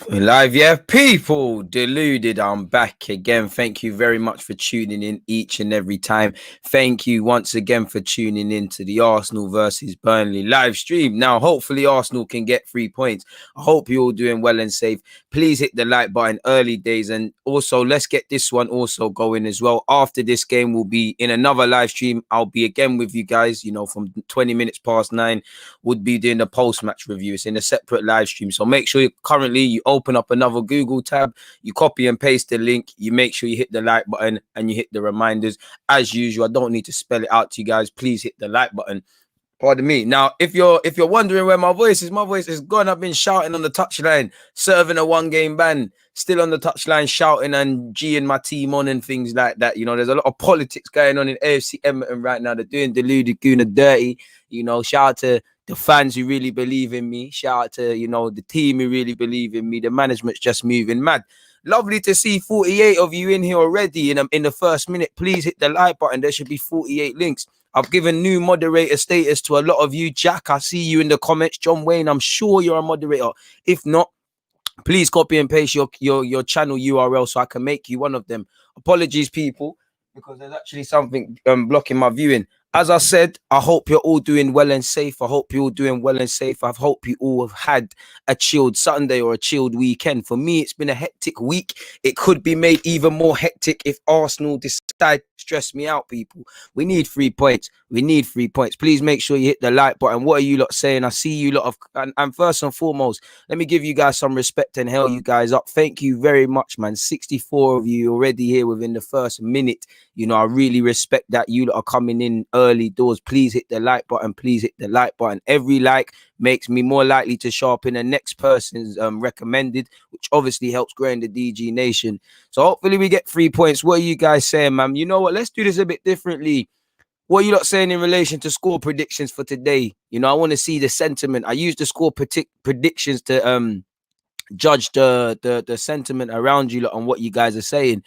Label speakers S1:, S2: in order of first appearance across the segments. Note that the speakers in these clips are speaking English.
S1: We're live, yeah, people. Deluded, I'm back again. Thank you very much for tuning in each and every time. Thank you once again for tuning in to the Arsenal versus Burnley live stream. Now, hopefully, Arsenal can get 3 points. I hope you're all doing well and safe. Please hit the like button, early days, and also let's get this one also going as well. After this game, we'll be in another live stream. I'll be again with you guys, from 20 minutes past 9. Would be doing the post-match review. It's in a separate live stream. So make sure you open up another Google tab, you copy and paste the link, you make sure you hit the like button and you hit the reminders. As usual, I don't need to spell it out to you guys. Please hit the like button. Pardon me. Now, if you're wondering where my voice is gone. I've been shouting on the touchline, serving a 1-game ban, still on the touchline shouting and G'ing my team on and things like that. There's a lot of politics going on in AFC Edmonton right now. They're doing Deluded Gooner dirty. Shout out to the fans who really believe in me. Shout out to, the team who really believe in me. The management's just moving mad. Lovely to see 48 of you in here already in the first minute. Please hit the like button. There should be 48 links. I've given new moderator status to a lot of you. Jack, I see you in the comments. John Wayne, I'm sure you're a moderator. If not, please copy and paste your channel URL so I can make you one of them. Apologies, people, because there's actually something blocking my viewing. As I said, I hope you're all doing well and safe. I hope you're all doing well and safe. I hope you all have had a chilled Sunday or a chilled weekend. For me, it's been a hectic week. It could be made even more hectic if Arsenal decide to stress me out, people. We need 3 points. We need 3 points. Please make sure you hit the like button. What are you lot saying? I see you lot of... And first and foremost, let me give you guys some respect and hail you guys up. Thank you very much, man. 64 of you already here within the first minute. I really respect that. You lot are coming in early doors. Please hit the like button. Please hit the like button. Every like makes me more likely to sharpen the next person's recommended, which obviously helps growing the DG Nation. So hopefully we get 3 points. What are you guys saying, man? You know what? Let's do this a bit differently. What are you lot saying in relation to score predictions for today? I want to see the sentiment. I use the score predictions to judge the sentiment around you lot on what you guys are saying.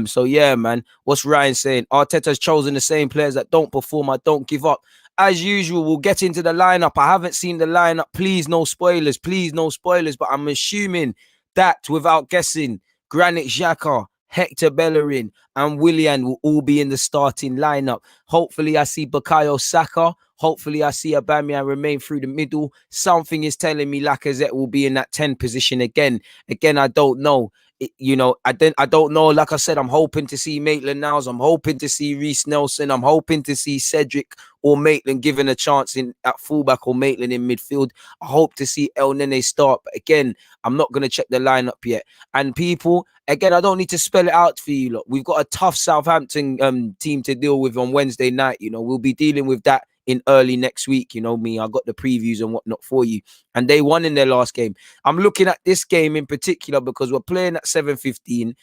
S1: So yeah, man. What's Ryan saying? Arteta's chosen the same players that don't perform. I don't give up. As usual, we'll get into the lineup. I haven't seen the lineup. Please, no spoilers. Please, no spoilers. But I'm assuming that, without guessing, Granit Xhaka, Hector Bellerin, and Willian will all be in the starting lineup. Hopefully, I see Bukayo Saka. Hopefully, I see Aubameyang remain through the middle. Something is telling me Lacazette will be in that 10 position again. Again, I don't know. I don't know. Like I said, I'm hoping to see Maitland-Niles. I'm hoping to see Reece Nelson. I'm hoping to see Cedric or Maitland given a chance at fullback or Maitland in midfield. I hope to see El Nene start. But again, I'm not going to check the lineup yet. And people, again, I don't need to spell it out for you. Look, we've got a tough Southampton team to deal with on Wednesday night. We'll be dealing with that in early next week. I got the previews and whatnot for you, and they won in their last game. I'm looking at this game in particular because we're playing at 7:15.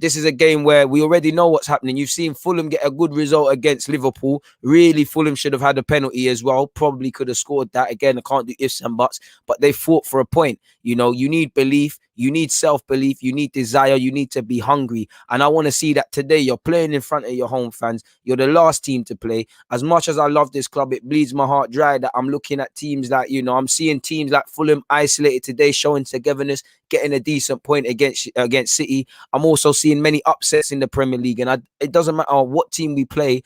S1: This is a game where we already know what's happening. You've seen Fulham get a good result against Liverpool. Really, Fulham should have had a penalty as well. Probably could have scored that. Again, I can't do ifs and buts, but they fought for a point. You need belief. You need self-belief. You need desire. You need to be hungry. And I want to see that today. You're playing in front of your home fans. You're the last team to play. As much as I love this club, it bleeds my heart dry that I'm looking at teams like, I'm seeing teams like Fulham isolated today, showing togetherness, getting a decent point against City. I'm also seeing many upsets in the Premier League. And it doesn't matter what team we play.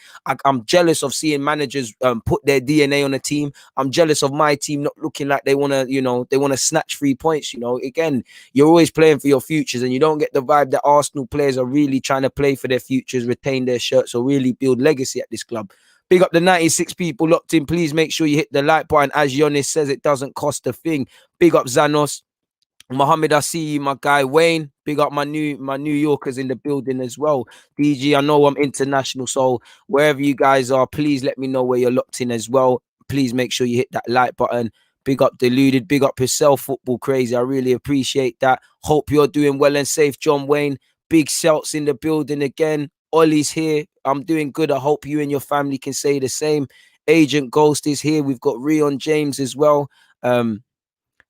S1: I'm jealous of seeing managers put their DNA on a team. I'm jealous of my team not looking like they want to snatch 3 points. Again, you're always playing for your futures, and you don't get the vibe that Arsenal players are really trying to play for their futures, retain their shirts, or really build legacy at this club. Big up the 96 people locked in. Please make sure you hit the like button. As Yonis says, it doesn't cost a thing. Big up Zanos. Mohammed, I see you, my guy. Wayne, big up my New Yorkers in the building as well. DG, I know I'm international, so wherever you guys are, please let me know where you're locked in as well. Please make sure you hit that like button. Big up Deluded. Big up yourself, Football Crazy. I really appreciate that. Hope you're doing well and safe, John Wayne. Big shouts in the building again. Ollie's here. I'm doing good. I hope you and your family can say the same. Agent Ghost is here. We've got Rion James as well.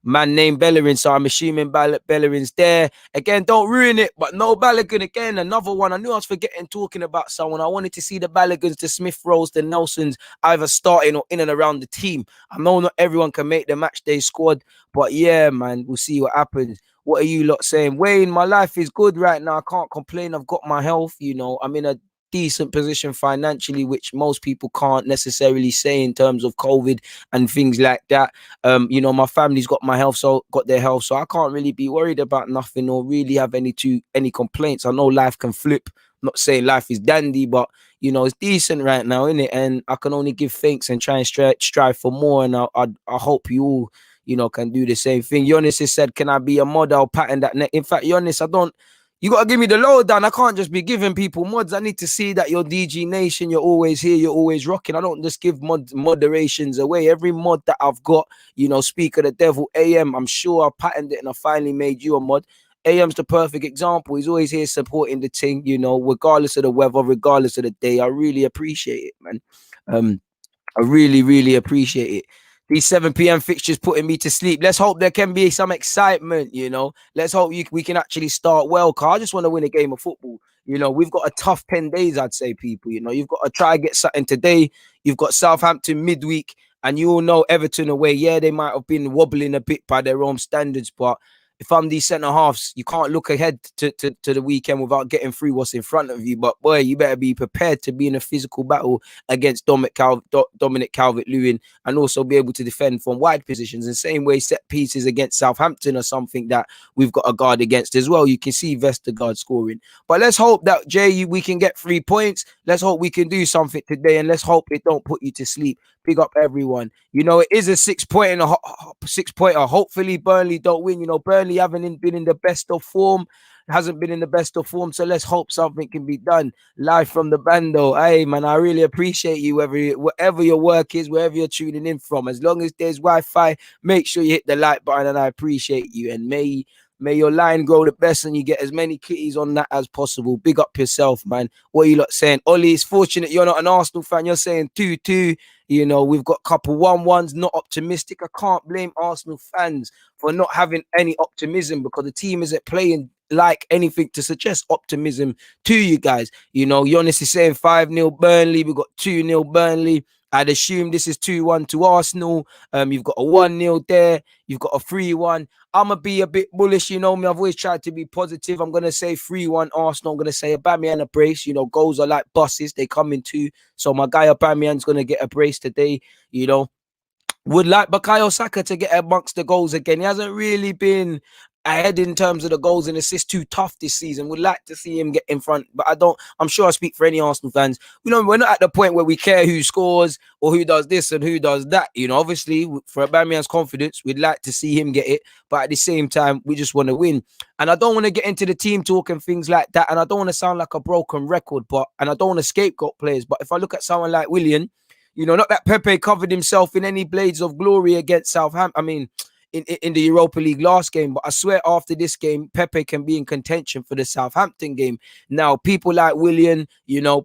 S1: man named Bellerin, so I'm assuming Bellerin's there. Again, don't ruin it, but no Balogun again. Another one. I knew I was forgetting talking about someone. I wanted to see the Balogans, the Smith Rowes, the Nelsons either starting or in and around the team. I know not everyone can make the match day squad, but yeah, man, we'll see what happens. What are you lot saying? Wayne, my life is good right now. I can't complain. I've got my health, you know. I'm in a decent position financially, which most people can't necessarily say in terms of COVID and things like that. You know, my family's got their health, so I can't really be worried about nothing or really have any complaints. I know life can flip. I'm not saying life is dandy, but you know, it's decent right now, isn't it? And I can only give thanks and try and strive for more. And I hope you all, you know, can do the same thing. Yonis has said, can I be a mod? I'll pattern that neck. In fact, Yonis, you got to give me the lowdown. I can't just be giving people mods. I need to see that you're DG Nation. You're always here. You're always rocking. I don't just give moderations away. Every mod that I've got, you know, Speak of the Devil, AM, I'm sure I patterned it and I finally made you a mod. AM's the perfect example. He's always here supporting the team, you know, regardless of the weather, regardless of the day. I really appreciate it, man. I really, really appreciate it. These 7 p.m. fixtures putting me to sleep. Let's hope there can be some excitement, you know. Let's hope we can actually start well, because I just want to win a game of football. You know, we've got a tough 10 days, I'd say, people. You know, you've got to try and get something today. You've got Southampton midweek, and you all know Everton away. Yeah, they might have been wobbling a bit by their own standards, but if I'm these centre halves, you can't look ahead to the weekend without getting through what's in front of you. But boy, you better be prepared to be in a physical battle against Dominic Calvert-Lewin and also be able to defend from wide positions. And same way, set pieces against Southampton are something that we've got to guard against as well. You can see Vestergaard scoring. But let's hope that, Jay, we can get 3 points. Let's hope we can do something today, and let's hope it don't put you to sleep. Big up everyone. You know, it is a 6-pointer. Hopefully Burnley don't win. You know, Burnley haven't been in the best of form. Hasn't been in the best of form. So let's hope something can be done. Live from the bando. Hey, man, I really appreciate you. Wherever your work is, wherever you're tuning in from. As long as there's Wi-Fi, make sure you hit the like button, and I appreciate you. And may your line grow the best and you get as many kitties on that as possible. Big up yourself, man. What are you lot saying? Ollie, it's fortunate you're not an Arsenal fan. You're saying 2-2. You know, we've got a couple 1-1s, not optimistic. I can't blame Arsenal fans for not having any optimism, because the team isn't playing like anything to suggest optimism to you guys. You know, Giannis is saying 5-0 Burnley. We've got 2-0 Burnley. I'd assume this is 2-1 to Arsenal. You've got a 1-0 there. You've got a 3-1. I'm going to be a bit bullish. You know me, I've always tried to be positive. I'm going to say 3-1 Arsenal. I'm going to say Aubameyang a brace. You know, goals are like buses. They come in two. So my guy Aubameyang's going to get a brace today. You know, would like Bukayo Saka to get amongst the goals again. He hasn't really been ahead in terms of the goals and assists, too tough this season. Would like to see him get in front, but I'm sure I speak for any Arsenal fans. You know, we're not at the point where we care who scores or who does this and who does that. You know, obviously for Aubameyang's confidence, we'd like to see him get it, but at the same time, we just want to win. And I don't want to get into the team talk and things like that, and I don't want to sound like a broken record, and I don't want to scapegoat players, but if I look at someone like Willian, you know, not that Pepe covered himself in any blades of glory against Southampton. I mean, in the Europa League last game, but I swear after this game, Pepe can be in contention for the Southampton game. Now, people like Willian, you know,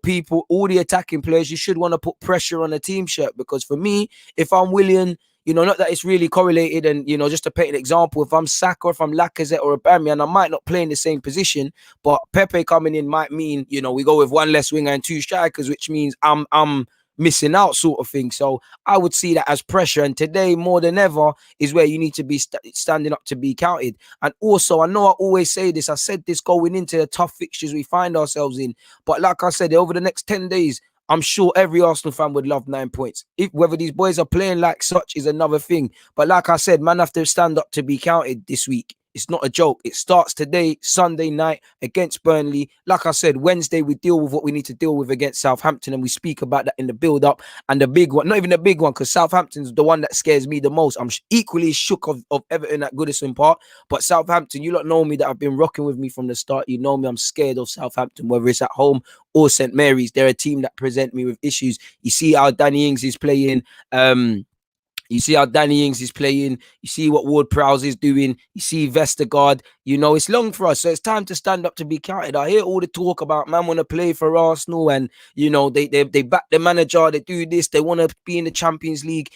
S1: all the attacking players, you should want to put pressure on a team shirt, because for me, if I'm Willian, you know, not that it's really correlated, and, you know, just to paint an example, if I'm Saka, if I'm Lacazette or Aubameyang, I might not play in the same position, but Pepe coming in might mean, you know, we go with one less winger and 2 strikers, which means I'm missing out, sort of thing. So I would see that as pressure, and today more than ever is where you need to be standing up to be counted. And also, I know I always say this, I said this going into the tough fixtures we find ourselves in, but like I said, over the next 10 days, I'm sure every Arsenal fan would love 9 points. Whether these boys are playing like such is another thing, but like I said, man have to stand up to be counted this week. It's not a joke. It starts today, Sunday night against Burnley. Like I said, Wednesday we deal with what we need to deal with against Southampton, and we speak about that in the build-up. And the big one, not even the big one, because Southampton's the one that scares me the most. I'm equally shook of Everton at Goodison Park, but Southampton, you lot know me that I've been rocking with me from the start. You know me, I'm scared of Southampton, whether it's at home or St. Mary's. They're a team that present me with issues. You see how Danny Ings is playing. You see how Danny Ings is playing. You see what Ward-Prowse is doing. You see Vestergaard. You know, it's long for us. So it's time to stand up to be counted. I hear all the talk about man want to play for Arsenal, and, you know, they back the manager. They do this. They want to be in the Champions League.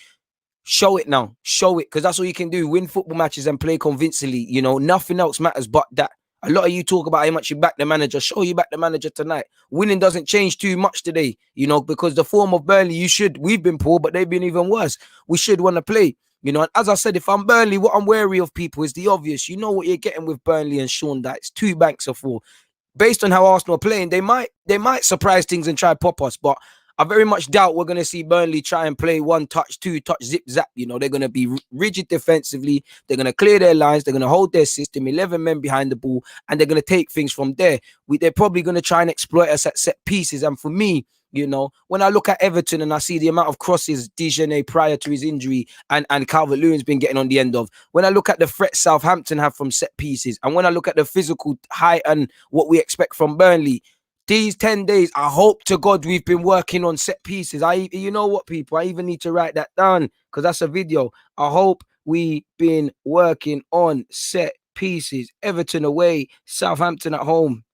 S1: Show it now. Show it, because that's all you can do. Win football matches and play convincingly. You know, nothing else matters but that. A lot of you talk about how much you back the manager. Show you back the manager tonight. Winning doesn't change too much today, you know, because the form of Burnley, we've been poor, but they've been even worse. We should want to play. You know, and as I said, if I'm Burnley, what I'm wary of, people, is the obvious. You know what you're getting with Burnley and Sean Dyche. It's 2 banks of 4. Based on how Arsenal are playing, they might surprise things and try pop us, but I very much doubt we're going to see Burnley try and play 1 touch, 2 touch, zip, zap. You know, they're going to be rigid defensively. They're going to clear their lines. They're going to hold their system, 11 men behind the ball, and they're going to take things from there. They're probably going to try and exploit us at set pieces. And for me, you know, when I look at Everton and I see the amount of crosses Dijon prior to his injury and Calvert-Lewin's been getting on the end of, when I look at the threat Southampton have from set pieces, and when I look at the physical height and what we expect from Burnley, these 10 days, I hope to God we've been working on set pieces. You know what, people? I even need to write that down because that's a video. I hope we've been working on set pieces. Everton away, Southampton at home.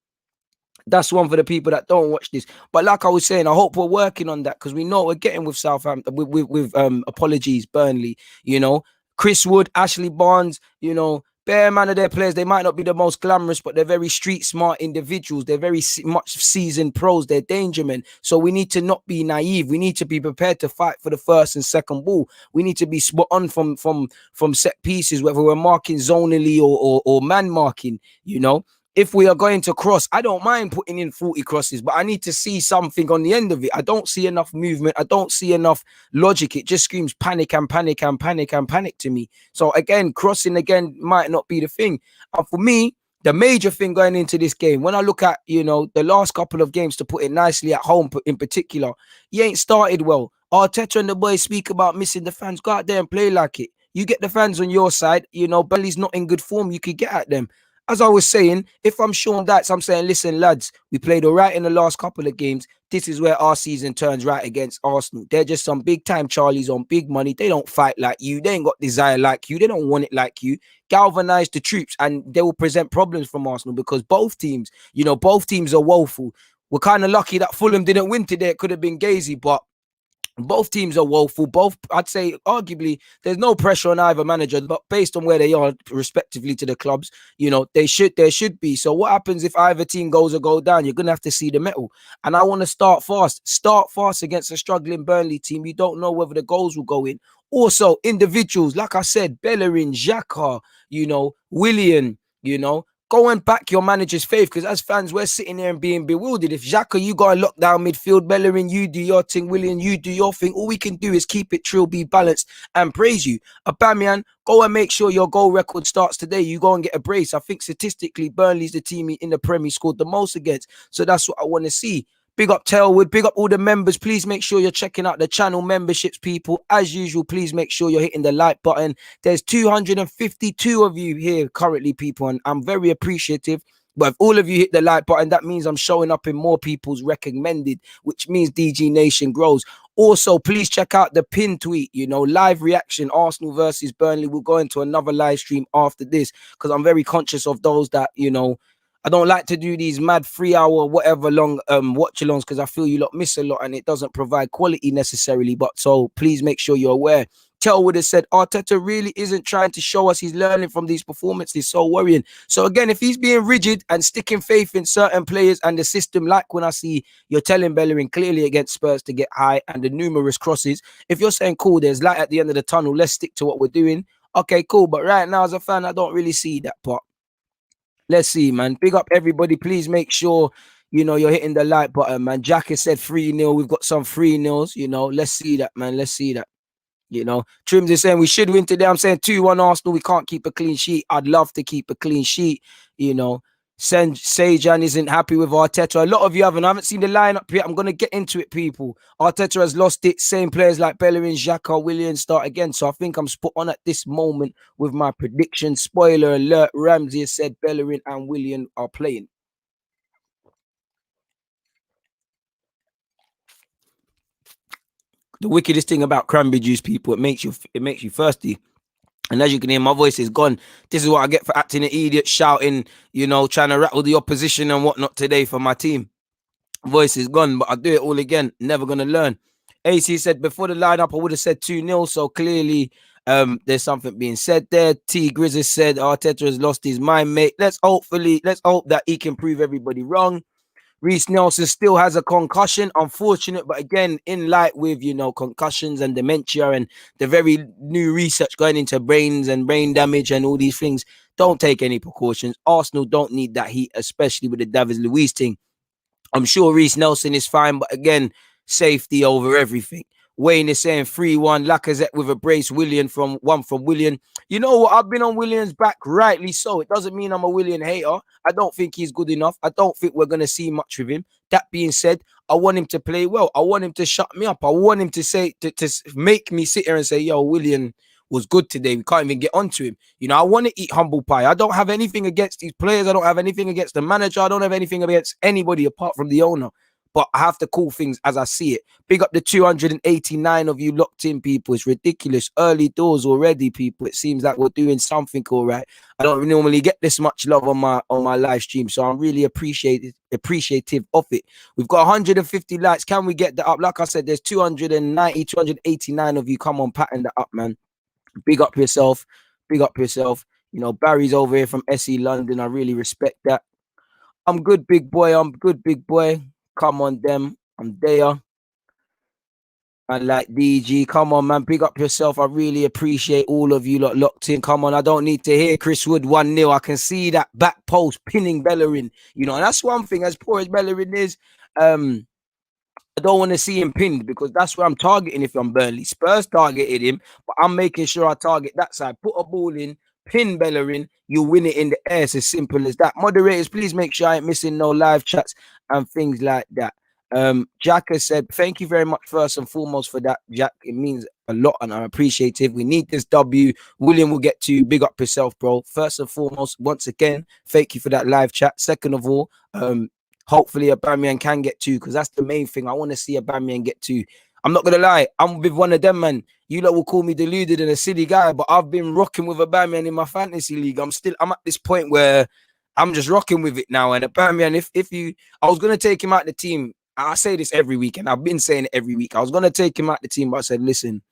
S1: That's one for the people that don't watch this. But like I was saying, I hope we're working on that, because we know we're getting with Southampton, with apologies, Burnley, you know. Chris Wood, Ashley Barnes, you know, bare man of their players. They might not be the most glamorous, but they're very street smart individuals. They're very much seasoned pros. They're danger men. So we need to not be naive. We need to be prepared to fight for the first and second ball. We need to be spot on from set pieces, whether we're marking zonally or man marking, you know. If we are going to cross, I don't mind putting in 40 crosses, but I need to see something on the end of it. I don't see enough movement. I don't see enough logic. It just screams panic and panic and panic and panic to me. So again, crossing again might not be the thing. And for me, the major thing going into this game, when I look at, you know, the last couple of games, to put it nicely, at home in particular, he ain't started well. Arteta and the boys speak about missing the fans. Go out there and play like it. You get the fans on your side. You know, Burnley's not in good form. You could get at them. As I was saying, if I'm Sean Dyche, I'm saying, listen, lads, we played all right in the last couple of games. This is where our season turns right against Arsenal. They're just some big-time Charlies on big money. They don't fight like you. They ain't got desire like you. They don't want it like you. Galvanize the troops, and they will present problems from Arsenal, because both teams, you know, both teams are woeful. We're kind of lucky that Fulham didn't win today. It could have been Gazy, but both teams are woeful. Both, I'd say, arguably, there's no pressure on either manager, but based on where they are respectively to the clubs, you know, there should be. So what happens if either team goes or go down? You're going to have to see the metal. And I want to start fast against a struggling Burnley team. You don't know whether the goals will go in. Also, individuals, like I said, Bellerin, Xhaka, you know, Willian, you know, go and back your manager's faith, because as fans, we're sitting there and being bewildered. If Xhaka, you got a lockdown midfield, Bellerin, you do your thing, William, you do your thing. All we can do is keep it trill, be balanced, and praise you. Aubameyang, go and make sure your goal record starts today. You go and get a brace. I think statistically, Burnley's the team in the Premier scored the most against. So that's what I want to see. Big up Tailwood, big up all the members. Please make sure you're checking out the channel memberships, people. As usual, please make sure you're hitting the like button. There's 252 of you here currently, people, and I'm very appreciative. But if all of you hit the like button, that means I'm showing up in more people's recommended, which means DG Nation grows. Also, please check out the pin tweet, you know, live reaction, Arsenal versus Burnley. We'll go into another live stream after this, because I'm very conscious of those that, you know, I don't like to do these mad 3-hour, whatever long watch-alongs, because I feel you lot miss a lot and it doesn't provide quality necessarily. But so please make sure you're aware. Tell would have said Arteta really isn't trying to show us he's learning from these performances. So worrying. So again, if he's being rigid and sticking faith in certain players and the system, like when I see you're telling Bellerin clearly against Spurs to get high and the numerous crosses, if you're saying, cool, there's light at the end of the tunnel, let's stick to what we're doing. Okay, cool. But right now, as a fan, I don't really see that part. Let's see, man. Big up everybody. Please make sure, you know, you're hitting the like button, man. Jack has said 3-0. We've got some 3-0s, you know. Let's see that, man. Let's see that. You know, Trims is saying we should win today. I'm saying 2-1 Arsenal. We can't keep a clean sheet. I'd love to keep a clean sheet, you know. Sejan isn't happy with Arteta. A lot of you haven't. I haven't seen the lineup yet. I'm going to get into it, people. Arteta has lost it. Same players like Bellerin, Xhaka, Williams start again. So I think I'm spot on at this moment with my prediction. Spoiler alert, Ramsey has said Bellerin and William are playing. The wickedest thing about cranberry juice, people, it makes you thirsty. And as you can hear, my voice is gone. This is what I get for acting an idiot, shouting, you know, trying to rattle the opposition and whatnot today for my team. Voice is gone, but I'll do it all again. Never going to learn. AC said, before the lineup, I would have said 2-0. So clearly, there's something being said there. T Grizzly said, Arteta has lost his mind, mate. Let's hope that he can prove everybody wrong. Reece Nelson still has a concussion. Unfortunate, but again, in light with, concussions and dementia and the very new research going into brains and brain damage and all these things, don't take any precautions. Arsenal don't need that heat, especially with the David Luiz thing. I'm sure Reece Nelson is fine, but again, safety over everything. Wayne is saying 3-1. Lacazette with a brace. Willian from Willian. You know what? I've been on Willian's back, rightly so. It doesn't mean I'm a Willian hater. I don't think he's good enough. I don't think we're going to see much with him. That being said, I want him to play well. I want him to shut me up. I want him to say, to make me sit here and say, yo, Willian was good today. We can't even get onto him. I want to eat humble pie. I don't have anything against these players. I don't have anything against the manager. I don't have anything against anybody apart from the owner. But I have to call things as I see it. Big up the 289 of you locked in, people. It's ridiculous. Early doors already, people. It seems like we're doing something all right. I don't normally get this much love on my live stream, so I'm really appreciative of it. We've got 150 likes. Can we get that up? Like I said, there's 289 of you. Come on, pattern that up, man. Big up yourself. Big up yourself. Barry's over here from SE London. I really respect that. I'm good, big boy. Come on, them. I'm there. I like DG. Come on, man. Big up yourself. I really appreciate all of you lot locked in. Come on. I don't need to hear Chris Wood 1-0. I can see that back post pinning Bellerin. And that's one thing. As poor as Bellerin is, I don't want to see him pinned because that's where I'm targeting if I'm Burnley. Spurs targeted him, but I'm making sure I target that side. Put a ball in, pin Bellerin, you win it in the air. It's as simple as that. Moderators, please make sure I ain't missing no live chats and things like that. Jack has said, thank you very much first and foremost for that, Jack. It means a lot and I'm appreciative. We need this W. William will get to you. Big up yourself, bro. First and foremost, once again, thank you for that live chat. Second of all, hopefully Aubameyang can get to, because that's the main thing. I want to see Aubameyang get to. I'm not going to lie. I'm with one of them, man. You lot will call me deluded and a silly guy, but I've been rocking with Aubameyang in my fantasy league. I'm at this point where I'm just rocking with it now. And Aubameyang, I was going to take him out the team. I say this every week, and I've been saying it every week. I was going to take him out the team, but I said, listen,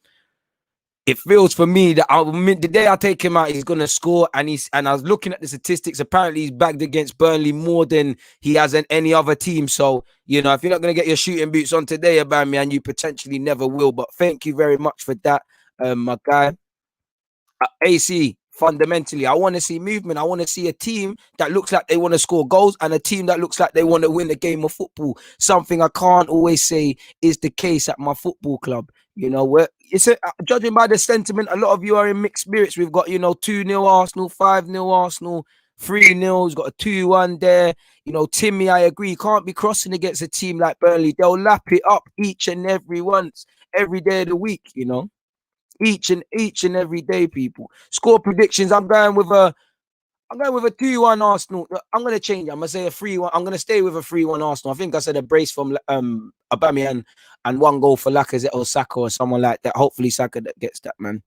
S1: it feels for me that the day I take him out, he's going to score. And I was looking at the statistics. Apparently, he's bagged against Burnley more than he has in any other team. So, if you're not going to get your shooting boots on today, Aubameyang, you potentially never will. But thank you very much for that, my guy. AC, fundamentally, I want to see movement. I want to see a team that looks like they want to score goals and a team that looks like they want to win a game of football. Something I can't always say is the case at my football club. Judging by the sentiment, a lot of you are in mixed spirits. We've got, 2-0 Arsenal, 5-0 Arsenal, 3-0. We've got a 2-1 there. Timmy, I agree. You can't be crossing against a team like Burnley. They'll lap it up each and every day of the week, each and every day, people. Score predictions. I'm going with a 2-1 Arsenal. I'm going to change it. I'm going to say a 3-1. I'm going to stay with a 3-1 Arsenal. I think I said a brace from Aubameyang and 1 goal for Lacazette or Saka or someone like that. Hopefully Saka that gets that, man.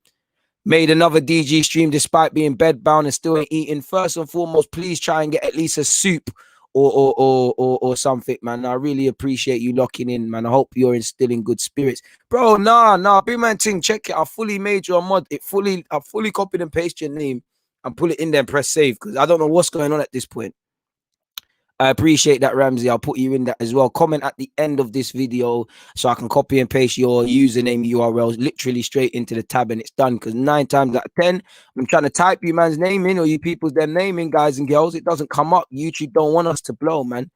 S1: Made another DG stream despite being bedbound and still ain't eating. First and foremost, please try and get at least a soup or something, man. I really appreciate you locking in, man. I hope you're instilling good spirits, bro. Nah, big man thing. Check it. I fully made your mod. I fully copied and pasted your name and put it in there and press save because I don't know what's going on at this point. I appreciate that, Ramsey. I'll put you in that as well. Comment at the end of this video so I can copy and paste your username URL literally straight into the tab and it's done. Because 9 times out of 10, I'm trying to type you man's name in or you people's their name in, guys and girls. It doesn't come up. YouTube don't want us to blow, man.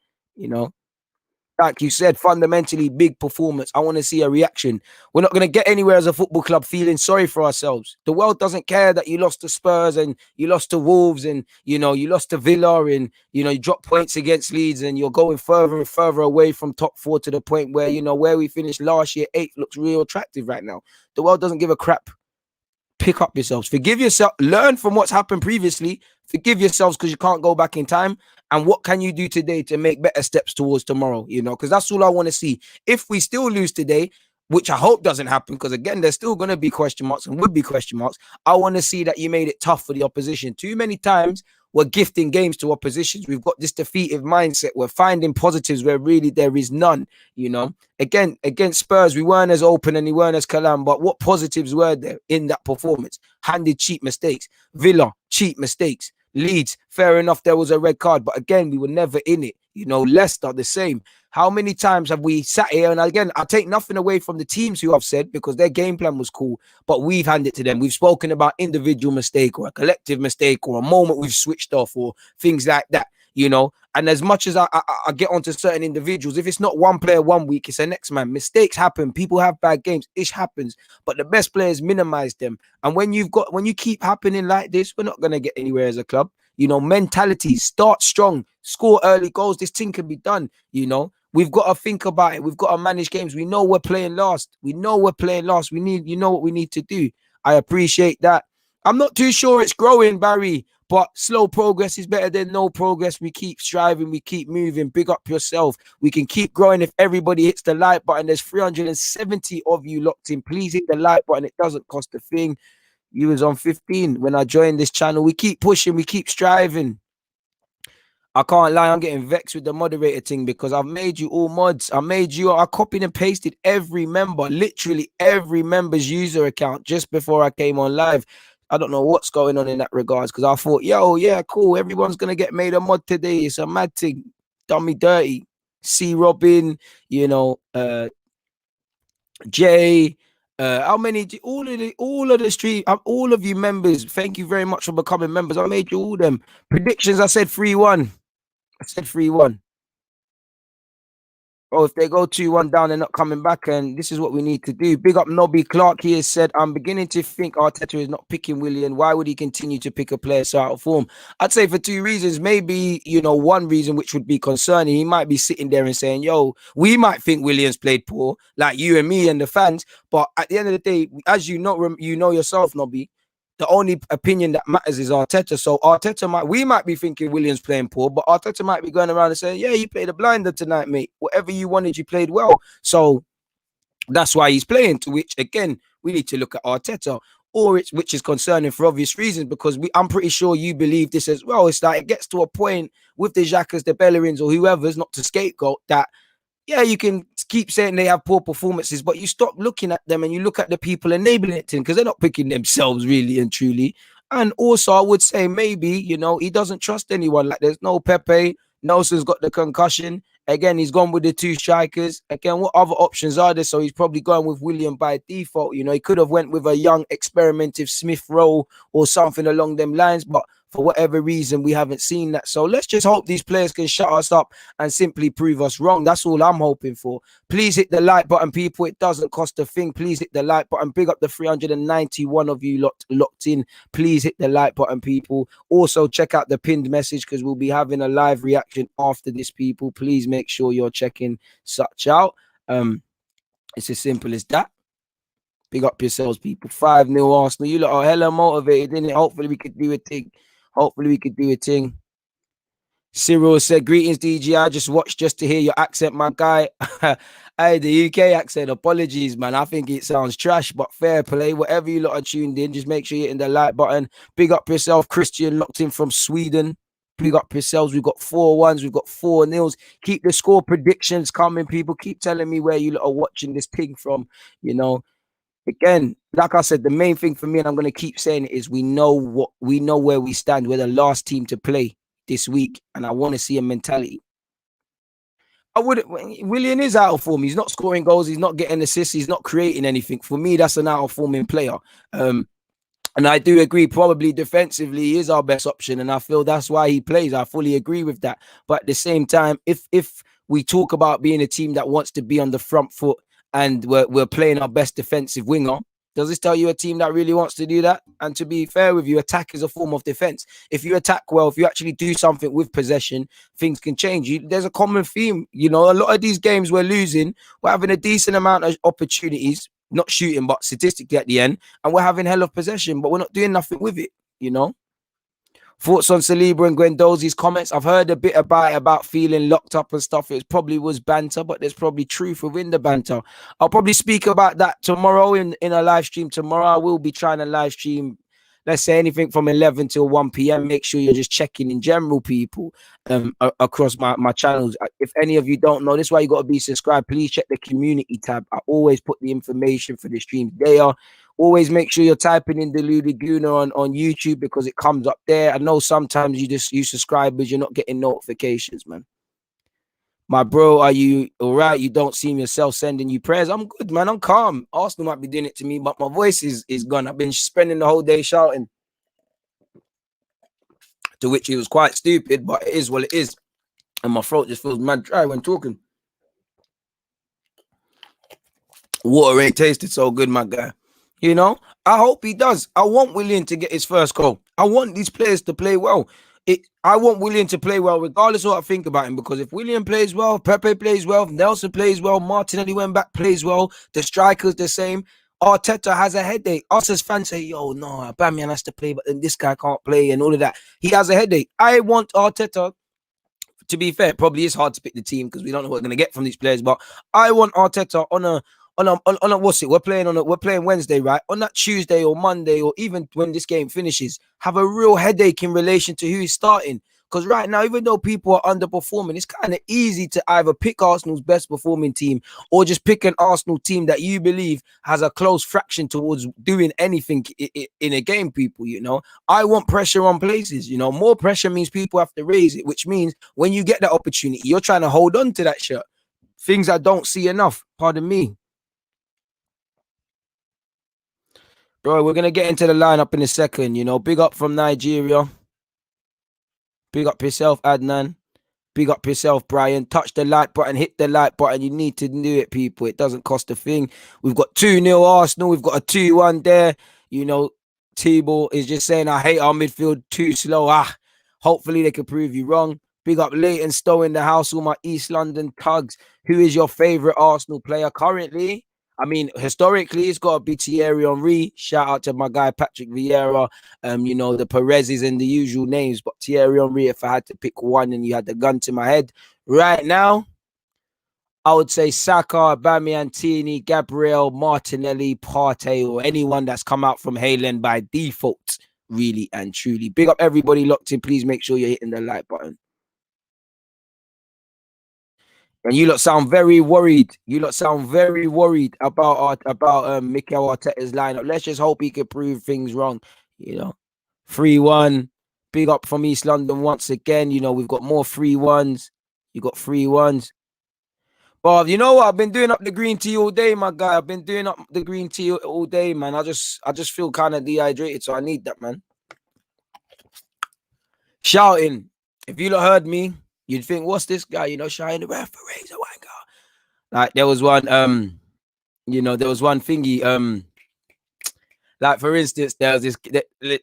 S1: Like you said, fundamentally big performance. I want to see a reaction. We're not going to get anywhere as a football club feeling sorry for ourselves. The world doesn't care that you lost to Spurs and you lost to Wolves and, you lost to Villa and, you dropped points against Leeds and you're going further and further away from top 4 to the point where, where we finished last year, 8th looks real attractive right now. The world doesn't give a crap. Pick up yourselves. Forgive yourself. Learn from what's happened previously. Forgive yourselves because you can't go back in time. And what can you do today to make better steps towards tomorrow? Because that's all I want to see. If we still lose today, which I hope doesn't happen, because again, there's still going to be question marks and would be question marks. I want to see that you made it tough for the opposition. Too many times we're gifting games to oppositions. We've got this defeative mindset. We're finding positives where really there is none, you know. Again, against Spurs, we weren't as open and we weren't as calm, but what positives were there in that performance? Handed cheap mistakes. Villa, cheap mistakes. Leeds, fair enough, there was a red card, but again, we were never in it. You know, Leicester, the same. How many times have we sat here? And again, I take nothing away from the teams who I've said because their game plan was cool, but we've handed to them. We've spoken about individual mistake or a collective mistake or a moment we've switched off or things like that, you know. And as much as I get onto certain individuals, if it's not one player 1 week, it's the next man. Mistakes happen. People have bad games. It happens. But the best players minimize them. And when you keep happening like this, we're not going to get anywhere as a club. You know, mentality, start strong, score early goals. This thing can be done, you know. We've got to think about it. We've got to manage games. We know we're playing last. We know we're playing last. We need, you know what we need to do. I appreciate that. I'm not too sure it's growing, Barry, but slow progress is better than no progress. We keep striving. We keep moving. Big up yourself. We can keep growing if everybody hits the like button. There's 370 of you locked in. Please hit the like button. It doesn't cost a thing. You was on 15 when I joined this channel. We keep pushing. We keep striving. I can't lie, I'm getting vexed with the moderator thing because I've made you all mods. I copied and pasted every member, literally every member's user account just before I came on live. I don't know what's going on in that regards because I thought, yo, yeah, cool. Everyone's going to get made a mod today. It's a mad thing. Done me dirty. C. Robin, you know, Jay, how many? All of the stream, all of you members. Thank you very much for becoming members. I made you all them predictions. I said 3-1. I said 3-1. Oh, if they go 2-1 down, they're not coming back, and this is what we need to do. Big up Nobby Clark. He has said, I'm beginning to think Arteta is not picking Willian. Why would he continue to pick a player so out of form? I'd say for 2 reasons. Maybe, you know, one reason which would be concerning. He might be sitting there and saying, yo, we might think Willian's played poor, like you and me and the fans. But at the end of the day, as you know yourself, Nobby, the only opinion that matters is Arteta. So we might be thinking Williams playing poor, but Arteta might be going around and saying, yeah, you played a blinder tonight, mate. Whatever you wanted, you played well. So that's why he's playing, to which, again, we need to look at Arteta, which is concerning for obvious reasons, because I'm pretty sure you believe this as well. It's like it gets to a point with the Xhakas, the Bellerins, or whoever's, not to scapegoat, that yeah, you can keep saying they have poor performances, but you stop looking at them and you look at the people enabling it to them because they're not picking themselves really and truly. And also, I would say maybe, you know, he doesn't trust anyone. Like there's no Pepe. Nelson's got the concussion. Again, he's gone with the 2 strikers. Again, what other options are there? So he's probably going with William by default. You know, he could have went with a young, experimentative Smith Rowe or something along them lines, but for whatever reason, we haven't seen that. So let's just hope these players can shut us up and simply prove us wrong. That's all I'm hoping for. Please hit the like button, people. It doesn't cost a thing. Please hit the like button. Big up the 391 of you locked in. Please hit the like button, people. Also, check out the pinned message because we'll be having a live reaction after this, people. Please make sure you're checking such out. It's as simple as that. Big up yourselves, people. 5-0 Arsenal. You lot are hella motivated, innit? Hopefully we could do a thing. Cyril said, greetings, DG. I just watched just to hear your accent, my guy. Hey, the UK accent, apologies, man. I think it sounds trash, but fair play. Whatever you lot are tuned in, just make sure you're hitting the like button. Big up yourself, Christian, locked in from Sweden. Big up yourselves. We've got 4-1s. We've got 4-0s. Keep the score predictions coming, people. Keep telling me where you lot are watching this thing from, you know. Again, like I said, the main thing for me, and I'm going to keep saying it, is we know where we stand. We're the last team to play this week, and I want to see a mentality. Willian is out of form. He's not scoring goals. He's not getting assists. He's not creating anything. For me, that's an out of forming player. And I do agree, probably defensively he is our best option, and I feel that's why he plays. I fully agree with that. But at the same time, if we talk about being a team that wants to be on the front foot and we're playing our best defensive winger, does this tell you a team that really wants to do that? And to be fair with you, attack is a form of defense. If you attack well, if you actually do something with possession, things can change. There's a common theme. You know, a lot of these games we're losing, we're having a decent amount of opportunities, not shooting, but statistically at the end, and we're having hell of possession, but we're not doing nothing with it, you know? Thoughts on Saliba and Guendouzi's comments? I've heard a bit about feeling locked up and stuff. It probably was banter, but there's probably truth within the banter. I'll probably speak about that tomorrow in a live stream tomorrow. I will be trying to live stream let's say anything from 11 till 1 p.m. Make sure you're just checking in general, people, across my channels. If any of you don't know, this is why you got to be subscribed. Please check the community tab. I always put the information for the streams there. Always make sure you're typing in Deluded Gooner on YouTube because it comes up there. I know sometimes you subscribers, you're not getting notifications, man. My bro, are you all right? You don't seem yourself sending you prayers. I'm good, man. I'm calm. Arsenal might be doing it to me, but my voice is gone. I've been spending the whole day shouting, to which it was quite stupid, but it is what it is. And my throat just feels mad dry when talking. Water ain't tasted so good, my guy. You know, I hope he does. I want Willian to get his first goal. I want these players to play well. I want Willian to play well, regardless of what I think about him. Because if Willian plays well, Pepe plays well, Nelson plays well, Martinelli went back, plays well, the strikers the same. Arteta has a headache. Us as fans say, yo, no, Aubameyang has to play, but then this guy can't play and all of that. He has a headache. I want Arteta. To be fair, it probably is hard to pick the team because we don't know what we're going to get from these players. But I want Arteta on a what's it? We're playing Wednesday, right? On that Tuesday or Monday, or even when this game finishes, have a real headache in relation to who is starting. Because right now, even though people are underperforming, it's kind of easy to either pick Arsenal's best performing team or just pick an Arsenal team that you believe has a close fraction towards doing anything in a game, people, you know. I want pressure on places, you know. More pressure means people have to raise it, which means when you get that opportunity, you're trying to hold on to that shirt. Things I don't see enough, pardon me. Bro, we're going to get into the lineup in a second, you know. Big up from Nigeria. Big up yourself, Adnan. Big up yourself, Brian. Touch the like button, hit the like button. You need to do it, people. It doesn't cost a thing. We've got 2-0 Arsenal. We've got a 2-1 there. You know, T-Ball is just saying, I hate our midfield too slow. Hopefully they can prove you wrong. Big up Leighton Stowe in the house, all my East London tugs. Who is your favourite Arsenal player currently? I mean, historically, it's got to be Thierry Henry. Shout out to my guy, Patrick Vieira. You know, the Perez's and the usual names. But Thierry Henry, if I had to pick one and you had the gun to my head. Right now, I would say Saka, Aubameyang, Tierney, Gabriel, Martinelli, Partey, or anyone that's come out from Haaland by default, really and truly. Big up everybody locked in. Please make sure you're hitting the like button. And you lot sound very worried. You lot sound very worried about Mikel Arteta's lineup. Let's just hope he can prove things wrong. You know, 3-1. Big up from East London once again. You know, we've got more 3-1s. You got 3-1s. But you know what? I've been doing up the green tea all day, my guy. I've been doing up the green tea all day, man. I just feel kind of dehydrated, so I need that, man. Shouting. If you lot heard me, you'd think, what's this guy? You know, shouting the referees a wanker. Like there was one, you know, there was one thingy, like for instance, there was this.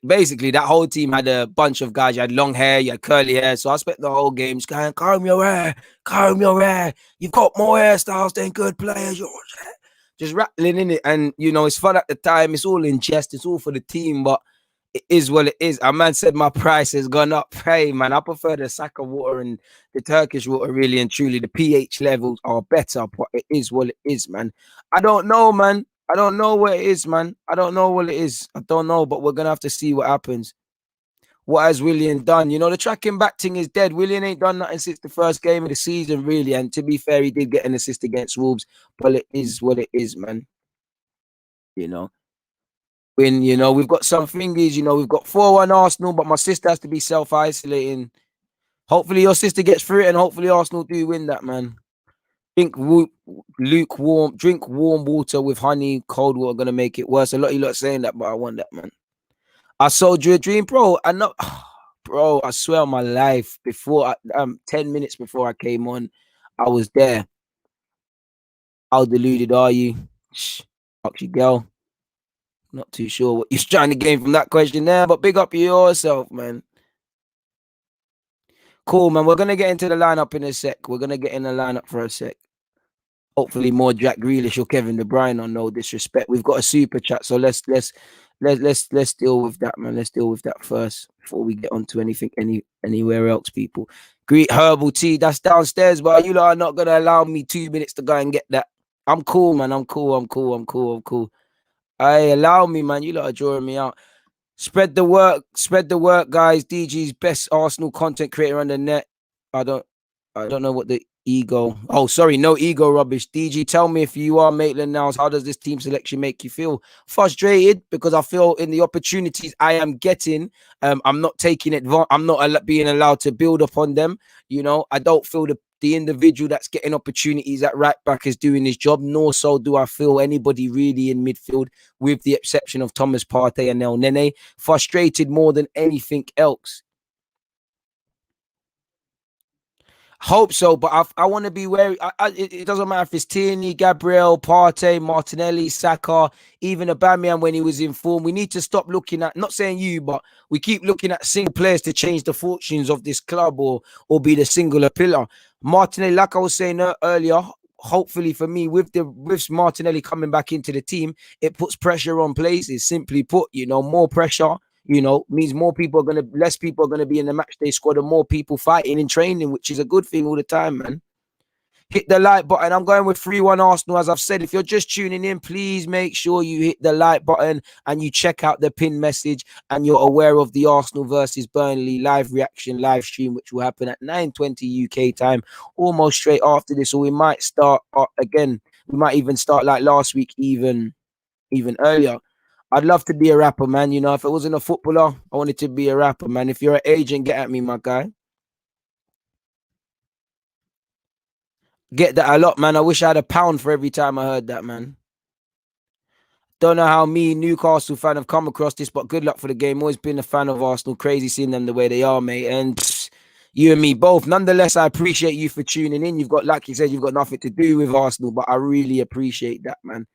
S1: Basically, that whole team had a bunch of guys. You had long hair, you had curly hair. So I spent the whole game just going, comb your hair, comb your hair. You've got more hairstyles than good players. You're just rattling in it, and you know, it's fun at the time. It's all in jest. It's all for the team, but it is what it is. A man said my price has gone up. Hey, man, I prefer the Saka water and the Turkish water, really and truly. The pH levels are better, but it is what it is, man. I don't know, man. I don't know what it is, man. I don't know what it is. I don't know, but we're going to have to see what happens. What has Willian done? You know, the tracking back thing is dead. Willian ain't done nothing since the first game of the season, really. And to be fair, he did get an assist against Wolves, but it is what it is, man. You know. When, you know, we've got some thingies, you know, we've got 4-1 Arsenal, but my sister has to be self-isolating. Hopefully your sister gets through it and hopefully Arsenal do win that, man. Drink warm water with honey, cold water gonna make it worse. A lot of you lot saying that, but I want that, man. I sold you a dream, bro. I know, bro, I swear on my life, before 10 minutes before I came on, I was there. How deluded are you? Shh, fuck you, girl. Not too sure what you're trying to gain from that question there, but big up yourself, man. Cool, man. We're going to get into the lineup in a sec. We're going to get in the lineup for a sec. Hopefully more Jack Grealish or Kevin De Bruyne on no disrespect. We've got a super chat, so let's deal with that, man. Let's deal with that first before we get on to anything anywhere else, people. Greet Herbal Tea, that's downstairs, but you lot are not going to allow me 2 minutes to go and get that. I'm cool, man. I'm cool. Hey, allow me, man. You lot are drawing me out. Spread the work, guys. DG's best Arsenal content creator on the net. I don't know what the ego. Oh, sorry, no ego rubbish. DG, tell me if you are Maitland Niles, how does this team selection make you feel? Frustrated because I feel in the opportunities I am getting, I'm not taking advantage. I'm not being allowed to build upon them. You know, I don't feel the individual that's getting opportunities at right back is doing his job, nor so do I feel anybody really in midfield, with the exception of Thomas Partey and El Nene. Frustrated more than anything else. Hope so, but I want to be wary. It doesn't matter if it's Tierney, Gabriel, Partey, Martinelli, Saka, even Aubameyang when he was in form. We need to stop looking at, not saying you, but we keep looking at single players to change the fortunes of this club or be the singular pillar. Martinelli, like I was saying earlier, hopefully for me, with Martinelli coming back into the team, it puts pressure on places. Simply put, more pressure, means less people are gonna be in the match day squad and more people fighting in training, which is a good thing all the time, man. Hit the like button. I'm going with 3-1 Arsenal. As I've said, if you're just tuning in, please make sure you hit the like button and you check out the pin message and you're aware of the Arsenal versus Burnley live reaction live stream, which will happen at 9:20 UK time, almost straight after this. Or we might start again. We might even start like last week, even earlier. I'd love to be a rapper, man. If I wasn't a footballer, I wanted to be a rapper, man. If you're an agent, get at me, my guy. Get that a lot, man. I wish I had £1 for every time I heard that, man. Don't know how me, Newcastle fan, have come across this, but good luck for the game. Always been a fan of Arsenal. Crazy seeing them the way they are, mate. And you and me both. Nonetheless, I appreciate you for tuning in. Like you said, you've got nothing to do with Arsenal, but I really appreciate that, man.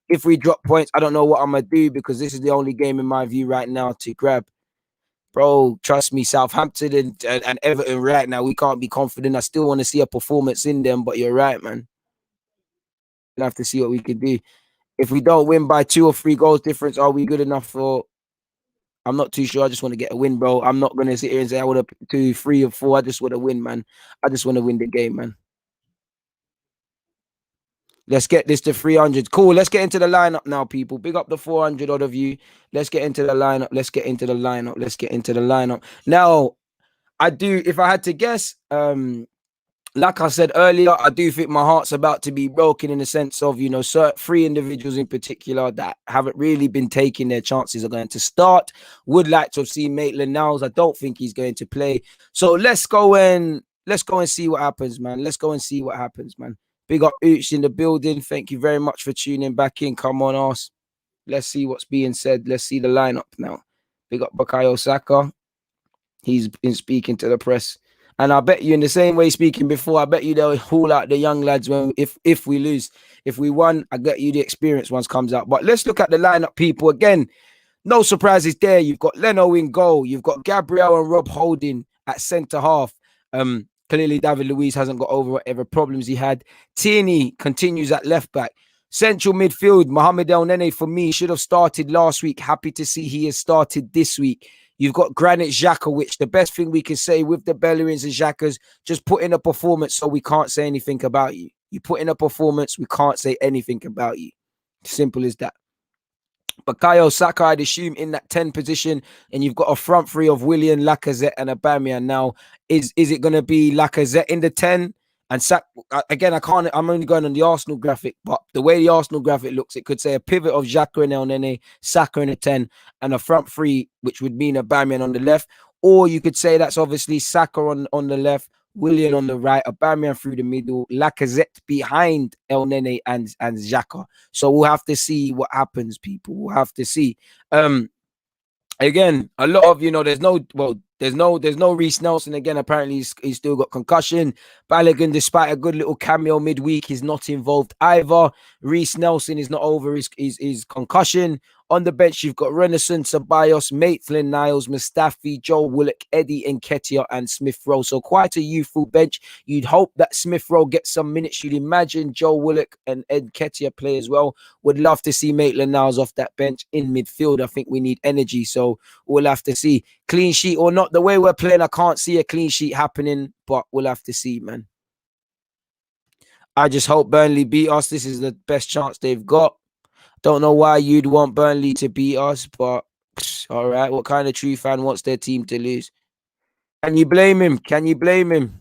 S1: If we drop points, I don't know what I'm going to do because this is the only game in my view right now to grab. Bro, trust me, Southampton and Everton right now, we can't be confident. I still want to see a performance in them, but you're right, man. We'll have to see what we can do. If we don't win by 2 or 3 goals difference, are we good enough for? I'm not too sure. I just want to get a win, bro. I'm not going to sit here and say I want to 2, 3, or 4. I just want to win, man. I just want to win the game, man. Let's get this to 300. Cool. Let's get into the lineup now, people. Big up the 400 odd of you. Let's get into the lineup. Let's get into the lineup. Now, if I had to guess, like I said earlier, I do think my heart's about to be broken in the sense of, 3 individuals in particular that haven't really been taking their chances are going to start. Would like to have seen Maitland Niles. I don't think he's going to play. So let's go and see what happens, man. Big up Ooch in the building. Thank you very much for tuning back in. Come on, Ars. Let's see what's being said. Let's see the lineup now. Big up Bukayo Saka. He's been speaking to the press. And I bet you in the same way speaking before, I bet you they'll haul out the young lads if we lose. If we won, I get you the experienced ones comes out. But let's look at the lineup, people. Again, no surprises there. You've got Leno in goal. You've got Gabriel and Rob Holding at centre half. Clearly, David Luiz hasn't got over whatever problems he had. Tierney continues at left back. Central midfield, Mohamed El Nene, for me, should have started last week. Happy to see he has started this week. You've got Granit Xhaka, which the best thing we can say with the Bellerins and Xhakas, just put in a performance so we can't say anything about you. You put in a performance, we can't say anything about you. Simple as that. Bukayo Saka, I'd assume, in that 10 position, and you've got a front three of Willian, Lacazette, and Aubameyang. Now, is it going to be Lacazette in the 10? And again, I'm only going on the Arsenal graphic, but the way the Arsenal graphic looks, it could say a pivot of Xhaka and El Nene, Saka in a 10, and a front three, which would mean Aubameyang on the left. Or you could say that's obviously Saka on the left, Willian on the right, Aubameyang through the middle, Lacazette behind El Nene and Xhaka. So we'll have to see what happens, people. We'll have to see. Again, a lot of, there's no Reece Nelson. Again, apparently he's still got concussion. Balogun, despite a good little cameo midweek, is not involved either. Reece Nelson is not over his concussion. On the bench, you've got Renaissance, Ceballos, Maitland Niles, Mustafi, Joel Willock, Eddie Nketiah, and Smith Rowe. So quite a youthful bench. You'd hope that Smith Rowe gets some minutes. You'd imagine Joel Willock and Nketiah play as well. Would love to see Maitland Niles off that bench in midfield. I think we need energy, so we'll have to see. Clean sheet or not, the way we're playing, I can't see a clean sheet happening, but we'll have to see, man. I just hope Burnley beat us. This is the best chance they've got. Don't know why you'd want Burnley to beat us, but All right. What kind of true fan wants their team to lose? Can you blame him? Can you blame him?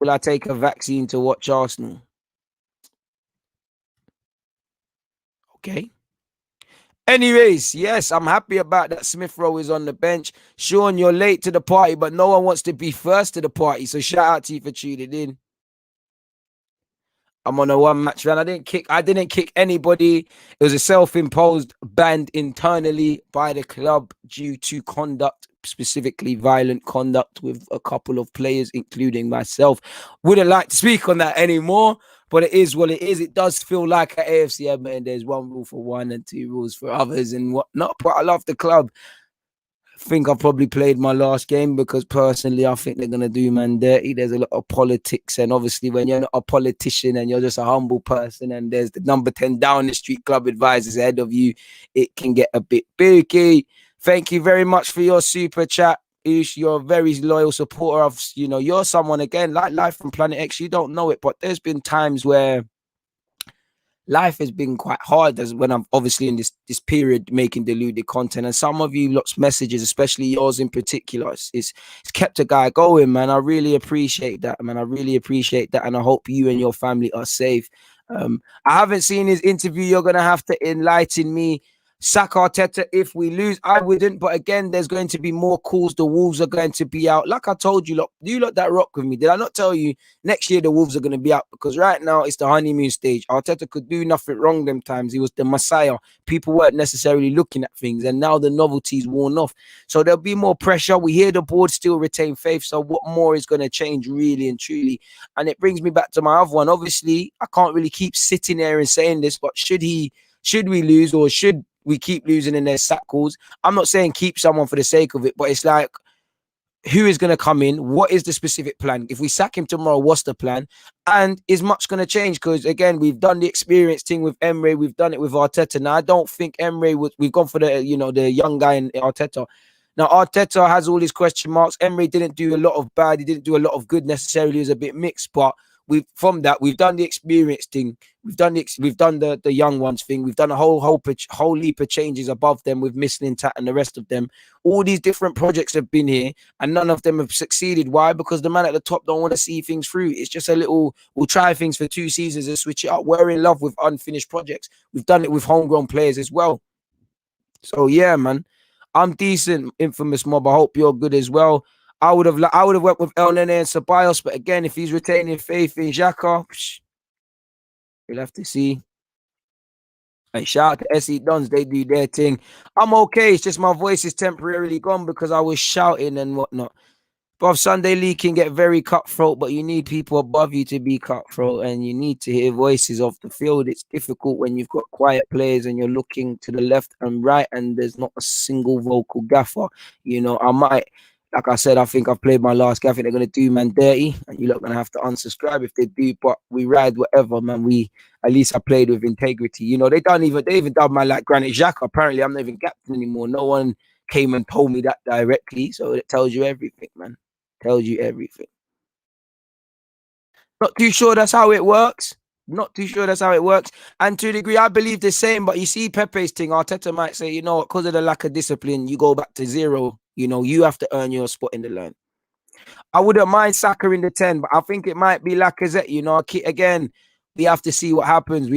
S1: Will I take a vaccine to watch Arsenal? Okay. Anyways, yes, I'm happy about that. Smith Rowe is on the bench. Sean, you're late to the party, but no one wants to be first to the party. So shout out to you for tuning in. I'm on a one match run. I didn't kick anybody. It was a self-imposed ban internally by the club due to conduct, specifically violent conduct with a couple of players, including myself. Wouldn't like to speak on that anymore, but it is what it is. It does feel like at AFC Edmonton, there's one rule for one and two rules for others and whatnot. But I love the club. Think I've probably played my last game because personally I think they're gonna do man dirty. There's a lot of politics, and obviously when you're not a politician and you're just a humble person and there's the number 10 down the street club advisors ahead of you, it can get a bit booky. Thank you very much for your super chat. Ish, you're a very loyal supporter of, you're someone again like Life from Planet X. You don't know it, but there's been times where life has been quite hard as when I'm obviously in this period making deluded content, and some of you lots messages, especially yours in particular, it's kept a guy going, man. I really appreciate that, man. I really appreciate that, and I hope you and your family are safe. I haven't seen his interview. You're gonna have to enlighten me. Sack Arteta if we lose. I wouldn't, but again, there's going to be more calls. The Wolves are going to be out. Like I told you, look, you lot that rock with me. Did I not tell you next year the Wolves are going to be out? Because right now it's the honeymoon stage. Arteta could do nothing wrong them times. He was the messiah. People weren't necessarily looking at things, and now the novelty's worn off. So there'll be more pressure. We hear the board still retain faith. So what more is going to change really and truly? And it brings me back to my other one. Obviously, I can't really keep sitting there and saying this, but should we lose, or should we keep losing in their sack calls? I'm not saying keep someone for the sake of it, but it's like, who is going to come in? What is the specific plan? If we sack him tomorrow, what's the plan? And is much going to change? Because again, we've done the experience thing with Emre. We've done it with Arteta. Now, I don't think we've gone for the young guy in Arteta. Now, Arteta has all his question marks. Emre didn't do a lot of bad. He didn't do a lot of good necessarily. He was a bit mixed, but we've done the experience thing. We've done the young ones thing. We've done a whole heap of changes above them with Mislintat and the rest of them. All these different projects have been here, and none of them have succeeded. Why? Because the man at the top don't want to see things through. It's just a little, we'll try things for 2 seasons and switch it up. We're in love with unfinished projects. We've done it with homegrown players as well. So yeah, man, I'm decent, infamous mob. I hope you're good as well. I would have worked with El Nene and Ceballos, but again, if he's retaining faith in Xhaka, we'll have to see. Hey, shout out to SE Dons, they do their thing. I'm okay. It's just my voice is temporarily gone because I was shouting and whatnot. But Sunday League can get very cutthroat, but you need people above you to be cutthroat, and you need to hear voices off the field. It's difficult when you've got quiet players and you're looking to the left and right, and there's not a single vocal gaffer. I might, like I said, I think I've played my last game. I think they're going to do man dirty, and you're not going to have to unsubscribe if they do. But we ride whatever, man. At least I played with integrity. They even done man like Granit Xhaka. Apparently, I'm not even captain anymore. No one came and told me that directly, so it tells you everything, man. Tells you everything. Not too sure that's how it works. Not too sure that's how it works. And to a degree, I believe the same. But you see Pepe's thing, Arteta might say, because of the lack of discipline, you go back to zero. You have to earn your spot in the line. I wouldn't mind Saka in the 10, but I think it might be Lacazette. Again, we have to see what happens.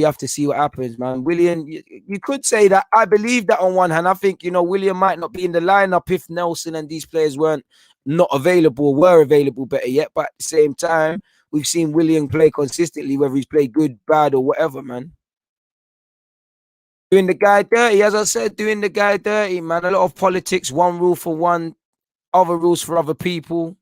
S1: Man. William, you could say that. I believe that on one hand. I think, William might not be in the lineup if Nelson and these players were available, better yet. But at the same time, we've seen William play consistently, whether he's played good, bad, or whatever, man. Doing the guy dirty, as I said, doing the guy dirty, man. A lot of politics, one rule for one, other rules for other people.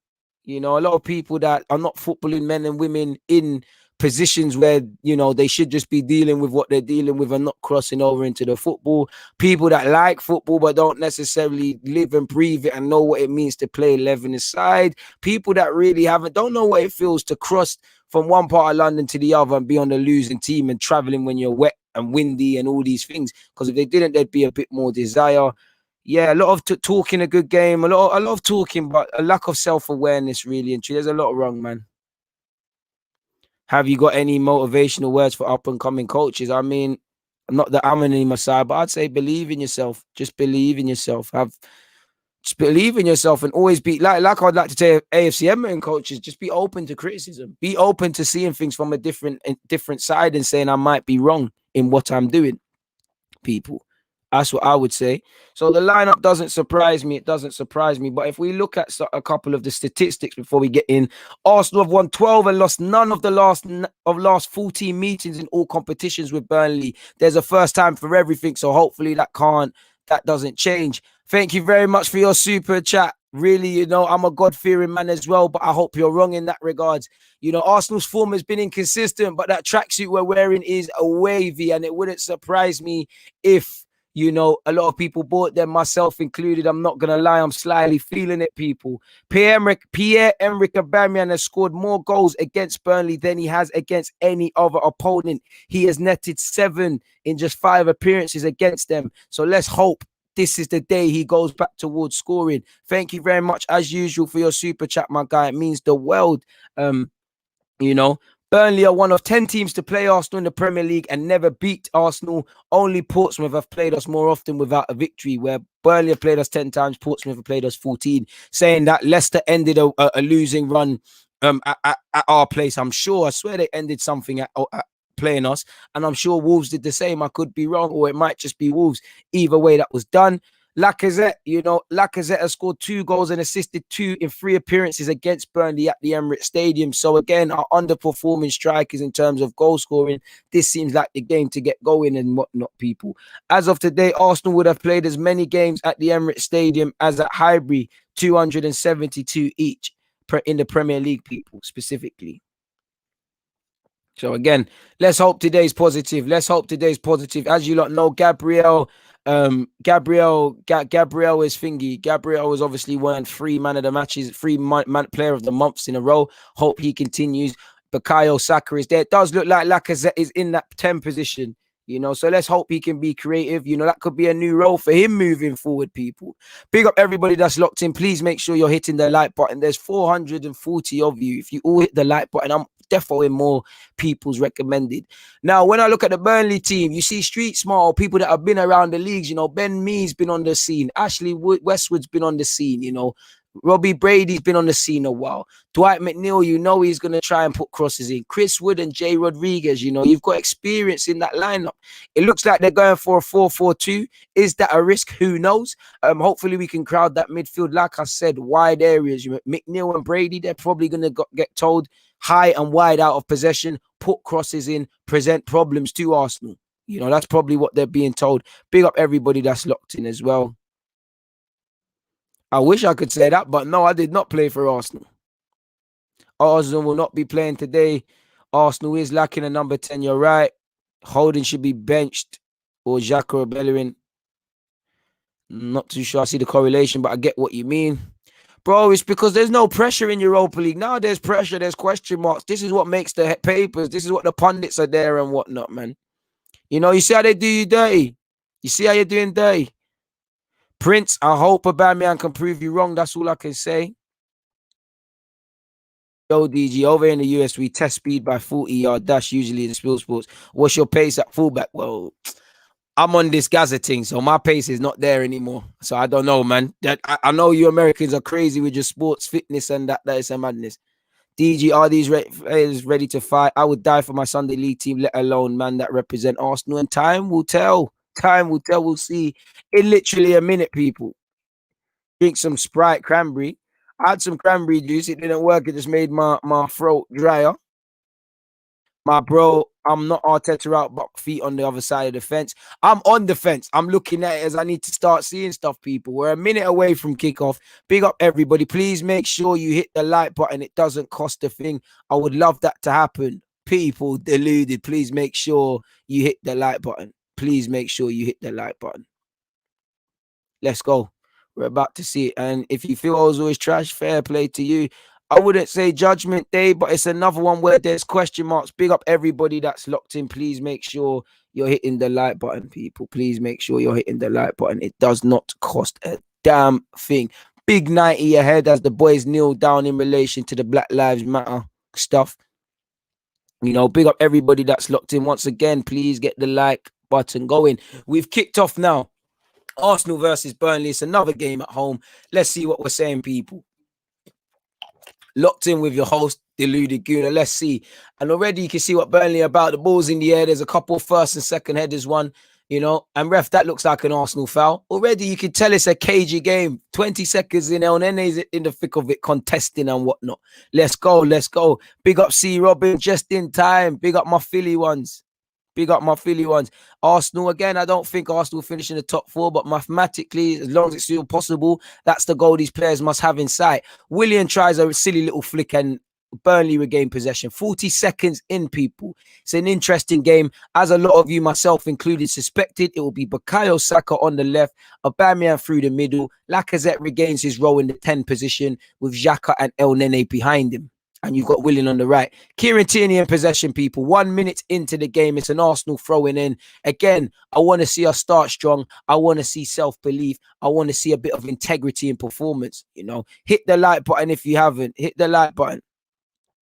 S1: A lot of people that are not footballing men and women in positions where, they should just be dealing with what they're dealing with and not crossing over into the football. People that like football but don't necessarily live and breathe it and know what it means to play 11 aside. People that really don't know what it feels to cross from one part of London to the other and be on the losing team and traveling when you're wet and windy and all these things. Because if they didn't, there'd be a bit more desire. Yeah, a lot of talking, a good game, a lot of talking, but a lack of self-awareness, really. And there's a lot wrong, man. Have you got any motivational words for up-and-coming coaches? I mean, Not that I'm an Messiah, but I'd say believe in yourself. Just believe in yourself. Just believe in yourself and always be like I'd like to tell AFC Edmonton coaches, just be open to criticism. Be open to seeing things from a different side and saying I might be wrong in what I'm doing, people. That's what I would say. So the lineup doesn't surprise me. It doesn't surprise me. But if we look at a couple of the statistics before we get in, Arsenal have won 12 and lost none of the last 14 meetings in all competitions with Burnley. There's a first time for everything. So hopefully that doesn't change. Thank you very much for your super chat. Really, I'm a God-fearing man as well, but I hope you're wrong in that regards. Arsenal's form has been inconsistent, but that tracksuit we're wearing is a wavy, and it wouldn't surprise me if, a lot of people bought them, myself included. I'm not going to lie, I'm slightly feeling it, people. Pierre-Emerick Aubameyang has scored more goals against Burnley than he has against any other opponent. He has netted 7 in just 5 appearances against them. So let's hope this is the day he goes back towards scoring. Thank you very much, as usual, for your super chat, my guy. It means the world. Burnley are one of 10 teams to play Arsenal in the Premier League and never beat Arsenal. Only Portsmouth have played us more often without a victory, where Burnley have played us 10 times, Portsmouth have played us 14. Saying that Leicester ended a losing run at our place. I swear they ended something at playing us, and I'm sure Wolves did the same. I could be wrong, or it might just be Wolves. Either way, that was done. Lacazette has scored 2 goals and assisted 2 in 3 appearances against Burnley at the Emirates Stadium. So again, our underperforming strikers in terms of goal scoring. This seems like the game to get going and whatnot, people. As of today, Arsenal would have played as many games at the Emirates Stadium as at Highbury, 272 each in the Premier League, people, specifically. So again, let's hope today's positive. As you lot know, Gabriel is thingy. Gabriel was obviously won 3 man of the matches, 3 player of the months in a row. Hope he continues. Bukayo Saka is there. It does look like Lacazette is in that 10 position. So let's hope he can be creative. That could be a new role for him moving forward, people. Big up everybody that's locked in. Please make sure you're hitting the like button. There's 440 of you. If you all hit the like button, I'm definitely more people's recommended. Now, when I look at the Burnley team, you see street smart people that have been around the leagues. Ben Mee's been on the scene. Ashley Westwood's been on the scene, Robbie Brady's been on the scene a while. Dwight McNeil, he's going to try and put crosses in. Chris Wood and Jay Rodriguez, you've got experience in that lineup. It looks like they're going for a 4-4-2. Is that a risk? Who knows? Hopefully we can crowd that midfield. Like I said, wide areas. McNeil and Brady, they're probably going to get told high and wide out of possession, put crosses in, present problems to Arsenal. That's probably what they're being told. Big up everybody that's locked in as well. I wish I could say that, but no, I did not play for Arsenal. Arsenal will not be playing today. Arsenal is lacking a number 10. You're right. Holding should be benched, or Xhaka or Bellerin. Not too sure I see the correlation, but I get what you mean. Bro, it's because there's no pressure in Europa League. Now there's pressure, there's question marks. This is what makes the papers. This is what the pundits are there and whatnot, man. You see how they do you dirty. You see how you're doing dirty. Prince, I hope Aubameyang can prove you wrong. That's all I can say. Yo, DG, over in the US, we test speed by 40-yard dash, usually in Spill Sports. What's your pace at fullback? Well, I'm on this Gaza thing, so my pace is not there anymore. So I don't know, man. I know you Americans are crazy with your sports fitness and that is a madness. DG, are these ready to fight? I would die for my Sunday League team, let alone man that represent Arsenal. And time will tell. Time will tell. We'll see in literally a minute, people. Drink some Sprite cranberry. I had some cranberry juice. It didn't work. It just made my throat drier. My bro, I'm not Arteta out, but feet on the other side of the fence. I'm on the fence. I'm looking at it as I need to start seeing stuff, people. We're a minute away from kickoff. Big up everybody. Please make sure you hit the like button. It doesn't cost a thing. I would love that to happen. People, deluded. Please make sure you hit the like button. Please make sure you hit the like button. Let's go. We're about to see it. And if you feel I was always trash, fair play to you. I wouldn't say judgment day, but it's another one where there's question marks. Big up everybody that's locked in. Please make sure you're hitting the like button, people. Please make sure you're hitting the like button. It does not cost a damn thing. Big 90 ahead as the boys kneel down in relation to the Black Lives Matter stuff. Big up everybody that's locked in. Once again, please get the like button. button going. We've kicked off now. Arsenal versus Burnley. It's another game at home. Let's see what we're saying, people. Locked in with your host, Deluded Gooner. Let's see. And already you can see what Burnley are about. The ball's in the air. There's a couple of first and second headers, one, you know. And ref, that looks like an Arsenal foul. Already you can tell it's a cagey game. 20 seconds in, El Nene's in the thick of it, contesting and whatnot. Let's go, let's go. Big up C. Robin, just in time. Big up my Philly ones. Big up my Philly ones. Arsenal, again, I don't think Arsenal finish in the top four, but mathematically, as long as it's still possible, that's the goal these players must have in sight. Willian tries a silly little flick and Burnley regain possession. 40 seconds in, people. It's an interesting game. As a lot of you, myself included, suspected, it will be Bukayo Saka on the left, Aubameyang through the middle. Lacazette regains his role in the 10 position with Xhaka and El Nene behind him. And you've got Willian on the right. Kieran Tierney in possession, people. 1 minute into the game, it's an Arsenal throwing in. Again, I want to see us start strong. I want to see self-belief. I want to see a bit of integrity in performance. You know, hit the like button if you haven't. Hit the like button.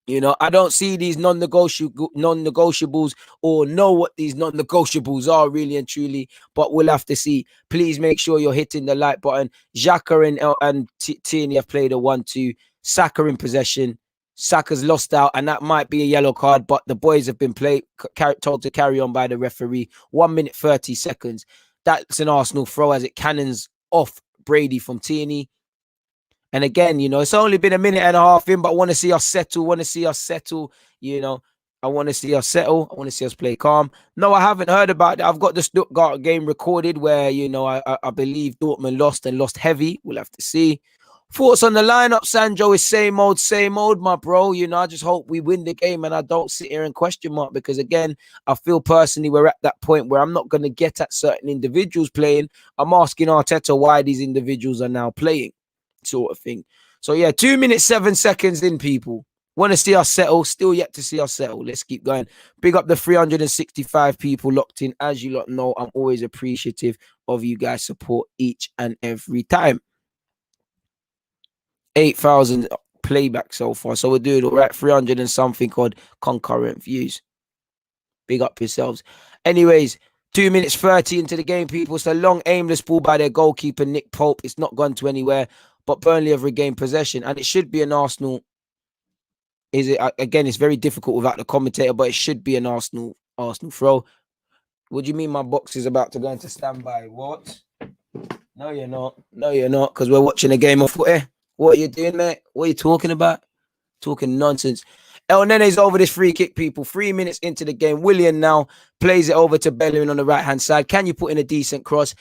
S1: You know, I don't see these non-negotiables or know what these non-negotiables are really and truly, but we'll have to see. Please make sure you're hitting the like button. Xhaka and Tierney have played a 1-2. Saka in possession. Saka's lost out, and that might be a yellow card, but the boys have been told to carry on by the referee. 1 minute, 30 seconds. That's an Arsenal throw as it cannons off Brady from Tierney. And again, you know, it's only been a minute and a half in, but I want to see us settle. You know, I want to see us settle. I want to see us play calm. No, I haven't heard about it. I've got the Stuttgart game recorded where, you know, I believe Dortmund lost and lost heavy. We'll have to see. Thoughts on the lineup, Sanjo, is same old, my bro. You know, I just hope we win the game and I don't sit here and question mark because, again, I feel personally we're at that point where I'm not going to get at certain individuals playing. I'm asking Arteta why these individuals are now playing, sort of thing. So, yeah, 2 minutes, 7 seconds in, people. Want to see us settle. Still yet to see us settle. Let's keep going. Big up the 365 people locked in. As you lot know, I'm always appreciative of you guys' support each and every time. 8,000 playback so far. So we're doing all right. 300 and something odd concurrent views. Big up yourselves. Anyways, 2 minutes 30 into the game, people. It's a long, aimless ball by their goalkeeper, Nick Pope. It's not gone to anywhere, but Burnley have regained possession. And it should be an Arsenal. Is it? Again, it's very difficult without the commentator, but it should be an Arsenal throw. What do you mean my box is about to go into standby? What? No, you're not. No, you're not, because we're watching a game of footy. What are you doing, mate? What are you talking about? Talking nonsense. El Nene's over this free kick, people. 3 minutes into the game. Willian now plays it over to Bellerin on the right-hand side. Can you put in a decent cross?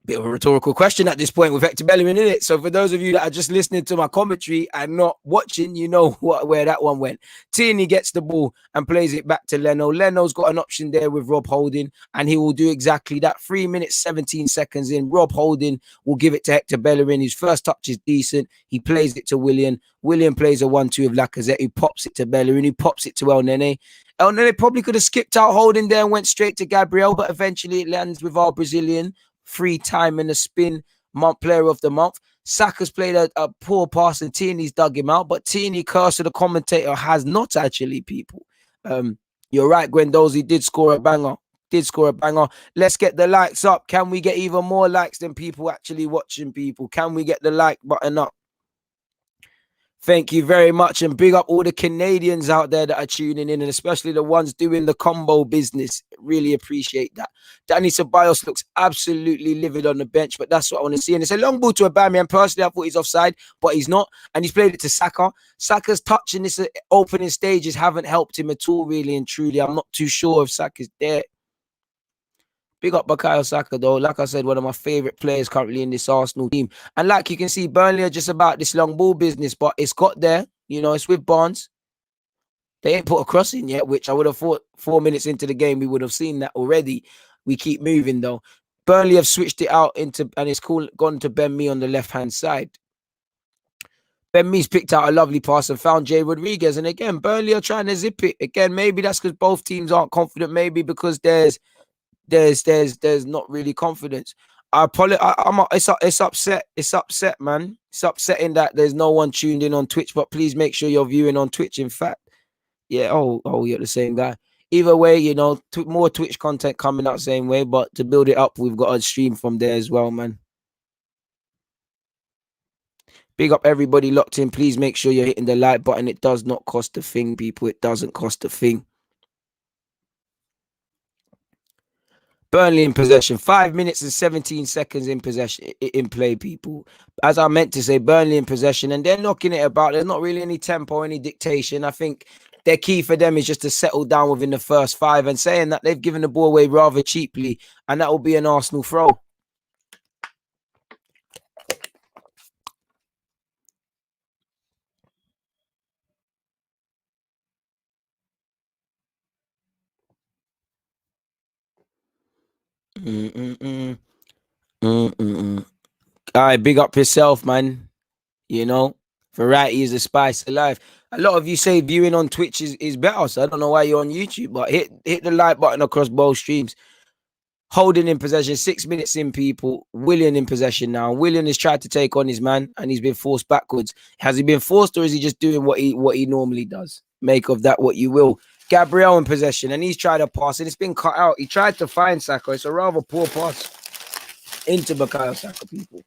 S1: Bit of a rhetorical question at this point with Hector Bellerin in it. So for those of you that are just listening to my commentary and not watching, you know where that one went. Tierney gets the ball and plays it back to Leno. Leno's got an option there with Rob Holding, and he will do exactly that. 3 minutes, 17 seconds in. Rob Holding will give it to Hector Bellerin. His first touch is decent. He plays it to Willian. Willian plays a 1-2 with Lacazette, who pops it to Bellerin, who pops it to El Nene. El Nene probably could have skipped out Holding there and went straight to Gabriel, but eventually it lands with our Brazilian. Free time and a spin, player of the month. Saka's played a poor pass and Tierney's dug him out, but Tierney, curse of the commentator, has not actually, people. You're right, Guendouzi did score a banger. Let's get the likes up. Can we get even more likes than people actually watching, people? Can we get the like button up? Thank you very much, and big up all the Canadians out there that are tuning in, and especially the ones doing the combo business. Really appreciate that. Danny Ceballos looks absolutely livid on the bench, but that's what I want to see. And it's a long ball to Aubameyang. Personally, I thought he's offside, but he's not. And he's played it to Saka. Saka's touch in this opening stages haven't helped him at all, really and truly. I'm not too sure if Saka's there. Big up Bukayo Saka, though. Like I said, one of my favourite players currently in this Arsenal team. And like you can see, Burnley are just about this long ball business, but it's got there. You know, it's with Barnes. They ain't put a cross in yet, which I would have thought 4 minutes into the game, we would have seen that already. We keep moving, though. Burnley have switched it out and it's gone to Ben Mee on the left-hand side. Ben Mee's picked out a lovely pass and found Jay Rodriguez. And again, Burnley are trying to zip it. Again, maybe that's because both teams aren't confident. Maybe because there's not really confidence. It's upset, man. It's upsetting that there's no one tuned in on Twitch, but please make sure you're viewing on Twitch. In fact, yeah. Oh, you're the same guy. either way, you know, more Twitch content coming out same way. But to build it up, we've got a stream from there as well, man. Big up everybody locked in. Please make sure you're hitting the like button. It does not cost a thing, people. It doesn't cost a thing. Burnley in possession. 5 minutes and 17 seconds in possession, in play, people. As I meant to say, Burnley in possession, and they're knocking it about. There's not really any tempo, any dictation. I think their key for them is just to settle down within the first 5, and saying that they've given the ball away rather cheaply, and that will be an Arsenal throw. All right, big up yourself, man. You know, variety is the spice of life. A lot of you say viewing on Twitch is better, so I don't know why you're on YouTube, but hit the like button across both streams. Holding in possession, 6 minutes in, people. Willian in possession now. Willian has tried to take on his man, and he's been forced backwards. Has he been forced, or is he just doing what he normally does? Make of that what you will. Gabriel in possession, and he's tried a pass, and it's been cut out. He tried to find Saka. It's a rather poor pass into Bukayo Saka, people.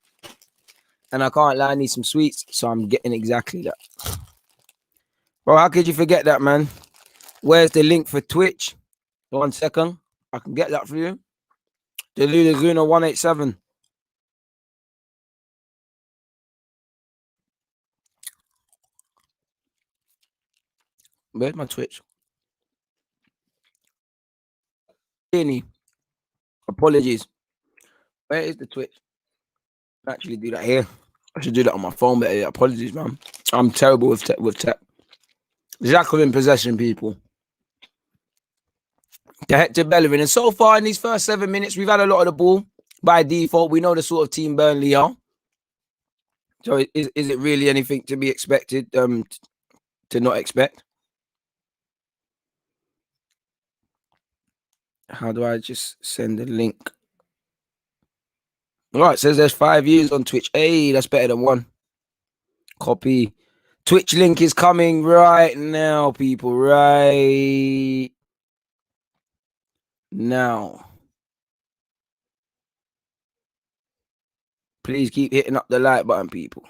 S1: And I can't lie, I need some sweets, so I'm getting exactly that. Bro, how could you forget that, man? Where's the link for Twitch? 1 second. I can get that for you. Deluded Gooner 187. Where's my Twitch? Any apologies. Where is the Twitch? Actually do that here. I should do that on my phone, but apologies, man. I'm terrible with tech. Xhaka in possession, people. To Hector Bellerin. And so far in these first 7 minutes, we've had a lot of the ball by default. We know the sort of team Burnley are. So is it really anything to be expected, to not expect? How do I just send a link? All right, it says there's 5 years on Twitch. Hey, that's better than 1. Copy. Twitch link is coming right now, people. Right now. Please keep hitting up the like button, people.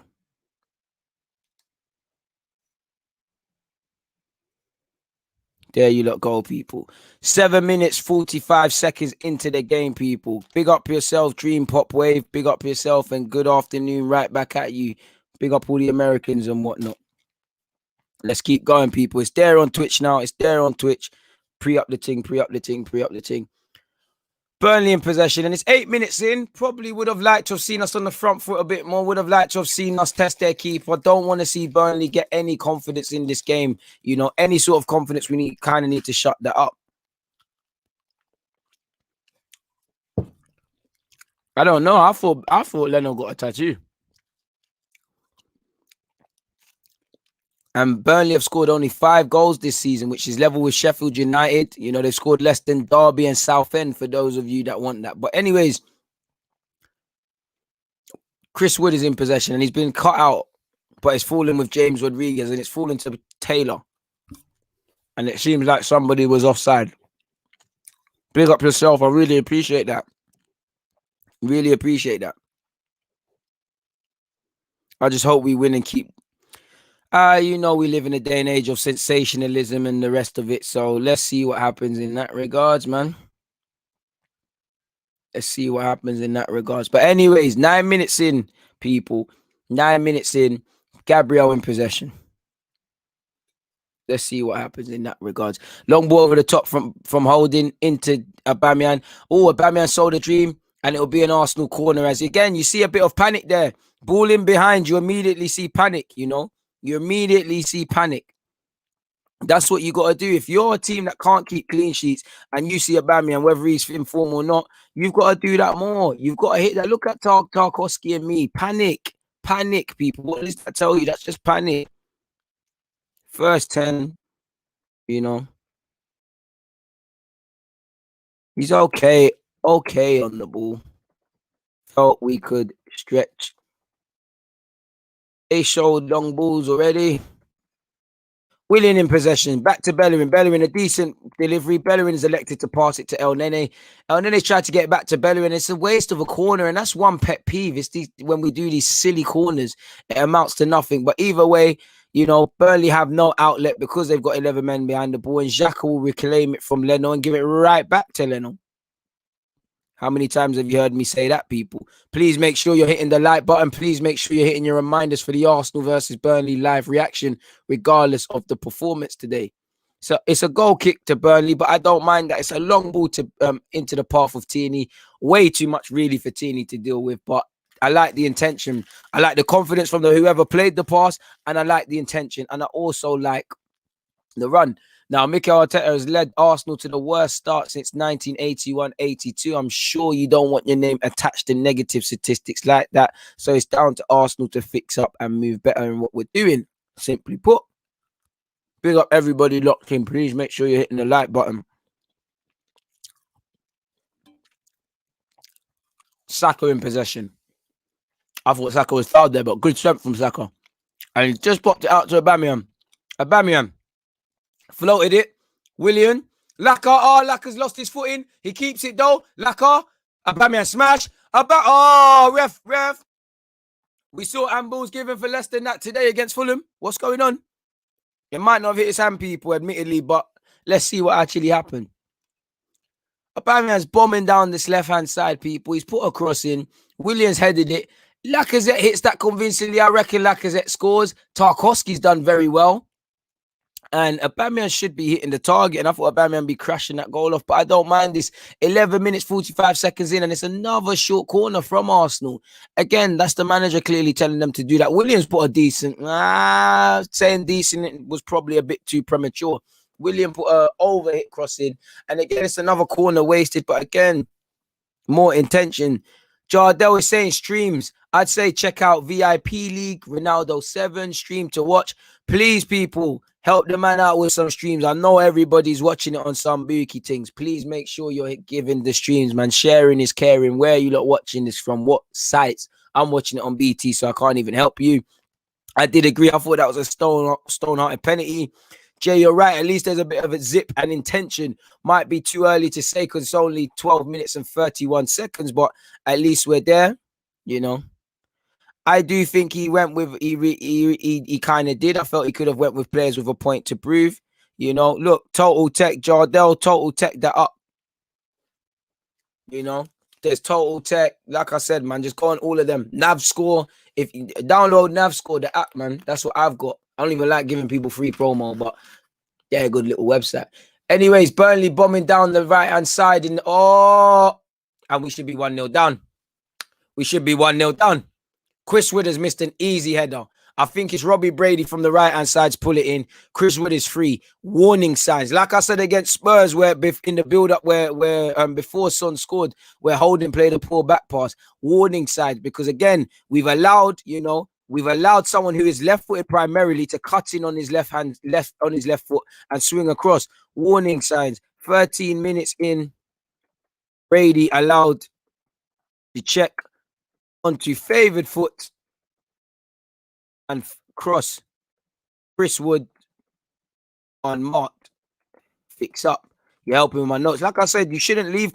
S1: There you lot go, people. 7 minutes, 45 seconds into the game, people. Big up yourself, Dream Pop Wave. Big up yourself, and good afternoon right back at you. Big up all the Americans and whatnot. Let's keep going, people. It's there on Twitch now. It's there on Twitch. Pre-up the ting. Burnley in possession, and it's 8 minutes in. Probably would have liked to have seen us on the front foot a bit more. Would have liked to have seen us test their keeper. Don't want to see Burnley get any confidence in this game. You know, any sort of confidence, we kind of need to shut that up. I don't know. I thought Leno got a tattoo. And Burnley have scored only 5 goals this season, which is level with Sheffield United. You know, they've scored less than Derby and Southend, for those of you that want that. But anyways, Chris Wood is in possession, and he's been cut out, but it's fallen with James Rodriguez, and it's fallen to Taylor. And it seems like somebody was offside. Big up yourself. I really appreciate that. Really appreciate that. I just hope we win and keep... you know, we live in a day and age of sensationalism and the rest of it. So let's see what happens in that regards, man. Let's see what happens in that regards. But anyways, 9 minutes in, people. 9 minutes in. Gabriel in possession. Let's see what happens in that regards. Long ball over the top from Holding into Aubameyang. Oh, Aubameyang sold a dream, and it'll be an Arsenal corner. As again, you see a bit of panic there. Ball in behind, you immediately see panic, you know. You immediately see panic. That's what you got to do. If you're a team that can't keep clean sheets and you see Aubameyang, whether he's in form or not, you've got to do that more. You've got to hit that. Look at Tarkowski and me. Panic. Panic, people. What does that tell you? That's just panic. First 10, you know. He's okay on the ball. Felt we could stretch. They showed long balls already. Willian in possession. Back to Bellerin. Bellerin, a decent delivery. Bellerin is elected to pass it to El Nene. El Nene tried to get back to Bellerin. It's a waste of a corner, and that's one pet peeve. It's when we do these silly corners, it amounts to nothing. But either way, Burnley have no outlet because they've got 11 men behind the ball, and Xhaka will reclaim it from Leno and give it right back to Leno. How many times have you heard me say that, people? Please make sure you're hitting the like button. Please make sure you're hitting your reminders for the Arsenal versus Burnley live reaction, regardless of the performance today. So it's a goal kick to Burnley, but I don't mind that. It's a long ball to into the path of Tierney. Way too much, really, for Tierney to deal with. But I like the intention. I like the confidence from whoever played the pass, and I like the intention. And I also like the run. Now, Mikel Arteta has led Arsenal to the worst start since 1981-82. I'm sure you don't want your name attached to negative statistics like that. So it's down to Arsenal to fix up and move better in what we're doing. Simply put, big up everybody locked in. Please make sure you're hitting the like button. Saka in possession. I thought Saka was fouled there, but good strength from Saka. And he just popped it out to Aubameyang. Aubameyang floated it. Willian. Laka. Laka's lost his footing. He keeps it though. Laka. Aubameyang smash. Ref. We saw handballs given for less than that today against Fulham. What's going on? It might not have hit his hand, people, admittedly, but let's see what actually happened. Aubameyang's bombing down this left-hand side, people. He's put a cross in. Williams headed it. Lacazette hits that convincingly. I reckon Lacazette scores. Tarkowski's done very well. And Aubameyang should be hitting the target. And I thought Aubameyang be crashing that goal off. But I don't mind this. 11 minutes, 45 seconds in. And it's another short corner from Arsenal. Again, that's the manager clearly telling them to do that. Williams put a decent. Saying decent was probably a bit too premature. William put a overhit cross in. And again, it's another corner wasted. But again, more intention. Jardel is saying streams. I'd say check out VIP League, Ronaldo 7, stream to watch. Please, people, help the man out with some streams. I know everybody's watching it on some bookie things. Please make sure you're giving the streams, man. Sharing is caring. Where are you lot watching this from? What sites? I'm watching it on BT, so I can't even help you. I did agree. I thought that was a stone-hearted penalty. Jay, you're right. At least there's a bit of a zip and intention. Might be too early to say because it's only 12 minutes and 31 seconds, but at least we're there, I do think he went with, he kind of did. I felt he could have went with players with a point to prove. Look, Total Tech, Jardel, Total Tech that up. There's Total Tech. Like I said, man, just go on all of them. Nav Score. If you download Nav Score, the app, man, that's what I've got. I don't even like giving people free promo, but they're a good little website. Anyways, Burnley bombing down the right-hand side. And we should be 1-0 down. We should be 1-0 down. Chris Wood has missed an easy header. I think it's Robbie Brady from the right-hand side to pull it in. Chris Wood is free. Warning signs. Like I said against Spurs, where in the build-up where before Son scored, where Holding played a poor back pass. Warning signs. Because again, we've allowed someone who is left-footed primarily to cut in on his left foot and swing across. Warning signs. 13 minutes in, Brady allowed the check onto favoured foot and cross. Chris Wood unmarked. Fix up. You're helping with my notes. Like I said, you shouldn't leave.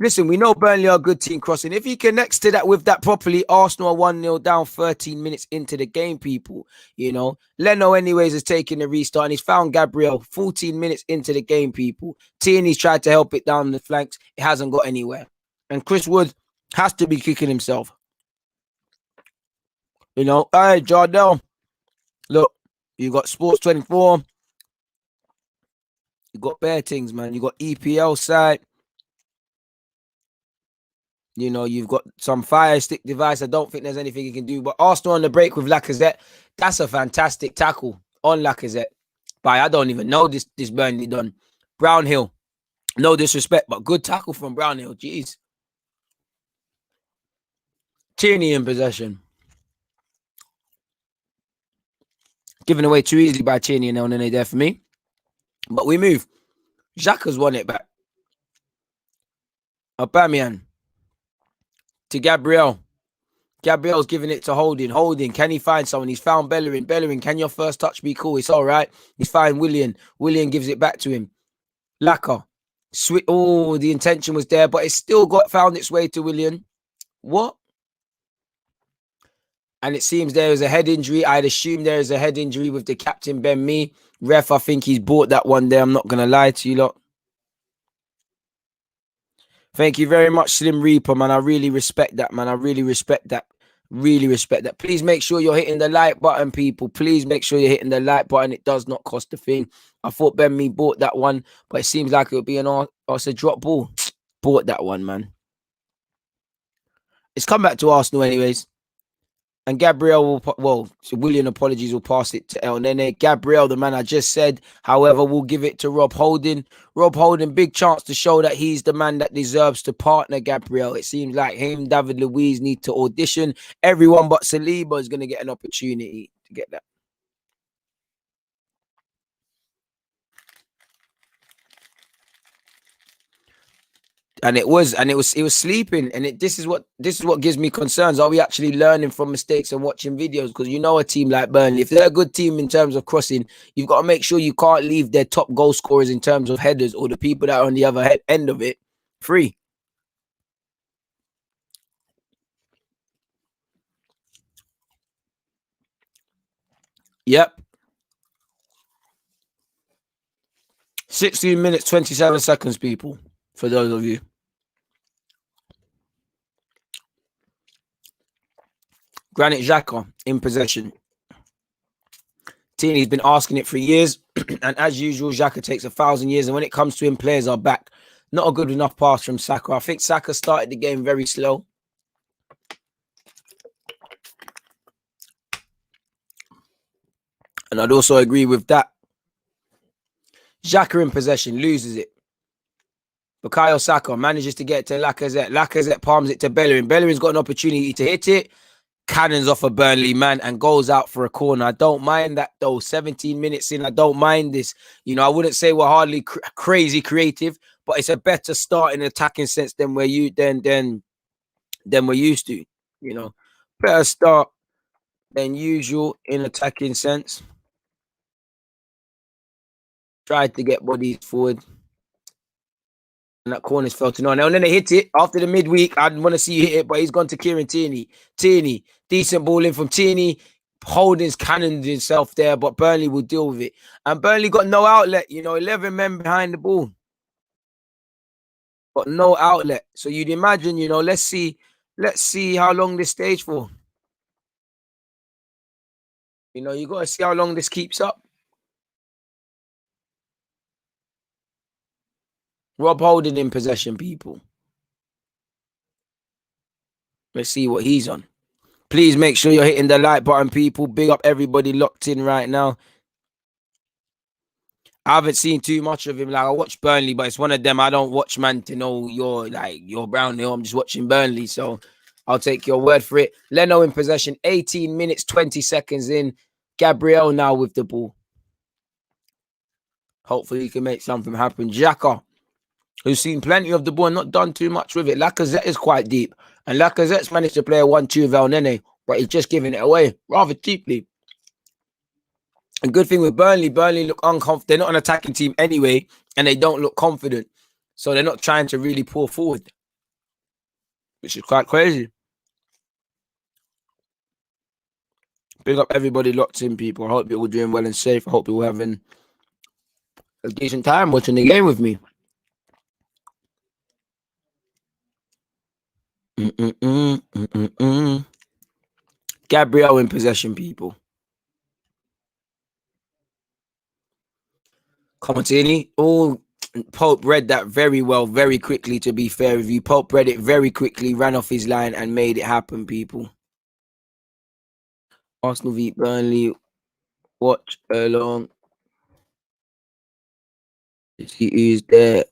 S1: Listen, we know Burnley are a good team crossing. If he connects to that with that properly, Arsenal are 1-0 down 13 minutes into the game, people. Leno, anyways, has taken the restart and he's found Gabriel 14 minutes into the game, people. Tierney's tried to help it down the flanks. It hasn't got anywhere. And Chris Wood has to be kicking himself. Hey, Jardel. Look, you got Sports 24. You got bare things, man. You got EPL side. You've got some Fire Stick device. I don't think there's anything you can do. But Arsenal on the break with Lacazette. That's a fantastic tackle on Lacazette. But I don't even know this Burnley done. Brownhill. No disrespect, but good tackle from Brownhill. Jeez. Tierney in possession. Given away too easily by Tierney and El Nene there for me. But we move. Xhaka's won it back. Aubameyang to Gabriel. Gabriel's giving it to Holding. Holding, can he find someone? He's found Bellerin. Bellerin, can your first touch be cool? It's all right. He's fine. Willian. Willian gives it back to him. Laka. Sweet. Oh, the intention was there, but it still found its way to Willian. What? And it seems there is a head injury. I'd assume there is a head injury with the captain, Ben Mee. Ref, I think he's bought that one there. I'm not going to lie to you lot. Thank you very much, Slim Reaper, man. I really respect that, man. I really respect that. Really respect that. Please make sure you're hitting the like button, people. Please make sure you're hitting the like button. It does not cost a thing. I thought Ben Mee bought that one, but it seems like it would be it's a drop ball. Bought that one, man. It's come back to Arsenal anyways. And Gabriel William, apologies, will pass it to El Nene. Gabriel, the man I just said, however, will give it to Rob Holding. Rob Holding, big chance to show that he's the man that deserves to partner Gabriel. It seems like him, David Luiz need to audition. Everyone but Saliba is going to get an opportunity to get that. And it was sleeping. And this is what gives me concerns. Are we actually learning from mistakes and watching videos? Because you know a team like Burnley, if they're a good team in terms of crossing, you've got to make sure you can't leave their top goal scorers in terms of headers or the people that are on the other end of it free. Yep. 16 minutes, 27 seconds, people, for those of you. Granit Xhaka in possession. Tierney's been asking it for years, and as usual, Xhaka takes 1,000 years, and when it comes to him, players are back. Not a good enough pass from Saka. I think Saka started the game very slow. And I'd also agree with that. Xhaka in possession, loses it. Bukayo Saka manages to get it to Lacazette. Lacazette palms it to Bellerin. Bellerin's got an opportunity to hit it. Cannons off a Burnley man and goes out for a corner. I don't mind that though. 17 minutes in, I don't mind this. You know, I wouldn't say we're hardly crazy creative, but it's a better start in attacking sense than we're used to. You know, better start than usual in attacking sense. Tried to get bodies forward. And that corner's fell to no. And then they hit it after the midweek. I want to see you hit it, but he's gone to Kieran Tierney. Tierney, decent ball in from Tierney. Holding's cannoned himself there, but Burnley will deal with it. And Burnley got no outlet. You know, 11 men behind the ball. Got no outlet. So you'd imagine, you know, let's see how long this stays for. You know, you got to see how long this keeps up. Rob Holding in possession, people. Let's see what he's on. Please make sure you're hitting the like button, people. Big up everybody locked in right now. I haven't seen too much of him. Like, I watch Burnley, but it's one of them I don't watch, man, to know you're Brown Hill. I'm just watching Burnley, so I'll take your word for it. Leno in possession, 18 minutes, 20 seconds in. Gabriel now with the ball. Hopefully he can make something happen. Xhaka, who's seen plenty of the ball and not done too much with it. Lacazette is quite deep. And Lacazette's managed to play a 1-2 with El Nene, but he's just giving it away rather cheaply. A good thing with Burnley look uncomfortable. They're not an attacking team anyway, and they don't look confident. So they're not trying to really pull forward, which is quite crazy. Big up everybody locked in, people. I hope you're all doing well and safe. I hope you're having a decent time watching the game with me. Gabriel in possession, people. Commentini. Oh, Pope read that very well, very quickly, to be fair with you. Pope read it very quickly, ran off his line and made it happen, people. Arsenal v Burnley. Watch along. He is there.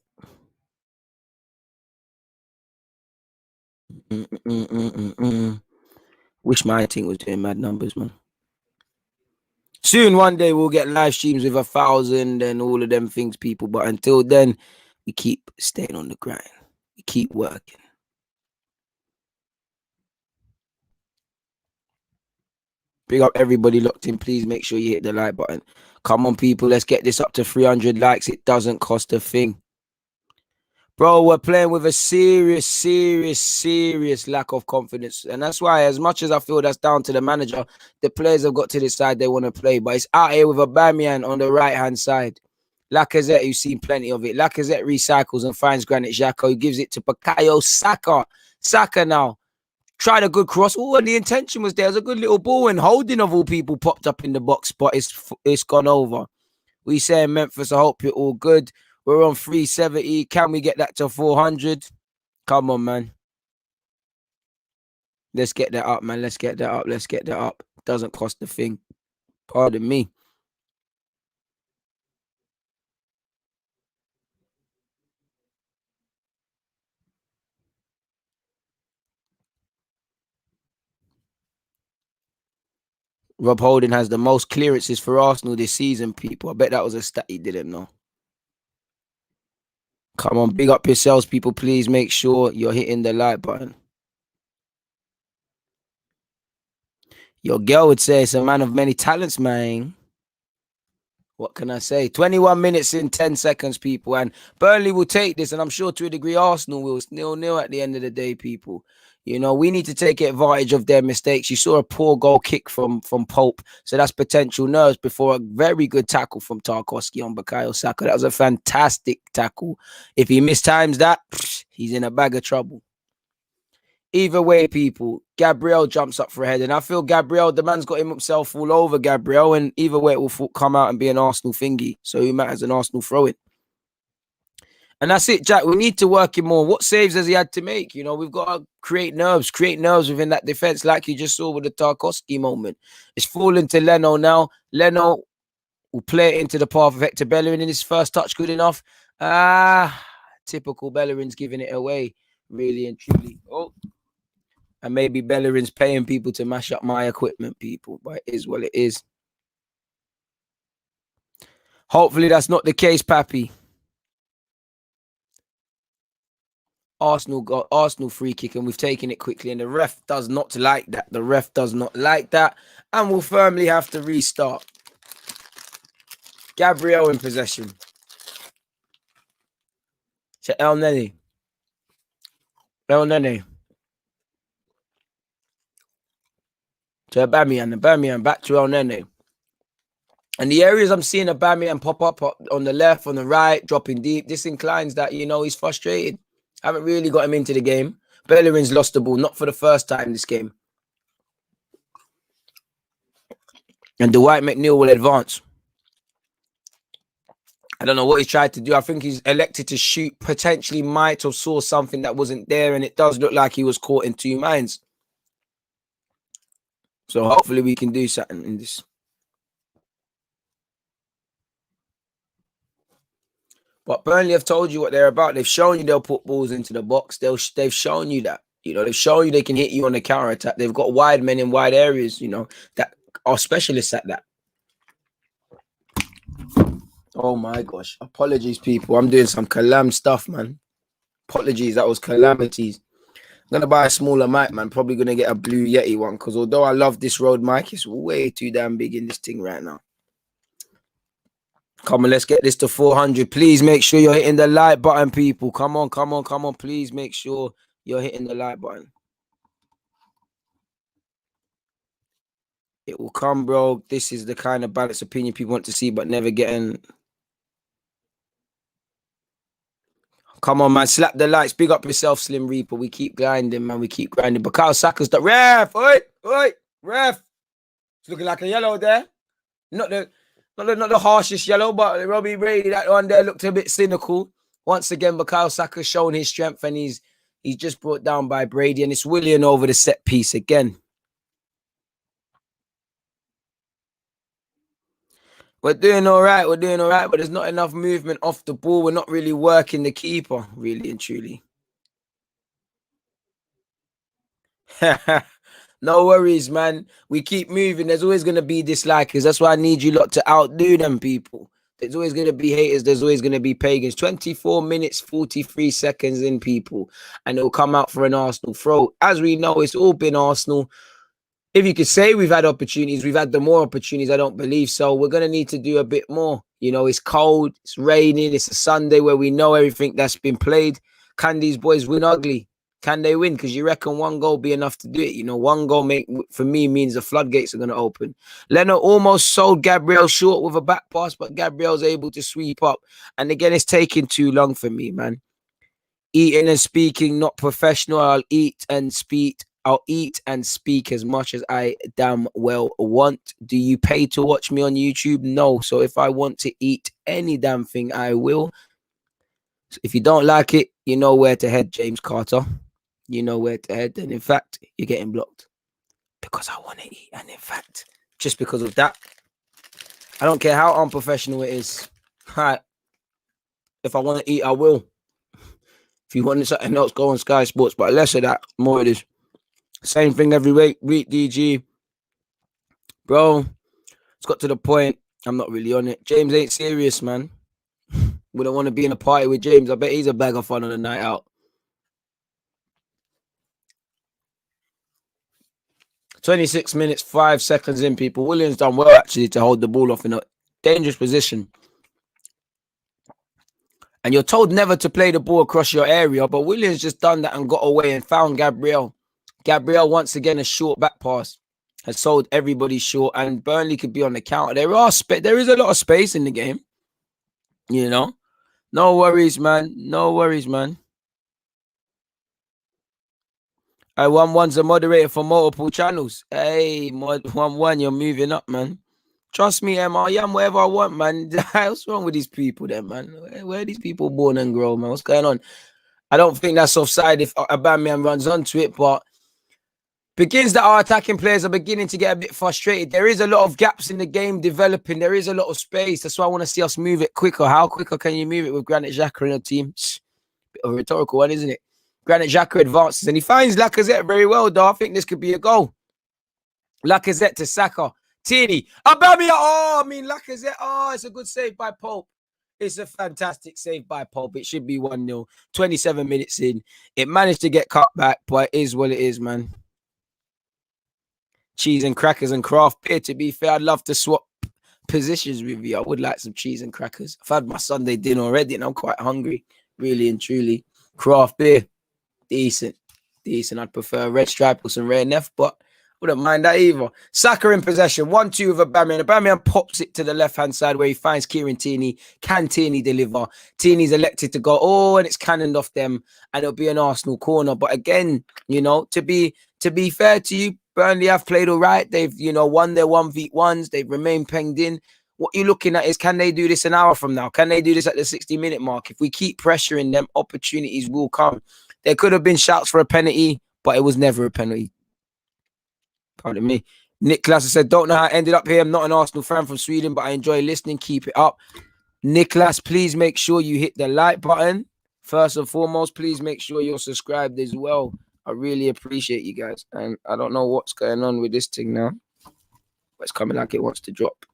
S1: Wish my team was doing mad numbers, man. Soon, one day, we'll get live streams with 1,000 and all of them things, people. But until then, we keep staying on the grind. We keep working. Big up everybody locked in. Please make sure you hit the like button. Come on, people. Let's get this up to 300 likes. It doesn't cost a thing. Bro, we're playing with a serious lack of confidence. And that's why, as much as I feel that's down to the manager, the players have got to decide they want to play. But it's out here with Aubameyang on the right-hand side. Lacazette, you've seen plenty of it. Lacazette recycles and finds Granit Xhaka, who gives it to Bukayo Saka. Saka now tried a good cross. Oh, and the intention was there. It was a good little ball, and Holding, of all people, popped up in the box, but it's gone over. We say in Memphis, I hope you're all good. We're on 370. Can we get that to 400? Come on, man. Let's get that up, man. Let's get that up. Let's get that up. Doesn't cost a thing. Pardon me. Rob Holding has the most clearances for Arsenal this season, people. I bet that was a stat he didn't know. Come on, big up yourselves, people. Please make sure you're hitting the like button. Your girl would say it's a man of many talents, man. What can I say? 21 minutes in 10 seconds, people. And Burnley will take this, and I'm sure to a degree Arsenal will. It's 0-0 at the end of the day, people. You know, we need to take advantage of their mistakes. You saw a poor goal kick from Pope, so that's potential nerves before a very good tackle from Tarkowski on Bukayo Saka. That was a fantastic tackle. If he mistimes that, he's in a bag of trouble. Either way, people, Gabriel jumps up for a head. And I feel Gabriel, the man's got himself all over Gabriel. And either way, it will come out and be an Arsenal thingy. So he matters an Arsenal throw-in. And that's it, Jack. We need to work him more. What saves has he had to make? You know, we've got to create nerves within that defense, like you just saw with the Tarkowski moment. It's falling to Leno now. Leno will play it into the path of Hector Bellerin in his first touch. Good enough. Typical Bellerin's giving it away, really and truly. Oh. And maybe Bellerin's paying people to mash up my equipment, people. But it is what it is. Hopefully that's not the case, Pappy. Arsenal got Arsenal free kick, and we've taken it quickly. And the ref does not like that. The ref does not like that. And we'll firmly have to restart. Gabriel in possession. To El Nene. El Nene. To Aubameyang, back to El Nene. And the areas I'm seeing Aubameyang pop up on the left, on the right, dropping deep, this inclines that, you know, he's frustrated. Haven't really got him into the game. Bellerin's lost the ball, not for the first time this game. And Dwight McNeil will advance. I don't know what he's tried to do. I think he's elected to shoot, potentially might have saw something that wasn't there, and it does look like he was caught in two minds. So hopefully we can do something in this. But Burnley have told you what they're about. They've shown you they'll put balls into the box. They've shown you that. You know, they've shown you they can hit you on the counter attack. They've got wide men in wide areas, you know, that are specialists at that. Oh my gosh. Apologies, people. I'm doing some calam stuff, man. Apologies. That was calamities. I'm going to buy a smaller mic, man. Probably going to get a Blue Yeti one, because although I love this Rode mic, it's way too damn big in this thing right now. Come on, let's get this to 400. Please make sure you're hitting the like button, people. Come on. Please make sure you're hitting the like button. It will come, bro. This is the kind of balanced opinion people want to see, but never getting... Come on, man. Slap the lights. Big up yourself, Slim Reaper. We keep grinding, man. We keep grinding. Bukayo Saka's the ref. Oi, ref. It's looking like a yellow there. Not the harshest yellow, but Robbie Brady, that one there looked a bit cynical. Once again, Bukayo Saka's shown his strength, and he's just brought down by Brady, and it's Willian over the set piece again. We're doing all right, but there's not enough movement off the ball. We're not really working the keeper, really and truly. No worries, man. We keep moving. There's always going to be dislikers. That's why I need you lot to outdo them, people. There's always going to be haters. There's always going to be pagans. 24 minutes, 43 seconds in, people. And it'll come out for an Arsenal throw. As we know, it's all been Arsenal. if you could say we've had opportunities, we've had the more opportunities. I don't believe so. We're going to need to do a bit more. You know, it's cold, it's raining, it's a Sunday where we know everything that's been played. Can these boys win ugly? Can they win? Because you reckon one goal be enough to do it. You know, one goal for me means the floodgates are going to open. Leno almost sold Gabriel short with a back pass, but Gabriel's able to sweep up. And again, it's taking too long for me, man. Eating and speaking, not professional. I'll eat and speak as much as I damn well want. Do you pay to watch me on YouTube? No. So if I want to eat any damn thing, I will. So if you don't like it, you know where to head, James Carter. You know where to head. And in fact, you're getting blocked. Because I want to eat. And in fact, just because of that, I don't care how unprofessional it is. All right. If I want to eat, I will. If you want something else, go on Sky Sports. But less of that, more it is. Same thing every week. DG. Bro, it's got to the point. I'm not really on it. James ain't serious, man. Wouldn't want to be in a party with James. I bet he's a bag of fun on a night out. 26 minutes, 5 seconds in, people. Williams done well, actually, to hold the ball off in a dangerous position. And you're told never to play the ball across your area, but Williams just done that and got away and found Gabriel. Gabriel, once again, a short back pass. Has sold everybody short, and Burnley could be on the counter. There is a lot of space in the game. You know? No worries, man. No worries, man. 1-1's a moderator for multiple channels. Hey, 1-1, you're moving up, man. Trust me, Emma, I am whatever I want, man. What's wrong with these people then, man? Where are these people born and grow, man? What's going on? I don't think that's offside if Aubameyang runs onto it, but begins that our attacking players are beginning to get a bit frustrated. There is a lot of gaps in the game developing. There is a lot of space. That's why I want to see us move it quicker. How quicker can you move it with Granit Xhaka in a team? Bit of a rhetorical one, isn't it? Granit Xhaka advances and he finds Lacazette very well, though. I think this could be a goal. Lacazette to Saka. Tierney. Aubameyang. Oh, I mean, Lacazette. Oh, it's a good save by Pope. It's a fantastic save by Pope. It should be 1-0. 27 minutes in. It managed to get cut back, but it is what it is, man. Cheese and crackers and craft beer. To be fair, I'd love to swap positions with you. I would like some cheese and crackers. I've had my Sunday dinner already and I'm quite hungry, really and truly. Craft beer, decent. I'd prefer red stripe or some red Neff, but wouldn't mind that either. Saka in possession. 1-2 with Aubameyang. Aubameyang pops it to the left-hand side where he finds Kieran Tierney. Can Tierney deliver? Tierney's elected to go. Oh, and it's cannoned off them. And it'll be an Arsenal corner. But again, you know, to be fair to you, Burnley have played all right. They've, you know, won their 1v1s. They've remained penned in. What you're looking at is, can they do this an hour from now? Can they do this at the 60-minute mark? If we keep pressuring them, opportunities will come. There could have been shouts for a penalty, but it was never a penalty. Pardon me. Nicholas said, don't know how I ended up here. I'm not an Arsenal fan from Sweden, but I enjoy listening. Keep it up. Nicholas, please make sure you hit the like button. First and foremost, please make sure you're subscribed as well. I really appreciate you guys. And I don't know what's going on with this thing now. But it's coming like it wants to drop.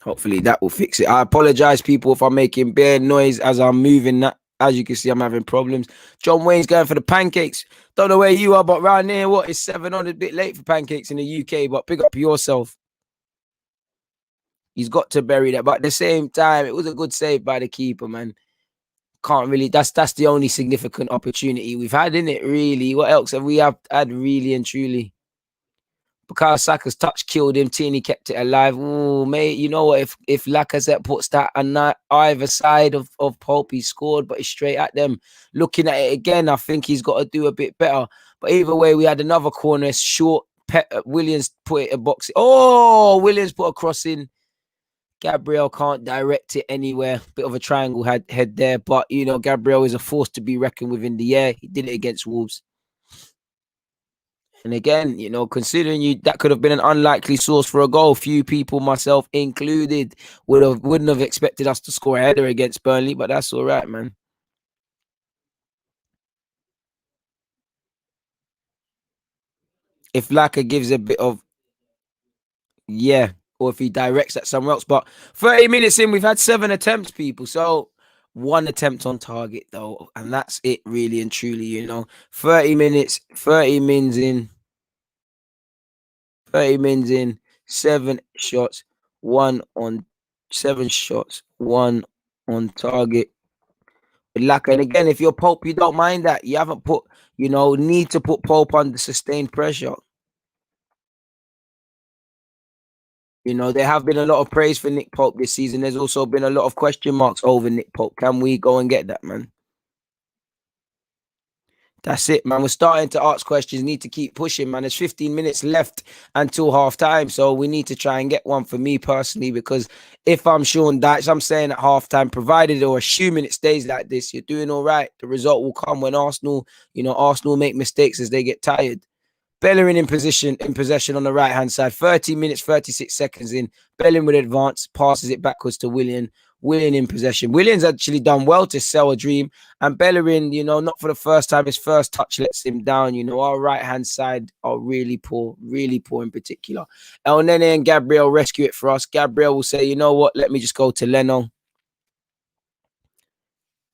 S1: Hopefully that will fix it. I apologize, people, if I'm making bare noise as I'm moving that. As you can see, I'm having problems. John Wayne's going for the pancakes. Don't know where you are, but round here, what? It's 7 on, a bit late for pancakes in the UK, but pick up yourself. He's got to bury that. But at the same time, it was a good save by the keeper, man. Can't really, that's the only significant opportunity we've had, isn't it, really? What else have we had really and truly? Because Saka's touch killed him, Tierney kept it alive. Oh, mate, you know what? If Lacazette puts that on either side of Pope, he scored, but he's straight at them. Looking at it again, I think he's got to do a bit better. But either way, we had another corner, short. Williams put it in a box. Oh, Williams put a cross in. Gabriel can't direct it anywhere. Bit of a triangle head there. But, you know, Gabriel is a force to be reckoned with in the air. He did it against Wolves. And again, you know, considering that could have been an unlikely source for a goal. Few people, myself included, wouldn't have expected us to score a header against Burnley, but that's all right, man. If Laka gives a bit of, yeah, or if he directs that somewhere else. But 30 minutes in, we've had 7 attempts, people. So 1 attempt on target, though. And that's it, really and truly, you know. 30 minutes, 30 mins in. 30 mins in, 7 shots, 7 shots, 1 on target. Like, and again, if you're Pope, you don't mind that. You haven't put, need to put Pope under sustained pressure. There have been a lot of praise for Nick Pope this season. There's also been a lot of question marks over Nick Pope. Can we go and get that, man? That's it, man. We're starting to ask questions. Need to keep pushing, man. There's 15 minutes left until half time. So we need to try and get one for me personally, because if I'm Sean Dyche, I'm saying at half time, provided or assuming it stays like this, you're doing all right. The result will come when Arsenal make mistakes as they get tired. Bellerin in possession on the right-hand side. 30 minutes, 36 seconds in. Bellerin would advance, passes it backwards to Willian. Willian in possession. Willian's actually done well to sell a dream. And Bellerin, not for the first time, his first touch lets him down. Our right-hand side are really poor in particular. El Nene and Gabriel rescue it for us. Gabriel will say, you know what, let me just go to Leno.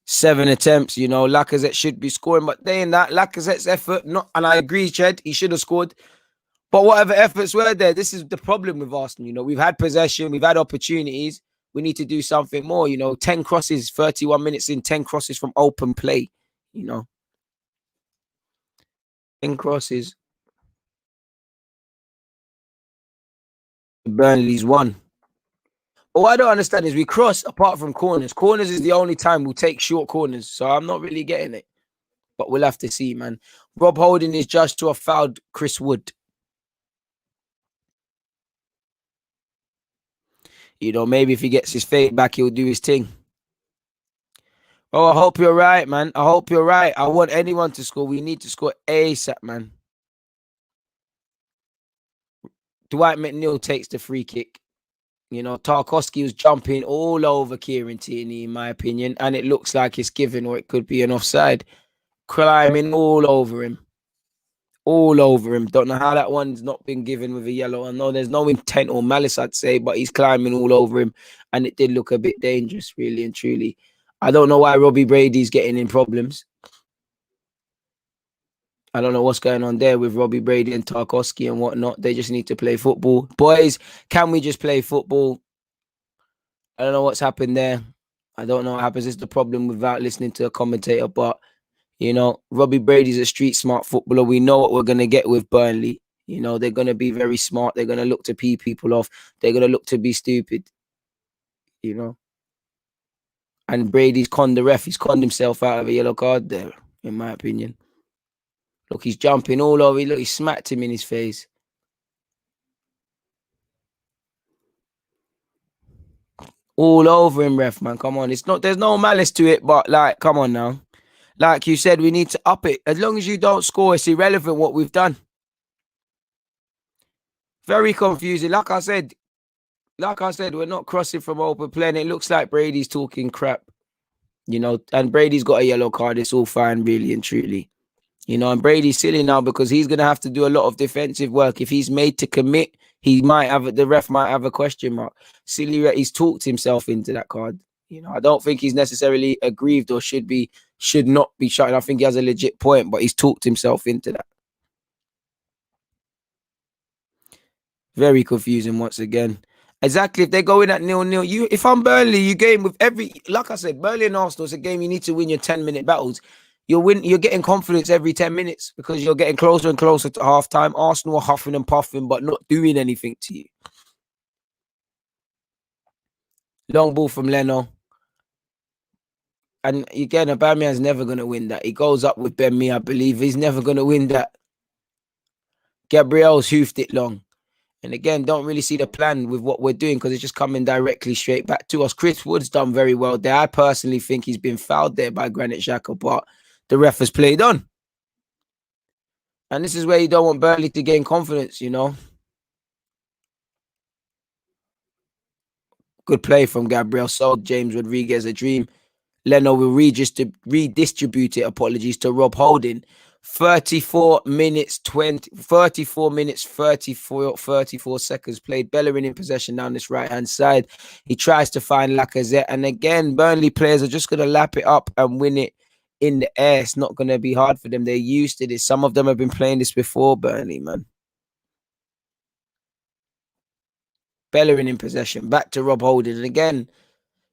S1: 7 attempts, Lacazette should be scoring, but they in that Lacazette's effort, and I agree, Ched, he should have scored. But whatever efforts were there, this is the problem with Arsenal. We've had possession, we've had opportunities. We need to do something more. 10 crosses, 31 minutes in, 10 crosses from open play. 10 crosses. Burnley's won. But what I don't understand is we cross apart from corners. Corners is the only time we'll take short corners. So I'm not really getting it. But we'll have to see, man. Rob Holding is judged to have fouled Chris Wood. Maybe if he gets his fade back, he'll do his thing. Oh, I hope you're right, man. I hope you're right. I want anyone to score. We need to score ASAP, man. Dwight McNeil takes the free kick. Tarkowski was jumping all over Kieran Tierney, in my opinion, and it looks like it's given, or it could be an offside. Climbing all over him. Don't know how that one's not been given with a yellow. I know there's no intent or malice, I'd say, but he's climbing all over him, and it did look a bit dangerous, really and truly. I don't know why Robbie Brady's getting in problems. I don't know what's going on there with Robbie Brady and Tarkowski and whatnot. They just need to play football. Boys, can we just play football? I don't know what's happened there. I don't know what happens. It's the problem without listening to a commentator. But, Robbie Brady's a street smart footballer. We know what we're going to get with Burnley. They're going to be very smart. They're going to look to pee people off. They're going to look to be stupid. And Brady's conned the ref. He's conned himself out of a yellow card there, in my opinion. Look, he's jumping all over. Look, he smacked him in his face. All over him, ref, man. Come on. There's no malice to it, but come on now. Like you said, we need to up it. As long as you don't score, it's irrelevant what we've done. Very confusing. Like I said, we're not crossing from open play, and it looks like Brady's talking crap. And Brady's got a yellow card. It's all fine, really and truly. And Brady's silly now because he's going to have to do a lot of defensive work. If he's made to commit, the ref might have a question mark. Silly, he's talked himself into that card. I don't think he's necessarily aggrieved or should not be shot. I think he has a legit point, but he's talked himself into that. Very confusing once again. Exactly. If they go in at 0-0, if I'm Burnley, you game with like I said, Burnley and Arsenal, it's a game you need to win your 10-minute battles. You're getting confidence every 10 minutes because you're getting closer and closer to halftime. Arsenal are huffing and puffing, but not doing anything to you. Long ball from Leno. And again, Aubameyang's never going to win that. He goes up with Ben Mee, I believe. He's never going to win that. Gabriel's hoofed it long. And again, don't really see the plan with what we're doing because it's just coming directly straight back to us. Chris Wood's done very well there. I personally think he's been fouled there by Granit Xhaka, but the ref has played on. And this is where you don't want Burnley to gain confidence, Good play from Gabriel. Sold James Rodriguez a dream. Leno will redistribute it, apologies, to Rob Holding. 34 minutes 34 seconds played. Bellerin in possession down this right-hand side. He tries to find Lacazette. And again, Burnley players are just going to lap it up and win it in the air. It's not going to be hard for them. They're used to this. Some of them have been playing this before, Burnley, man. Bellerin in possession. Back to Rob Holding. And again,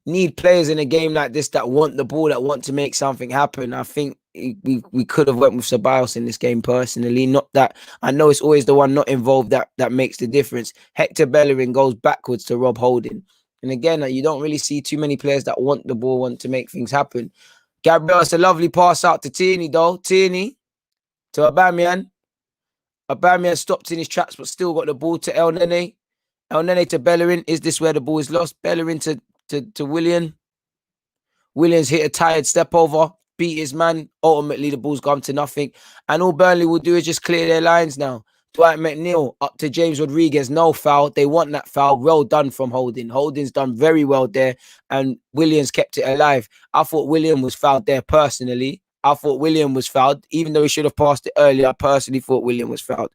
S1: need players in a game like this that want the ball, that want to make something happen. I think we could have went with Ceballos in this game personally. Not that I know it's always the one not involved that makes the difference. Hector Bellerin goes backwards to Rob Holding. And again, you don't really see too many players that want the ball, want to make things happen. Gabriel, it's a lovely pass out to Tierney though. Tierney to Aubameyang. Aubameyang stopped in his tracks but still got the ball to El Nene. El Nene to Bellerin. Is this where the ball is lost? Bellerin to Willian. Williams hit a tired step over, beat his man. Ultimately, the ball's gone to nothing. And all Burnley will do is just clear their lines now. Dwight McNeil up to James Rodriguez. No foul. They want that foul. Well done from Holding. Holding's done very well there. And Williams kept it alive. I thought William was fouled there personally. I thought William was fouled. Even though he should have passed it earlier, I personally thought William was fouled.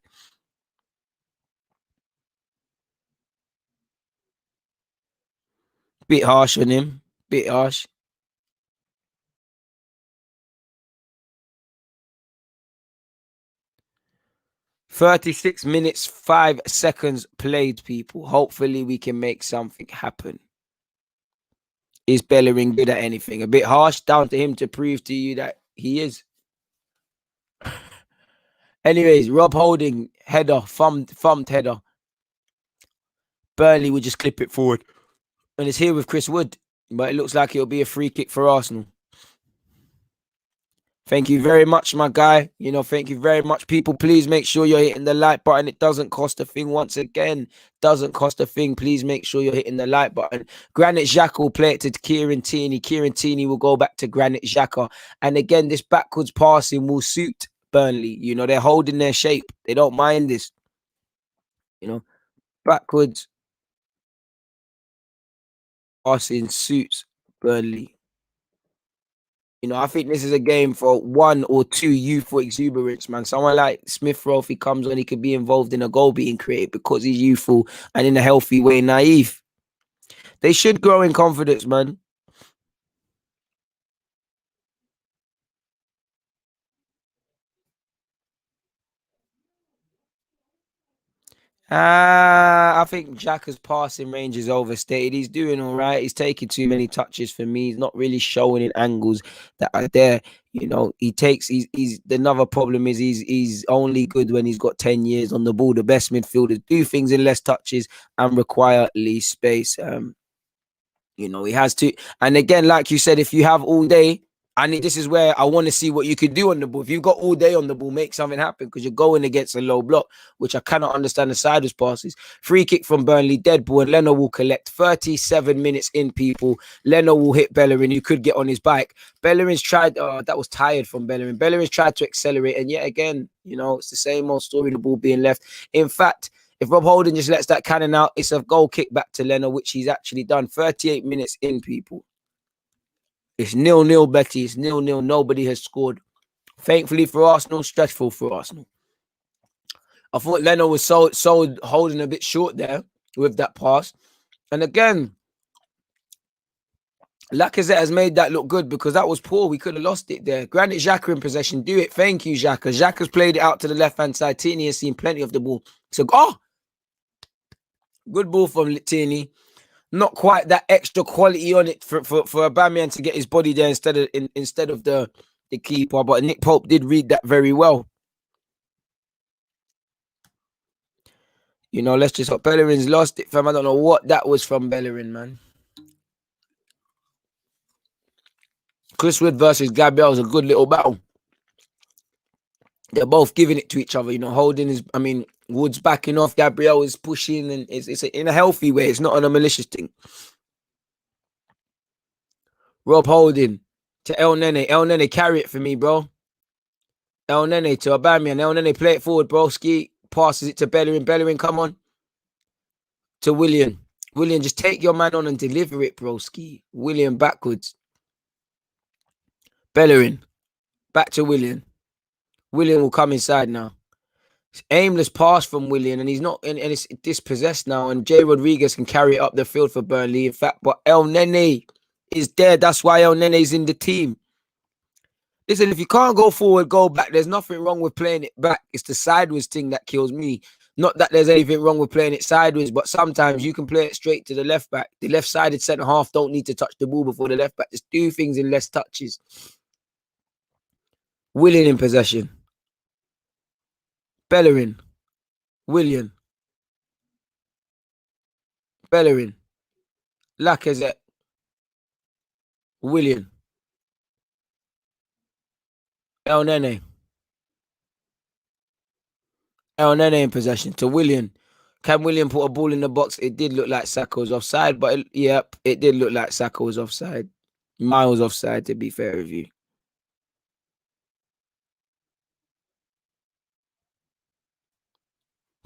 S1: Bit harsh on him. Bit harsh. 36 minutes, 5 seconds played, people. Hopefully we can make something happen. Is Bellerin good at anything? A bit harsh, down to him to prove to you that he is. Anyways, Rob Holding, header, thumped header. Burnley will just clip it forward. And it's here with Chris Wood. But it looks like it'll be a free kick for Arsenal. Thank you very much, my guy. Thank you very much. People, please make sure you're hitting the like button. It doesn't cost a thing. Once again, doesn't cost a thing. Please make sure you're hitting the like button. Granit Xhaka will play it to Kieran Tierney. Kieran Tierney will go back to Granit Xhaka. And again, this backwards passing will suit Burnley. They're holding their shape. They don't mind this. Backwards passing suits Burnley. I think this is a game for 1 or 2 youthful exuberance, man. Someone like Smith Rowe, if he comes on, he could be involved in a goal being created because he's youthful and in a healthy way, naive. They should grow in confidence, man. I think Xhaka's passing range is overstated. He's doing all right. He's taking too many touches for me. He's not really showing in angles that are there. He's another problem is he's only good when he's got 10 years on the ball. The best midfielders do things in less touches and require least space. He has to. And again, like you said, if you have all day, this is where I want to see what you could do on the ball. If you've got all day on the ball, make something happen because you're going against a low block, which I cannot understand the sideways passes. Free kick from Burnley, dead ball, and Leno will collect. 37 minutes in, people. Leno will hit Bellerin, who could get on his bike. Bellerin's tried, that was tired from Bellerin. Bellerin's tried to accelerate, and yet again, it's the same old story, the ball being left. In fact, if Rob Holding just lets that cannon out, it's a goal kick back to Leno, which he's actually done. 38 minutes in, people. It's 0-0, Betty. It's 0-0. Nobody has scored. Thankfully for Arsenal, stressful for Arsenal. I thought Leno was so holding a bit short there with that pass. And again, Lacazette has made that look good because that was poor. We could have lost it there. Granit Xhaka in possession. Do it. Thank you, Xhaka. Xhaka's played it out to the left-hand side. Tierney has seen plenty of the ball. So, good ball from Tierney. Not quite that extra quality on it for Aubameyang to get his body there instead of the keeper. But Nick Pope did read that very well. Let's just hope Bellerin's lost it, fam. I don't know what that was from Bellerin, man. Chris Wood versus Gabriel was a good little battle. They're both giving it to each other. Holding Wood's backing off. Gabriel is pushing, and it's in a healthy way. It's not on a malicious thing. Rob Holding to El Nene. El Nene, carry it for me, bro. El Nene to Aubameyang. El Nene, play it forward, bro. Ski passes it to Bellerin. Bellerin, come on. To William. William, just take your man on and deliver it, bro. Ski. William backwards. Bellerin. Back to William. William will come inside now. It's aimless pass from William, and he's not, and it's dispossessed now. And Jay Rodriguez can carry it up the field for Burnley. In fact, but El Nene is there. That's why El Nene's in the team. Listen, if you can't go forward, go back. There's nothing wrong with playing it back. It's the sideways thing that kills me. Not that there's anything wrong with playing it sideways, but sometimes you can play it straight to the left back. The left-sided centre-half don't need to touch the ball before the left back. Just do things in less touches. Willian in possession. Bellerin. Willian. Bellerin. Lacazette. Willian. El Nene. El Nene in possession to Willian. Can Willian put a ball in the box? It did look like Xhaka was offside, but it did look like Xhaka was offside. Miles offside, to be fair with you.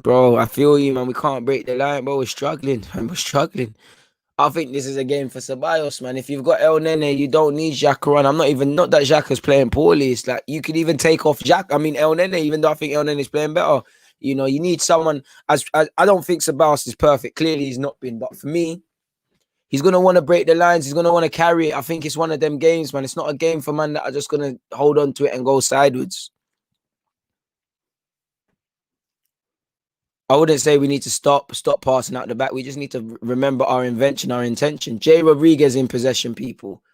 S1: Bro, I feel you, man. We can't break the line, bro. We're struggling, man. We're struggling. I think this is a game for Ceballos, man. If you've got El Nene, you don't need Xhaka on. Not that Xhaka's playing poorly. It's like you could even take off El Nene, even though I think El Nene is playing better. You know, you need someone. I don't think Ceballos is perfect. Clearly, he's not been. But for me, he's going to want to break the lines. He's going to want to carry it. I think it's one of them games, man. It's not a game for man that are just going to hold on to it and go sideways. I wouldn't say we need to stop passing out the back. We just need to remember our intention. Jay Rodriguez in possession, people.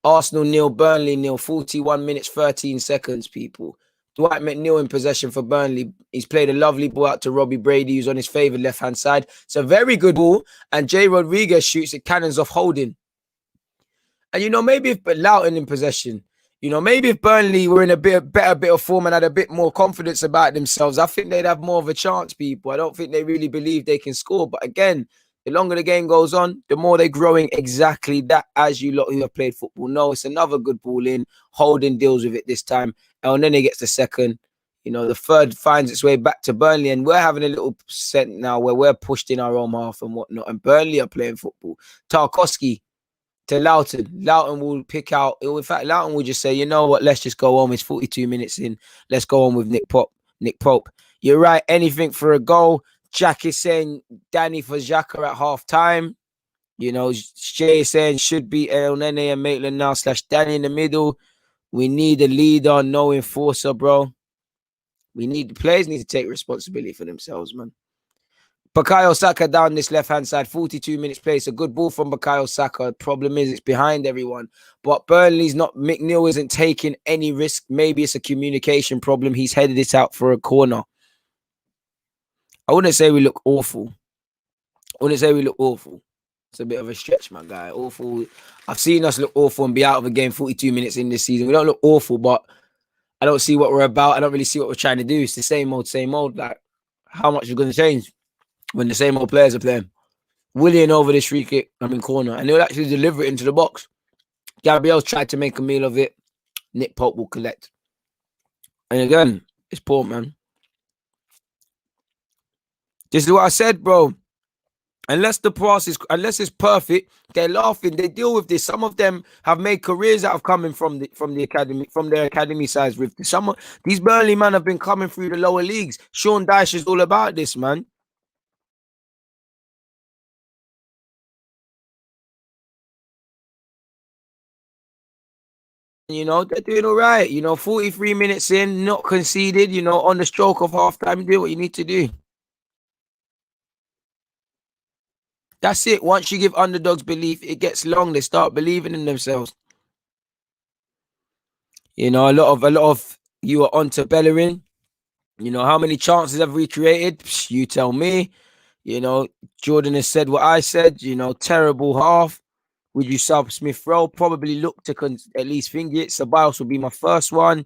S1: Arsenal 0, Burnley 0, 41 minutes, 13 seconds, people. Dwight McNeil in possession for Burnley. He's played a lovely ball out to Robbie Brady, who's on his favoured left-hand side. It's a very good ball, and Jay Rodriguez shoots it cannons off holding. And, you know, maybe if Loughton in possession, you know, maybe if Burnley were in a better bit of form and had a bit more confidence about themselves, I think they'd have more of a chance, people. I don't think they really believe they can score. But again, the longer the game goes on, the more they're growing exactly that, as you lot who have played football know. It's another good ball in. Holding deals with it this time. El Nene gets the second. You know, the third finds its way back to Burnley. And we're having a little set now where we're pushed in our own half and whatnot. And Burnley are playing football. Tarkowski to Loughton. Loughton will pick out. In fact, Loughton will just say, you know what, let's just go on. It's 42 minutes in. Let's go on with Nick Pope. You're right. Anything for a goal. Jack is saying Danny for Xhaka at half time. You know, Shay is saying should be El Nene and Maitland now / Danny in the middle. We need a leader, no enforcer, bro. The players need to take responsibility for themselves, man. Bukayo Saka down this left-hand side, 42 minutes play. It's a good ball from Bukayo Saka. Problem is, it's behind everyone. But McNeil isn't taking any risk. Maybe it's a communication problem. He's headed it out for a corner. I wouldn't say we look awful. It's a bit of a stretch, my guy. Awful. I've seen us look awful and be out of a game 42 minutes in this season. We don't look awful, but I don't see what we're about. I don't really see what we're trying to do. It's the same old. Like, how much is going to change when the same old players are playing? Willian over this free kick, corner, and he'll actually deliver it into the box. Gabriel's tried to make a meal of it. Nick Pope will collect. And again, it's poor, man. This is what I said, bro. Unless it's perfect, they're laughing. They deal with this. Some of them have made careers out of coming from the academy, from their academy sides. With this. Some of these Burnley men have been coming through the lower leagues. Sean Dyche is all about this, man. You know, they're doing all right. You know, 43 minutes in, not conceded, you know, on the stroke of half time, do what you need to do. That's it. Once you give underdogs belief, it gets long. They start believing in themselves. You know, a lot of you are onto Bellerin. You know, how many chances have we created? Psh, you tell me. You know, Jordan has said what I said. You know, terrible half. Would you sub Smith Rowe? Probably look to at least finger it. Ceballos will be my first one.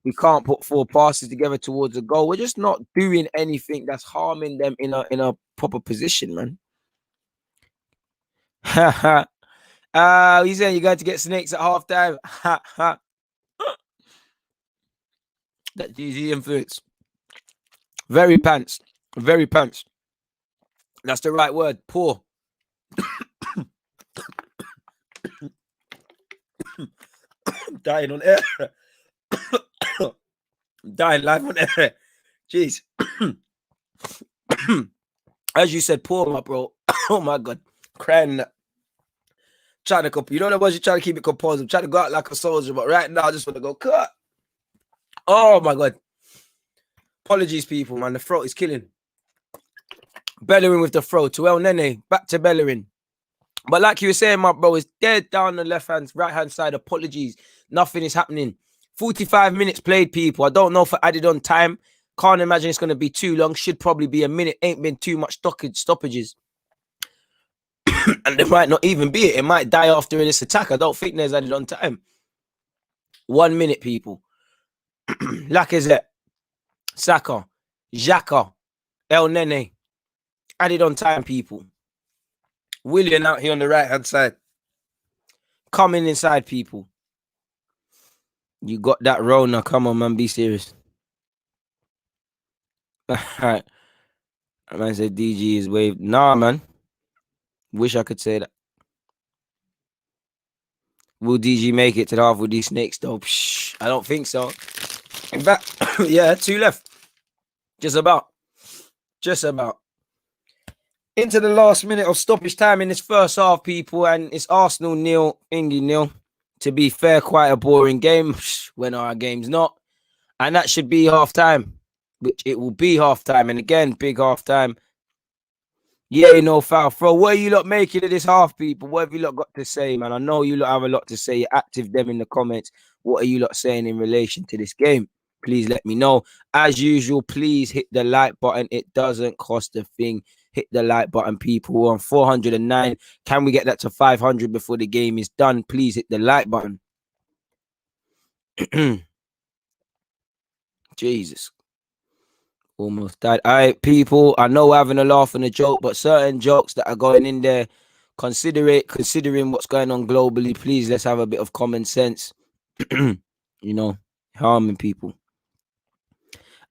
S1: We can't put 4 passes together towards a goal. We're just not doing anything that's harming them in a proper position, man. Ha ha. He's saying you're going to get snakes at half time. Ha ha. That GG influence. Very pants. Very pants. That's the right word. Poor. I'm dying on air. I'm dying live on air. Jeez. As you said, poor, my bro. Oh my God. Crying. Trying to you know what was you trying to keep it composed. I'm trying to go out like a soldier, but right now I just want to go cut. Oh my God. Apologies, people, man. The throat is killing. Bellerin with the throw to El Nene. Back to Bellerin. But like you were saying, my bro, it's dead down the right-hand side. Apologies. Nothing is happening. 45 minutes played, people. I don't know if I added on time. Can't imagine it's going to be too long. Should probably be a minute. Ain't been too much stoppages. And there might not even be it. It might die after this attack. I don't think there's added on time. 1 minute, people. Lacazette, Saka, Xhaka, El Nene. Added on time, people. Willian out here on the right-hand side. Coming inside, people. You got that Rona. Come on, man. Be serious. Alright. Man said DG is waved. Nah, man. Wish I could say that. Will DG make it to the half with these snakes, though? Psh, I don't think so. In fact, yeah, 2 left. Just about. Into the last minute of stoppage time in this first half, people, and it's Arsenal 0, Ingy 0. To be fair, quite a boring game. When our game's not. And that should be half time. Which it will be half time. And again, big half time. Yeah, no foul throw. What are you lot making of this half, people? What have you lot got to say, man? I know you lot have a lot to say. You're active them in the comments. What are you lot saying in relation to this game? Please let me know. As usual, please hit the like button. It doesn't cost a thing. Hit the like button, people. We're on 409. Can we get that to 500 before the game is done? Please hit the like button. Jesus. Almost died. All right, people. I know we're having a laugh and a joke, but certain jokes that are going in there, considering what's going on globally, please let's have a bit of common sense. You know, harming people.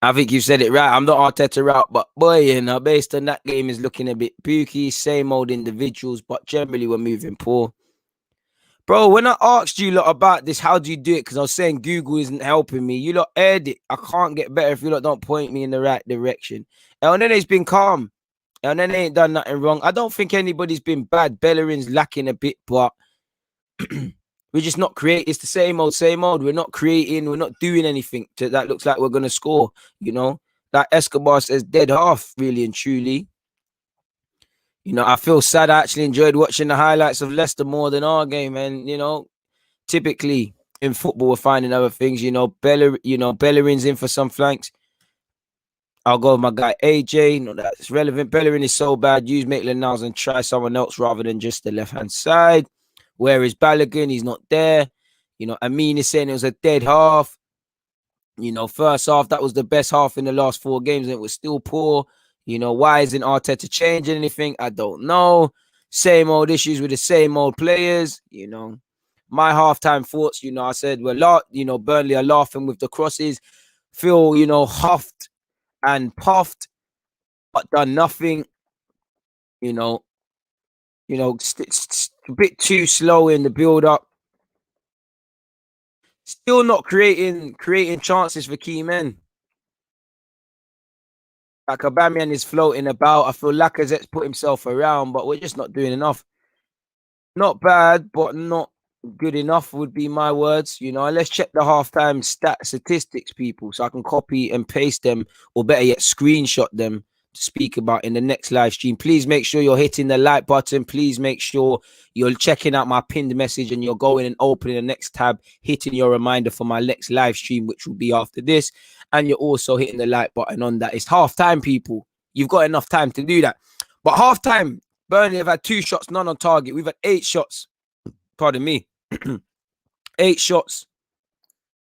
S1: I think you said it right. I'm not Arteta out, but boy, you know, based on that game is looking a bit pooky. Same old individuals, but generally we're moving poor. Bro, when I asked you lot about this, how do you do it? Because I was saying Google isn't helping me. You lot aired it. I can't get better if you lot don't point me in the right direction. El Nene's been calm. El Nene ain't done nothing wrong. I don't think anybody's been bad. Bellerin's lacking a bit, but we're just not creating. It's the same old, same old. We're not creating. We're not doing anything that looks like we're going to score, you know? Like Escobar says, dead half, really and truly. You know, I feel sad. I actually enjoyed watching the highlights of Leicester more than our game. And, you know, typically in football, we're finding other things. You know, Bellerin's in for some flanks. I'll go with my guy AJ. No, that's relevant. Bellerin is so bad. Use Maitland-Niles and try someone else rather than just the left-hand side. Where is Balogun? He's not there. You know, Amin is saying it was a dead half. You know, first half, that was the best half in the last 4 games, and it was still poor. You know, why isn't Arteta changing anything? I don't know. Same old issues with the same old players. You know, my halftime thoughts, you know, I said, Burnley are laughing with the crosses. Phil, you know, huffed and puffed, but done nothing. You know, a bit too slow in the build-up. Still not creating chances for key men. Like Aubameyang is floating about. I feel Lacazette's put himself around, but we're just not doing enough. Not bad, but not good enough would be my words. You know, let's check the halftime statistics, people, so I can copy and paste them, or better yet, screenshot them to speak about in the next live stream. Please make sure you're hitting the like button. Please make sure you're checking out my pinned message and you're going and opening the next tab, hitting your reminder for my next live stream, which will be after this. And you're also hitting the like button on that. It's halftime, people. You've got enough time to do that. But halftime, Burnley have had 2 shots, none on target. We've had 8 shots. Pardon me. 8 shots,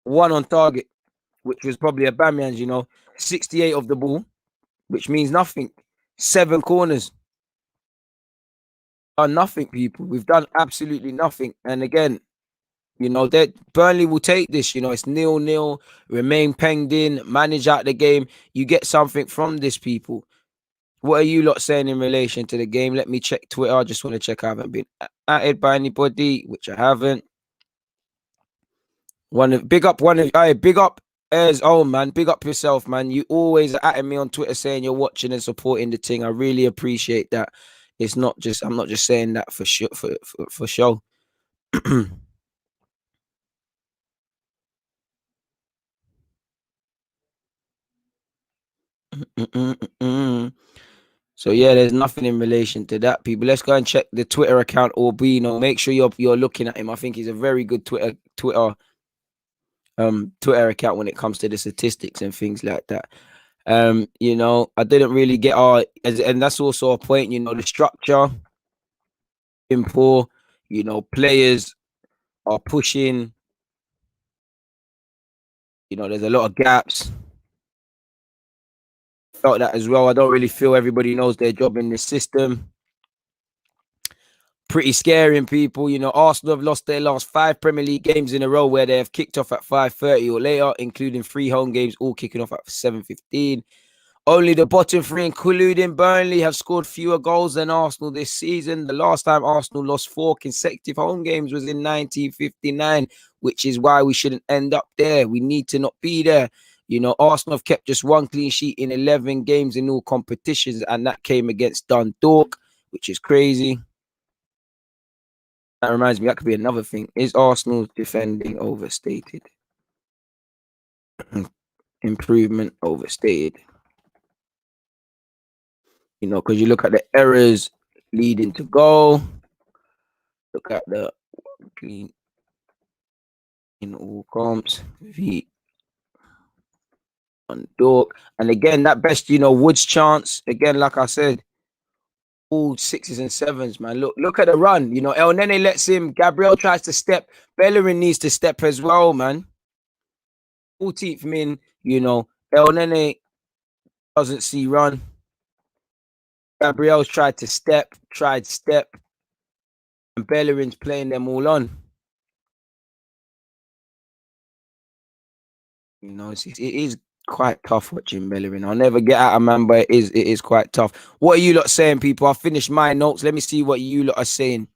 S1: 1 on target, which was probably Aubameyang's, you know. 68 of the ball, which means nothing. 7 corners. Done nothing, people. We've done absolutely nothing. And again, you know, that Burnley will take this. You know, it's 0-0, remain penned in, manage out the game. You get something from this, people. What are you lot saying in relation to the game? Let me check Twitter. I just want to check I haven't been added by anybody, which I haven't. Big up as man. Big up yourself, man. You always are at me on Twitter saying you're watching and supporting the thing. I really appreciate that. It's not just I'm not just saying that for sure for show. So yeah, there's nothing in relation to that, people. Let's go and check the Twitter account, Orbino. Make sure you're looking at him. I think he's a very good Twitter account when it comes to the statistics and things like that. You know, I didn't really get and that's also a point, you know, the structure in poor, you know, players are pushing, you know, there's a lot of gaps. Felt that as well. I don't really feel everybody knows their job in this system. Pretty scaring, people. You know, Arsenal have lost their last 5 Premier League games in a row where they have kicked off at 5:30 or later, including 3 home games, all kicking off at 7:15. Only the bottom 3, including Burnley, have scored fewer goals than Arsenal this season. The last time Arsenal lost 4 consecutive home games was in 1959, which is why we shouldn't end up there. We need to not be there. You know, Arsenal have kept just 1 clean sheet in 11 games in all competitions, and that came against Dundalk, which is crazy. That reminds me, that could be another thing. Is Arsenal defending overstated? Improvement overstated. You know, because you look at the errors leading to goal. Look at the clean in all comps. On Dundalk. And again, that best, you know, Woods chance. Again, like I said, all 6s and 7s, man. Look at the run. You know, El Nene lets him. Gabriel tries to step. Bellerin needs to step as well, man. 14th min, you know, El Nene doesn't see run. Gabriel's tried step. And Bellerin's playing them all on. You know, it is quite tough watching Bellerin. I'll never get out of man, but it is quite tough. What are you lot saying, people? I'll finish my notes. Let me see what you lot are saying.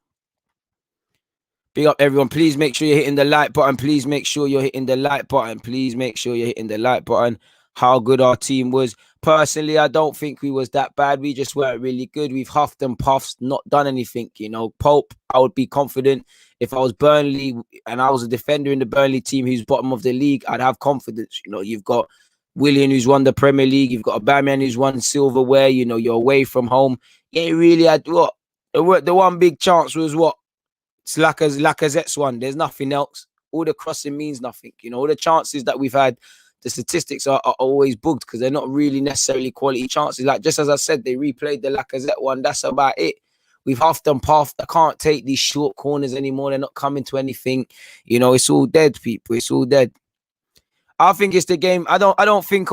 S1: Big up, everyone. Please make sure you're hitting the like button. Please make sure you're hitting the like button. Please make sure you're hitting the like button. How good our team was. Personally, I don't think we was that bad. We just weren't really good. We've huffed and puffed, not done anything. You know, Pope, I would be confident. If I was Burnley and I was a defender in the Burnley team who's bottom of the league, I'd have confidence. You know, you've got Willian who's won the Premier League. You've got Aubameyang who's won silverware. You know, you're away from home. Yeah, really had what? The one big chance was what? It's Lacazette's one. There's nothing else. All the crossing means nothing. You know, all the chances that we've had, the statistics are always bugged because they're not really necessarily quality chances. Like, just as I said, they replayed the Lacazette one. That's about it. We've huffed and puffed. I can't take these short corners anymore. They're not coming to anything. You know, it's all dead, people. It's all dead. I think it's the game. I don't think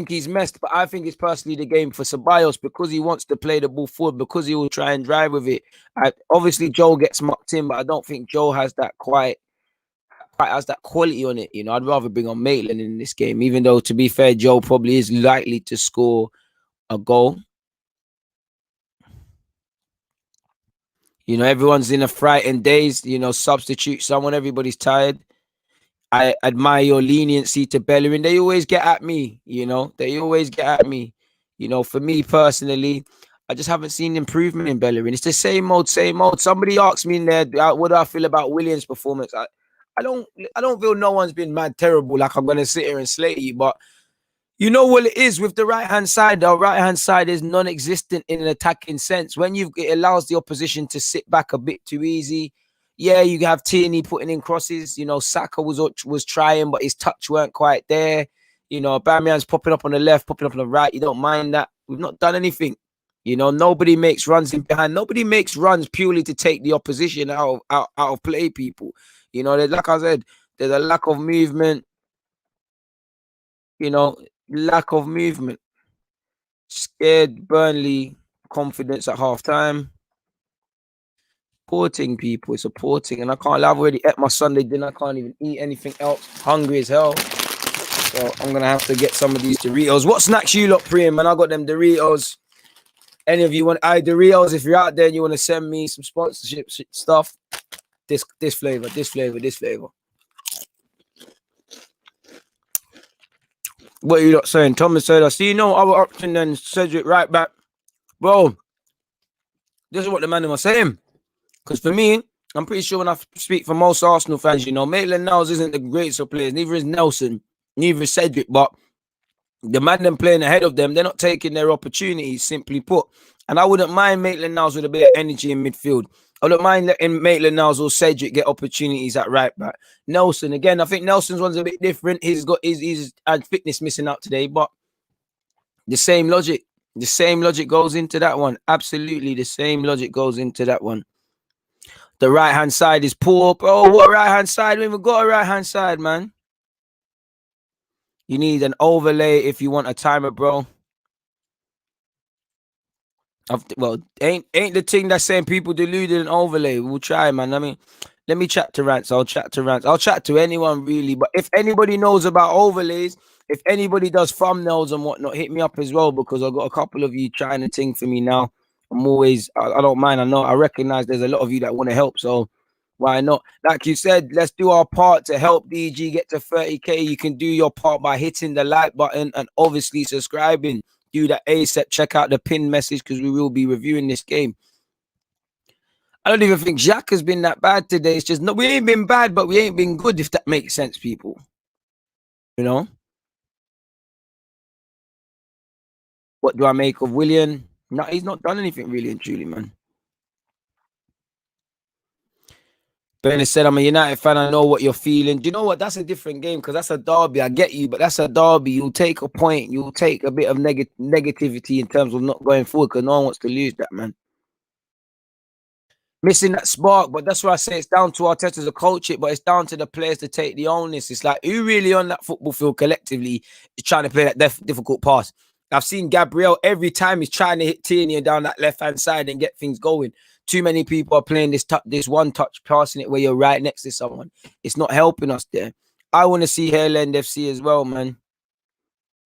S1: he's messed, but I think it's personally the game for Ceballos because he wants to play the ball forward, because he will try and drive with it. Obviously, Joe gets mucked in, but I don't think Joe has that quite has that quality on it. You know, I'd rather bring on Maitland in this game, even though, to be fair, Joe probably is likely to score a goal. You know, everyone's in a frightened daze. You know, substitute someone. Everybody's tired. I admire your leniency to Bellerin. They always get at me, you know. They always get at me. You know, for me personally, I just haven't seen improvement in Bellerin. It's the same old, same old. Somebody asked me in there, what do I feel about Williams' performance? I don't feel no one's been mad terrible. Like, I'm gonna sit here and slate you, but you know what it is with the right-hand side. The right-hand side is non-existent in an attacking sense. When it allows the opposition to sit back a bit too easy. Yeah, you have Tierney putting in crosses. You know, Saka was trying, but his touch weren't quite there. You know, Aubameyang's popping up on the left, popping up on the right. You don't mind that. We've not done anything. You know, nobody makes runs in behind. Nobody makes runs purely to take the opposition out of play, people. You know, like I said, there's a lack of movement. You know, lack of movement. Scared Burnley confidence at half-time. Supporting, people, supporting, and I can't lie, I've already ate my Sunday dinner. I can't even eat anything else. Hungry as hell. So I'm gonna have to get some of these Doritos. What snacks you lot praying, man? I got them Doritos. Any of you want Doritos? If you're out there and you want to send me some sponsorship stuff, this flavor. What are you lot saying? Thomas said, I see no other option than Cedric right back. Bro, this is what the man was saying. Because for me, I'm pretty sure when I speak for most Arsenal fans, you know, Maitland-Niles isn't the greatest of players. Neither is Nelson. Neither is Cedric. But The man them playing ahead of them, they're not taking their opportunities, simply put. And I wouldn't mind Maitland-Niles with a bit of energy in midfield. I don't mind letting Maitland-Niles or Cedric get opportunities at right back. Nelson, again, I think Nelson's one's a bit different. He's had fitness missing out today, but the same logic. The same logic goes into that one. Absolutely, the same logic goes into that one. The right-hand side is poor. Bro, what right-hand side? We haven't got a right-hand side, man. You need an overlay if you want a timer, bro. Well, ain't the thing that's saying people deluded an overlay. We'll try, man. I mean, let me chat to Rants. I'll chat to Rants. I'll chat to anyone, really. But if anybody knows about overlays, if anybody does thumbnails and whatnot, hit me up as well, because I've got a couple of you trying to ting for me now. I'm always, I don't mind. I recognize there's a lot of you that want to help. So why not? Like you said, let's do our part to help DG get to 30K. You can do your part by hitting the like button and obviously subscribing. Do that ASAP. Check out the pinned message because we will be reviewing this game. I don't even think Xhaka's been that bad today. It's just, no, we ain't been bad, but we ain't been good, if that makes sense, people. You know? What do I make of Willian? No, he's not done anything really and truly, man. Bernard said, I'm a United fan. I know what you're feeling. Do you know what? That's a different game because that's a derby. I get you, but that's a derby. You'll take a point. You'll take a bit of negativity in terms of not going forward because no one wants to lose that, man. Missing that spark, but that's why I say it's down to Arteta to coach it, but it's down to the players to take the onus. It's like, who really on that football field collectively is trying to play that difficult pass? I've seen Gabriel every time he's trying to hit Tierney down that left-hand side and get things going. Too many people are playing this one-touch passing it where you're right next to someone. It's not helping us there. I want to see Hareland FC as well, man.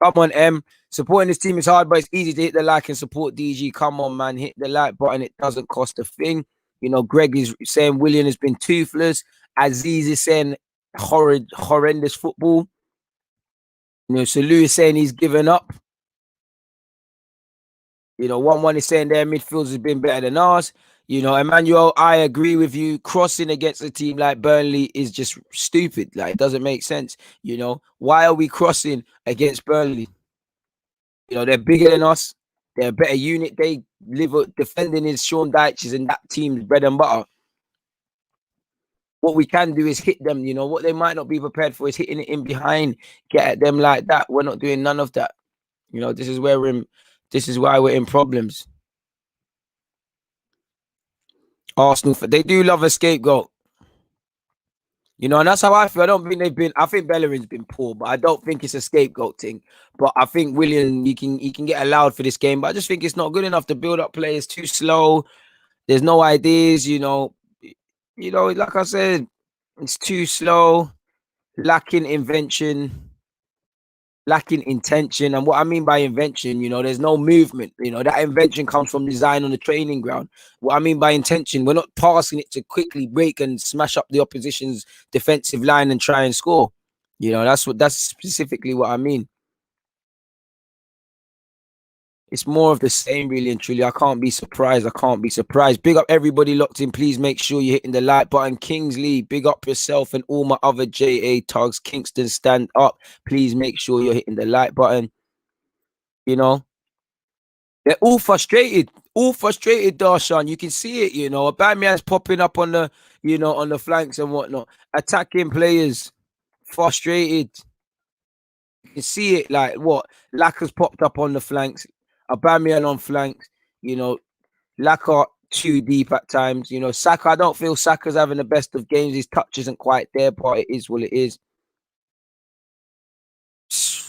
S1: Come on, M. Supporting this team is hard, but it's easy to hit the like and support DG. Come on, man. Hit the like button. It doesn't cost a thing. You know, Greg is saying Willian has been toothless. Aziz is saying horrendous football. You know, Salou is saying he's given up. You know, 1-1 is saying their midfielders has been better than ours. You know, Emmanuel, I agree with you. Crossing against a team like Burnley is just stupid. Like, it doesn't make sense. You know, why are we crossing against Burnley? You know, they're bigger than us. They're a better unit. They live defending is Sean Dyche's and that team's bread and butter. What we can do is hit them. You know, what they might not be prepared for is hitting it in behind, get at them like that. We're not doing none of that. You know, this is where we're in. This is why we're in problems. Arsenal, they do love a scapegoat. You know, and that's how I feel. I don't think they've been. I think Bellerin's been poor, but I don't think it's a scapegoat thing. But I think Willian, he can get allowed for this game. But I just think it's not good enough to build up players. Too slow. There's no ideas. You know, like I said, it's too slow, lacking invention, lacking intention. And what I mean by invention, you know, there's no movement. You know, that invention comes from design on the training ground. What I mean by intention, we're not passing it to quickly break and smash up the opposition's defensive line and try and score. You know, that's specifically what I mean. It's more of the same, really and truly. I can't be surprised. Big up everybody locked in. Please make sure you're hitting the like button. Kingsley, big up yourself and all my other JA tugs. Kingston, stand up. Please make sure you're hitting the like button. You know, they're all frustrated. Darshan. You can see it, you know. Aubameyang's popping up on the, you know, on the flanks and whatnot. Attacking players, frustrated. You can see it, like what? Laka's popped up on the flanks. Aubameyang on flanks. You know, Laka too deep at times. You know, Saka, I don't feel Saka's having the best of games. His touch isn't quite there, but it is what it is.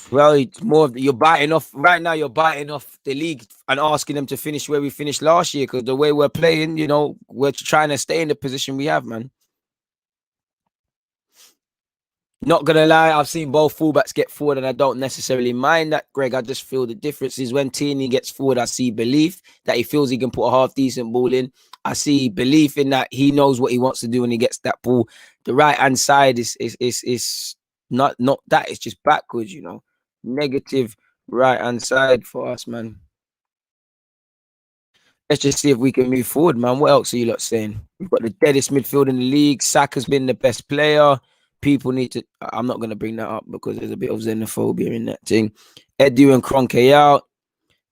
S1: Well, it's more of you're biting off right now. You're biting off the league and asking them to finish where we finished last year because the way we're playing, you know, we're trying to stay in the position we have, man. Not gonna lie, I've seen both fullbacks get forward, and I don't necessarily mind that, Greg. I just feel the difference is when Tierney gets forward, I see belief that he feels he can put a half decent ball in. I see belief in that he knows what he wants to do when he gets that ball. The right hand side is not that. It's just backwards, you know. Negative right hand side for us, man. Let's just see if we can move forward, man. What else are you lot saying? We've got the deadest midfield in the league. Saka's been the best player. People need to. I'm not going to bring that up because there's a bit of xenophobia in that thing. Edu and Kroenke out.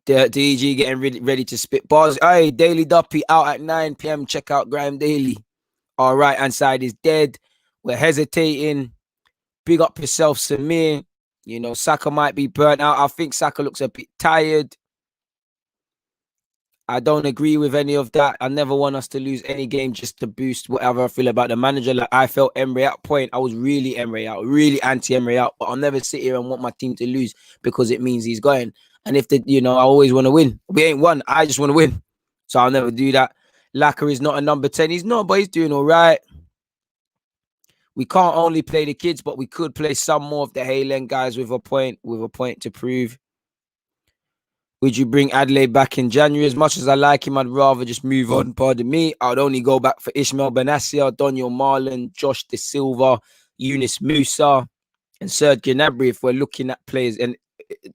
S1: The DG getting ready to spit bars. Hey, Daily Duppy out at 9 p.m. Check out Graham Daily. Our right hand side is dead. We're hesitating. Big up yourself, Samir. You know, Saka might be burnt out. I think Saka looks a bit tired. I don't agree with any of that. I never want us to lose any game just to boost whatever I feel about the manager. Like, I felt Emery out point. I was really Emery out, really anti-Emery out. But I'll never sit here and want my team to lose because it means he's going. And if I always want to win. We ain't won. I just want to win. So I'll never do that. Laka is not a number 10. He's not, but he's doing all right. We can't only play the kids, but we could play some more of the Haaland guys with a point to prove. Would you bring Adelaide back in January? As much as I like him, I'd rather just move on. Pardon me. I'd only go back for Ismail Benassia, Daniel Marlon, Josh De Silva, Yunus Musa, and Serge Gnabry if we're looking at players and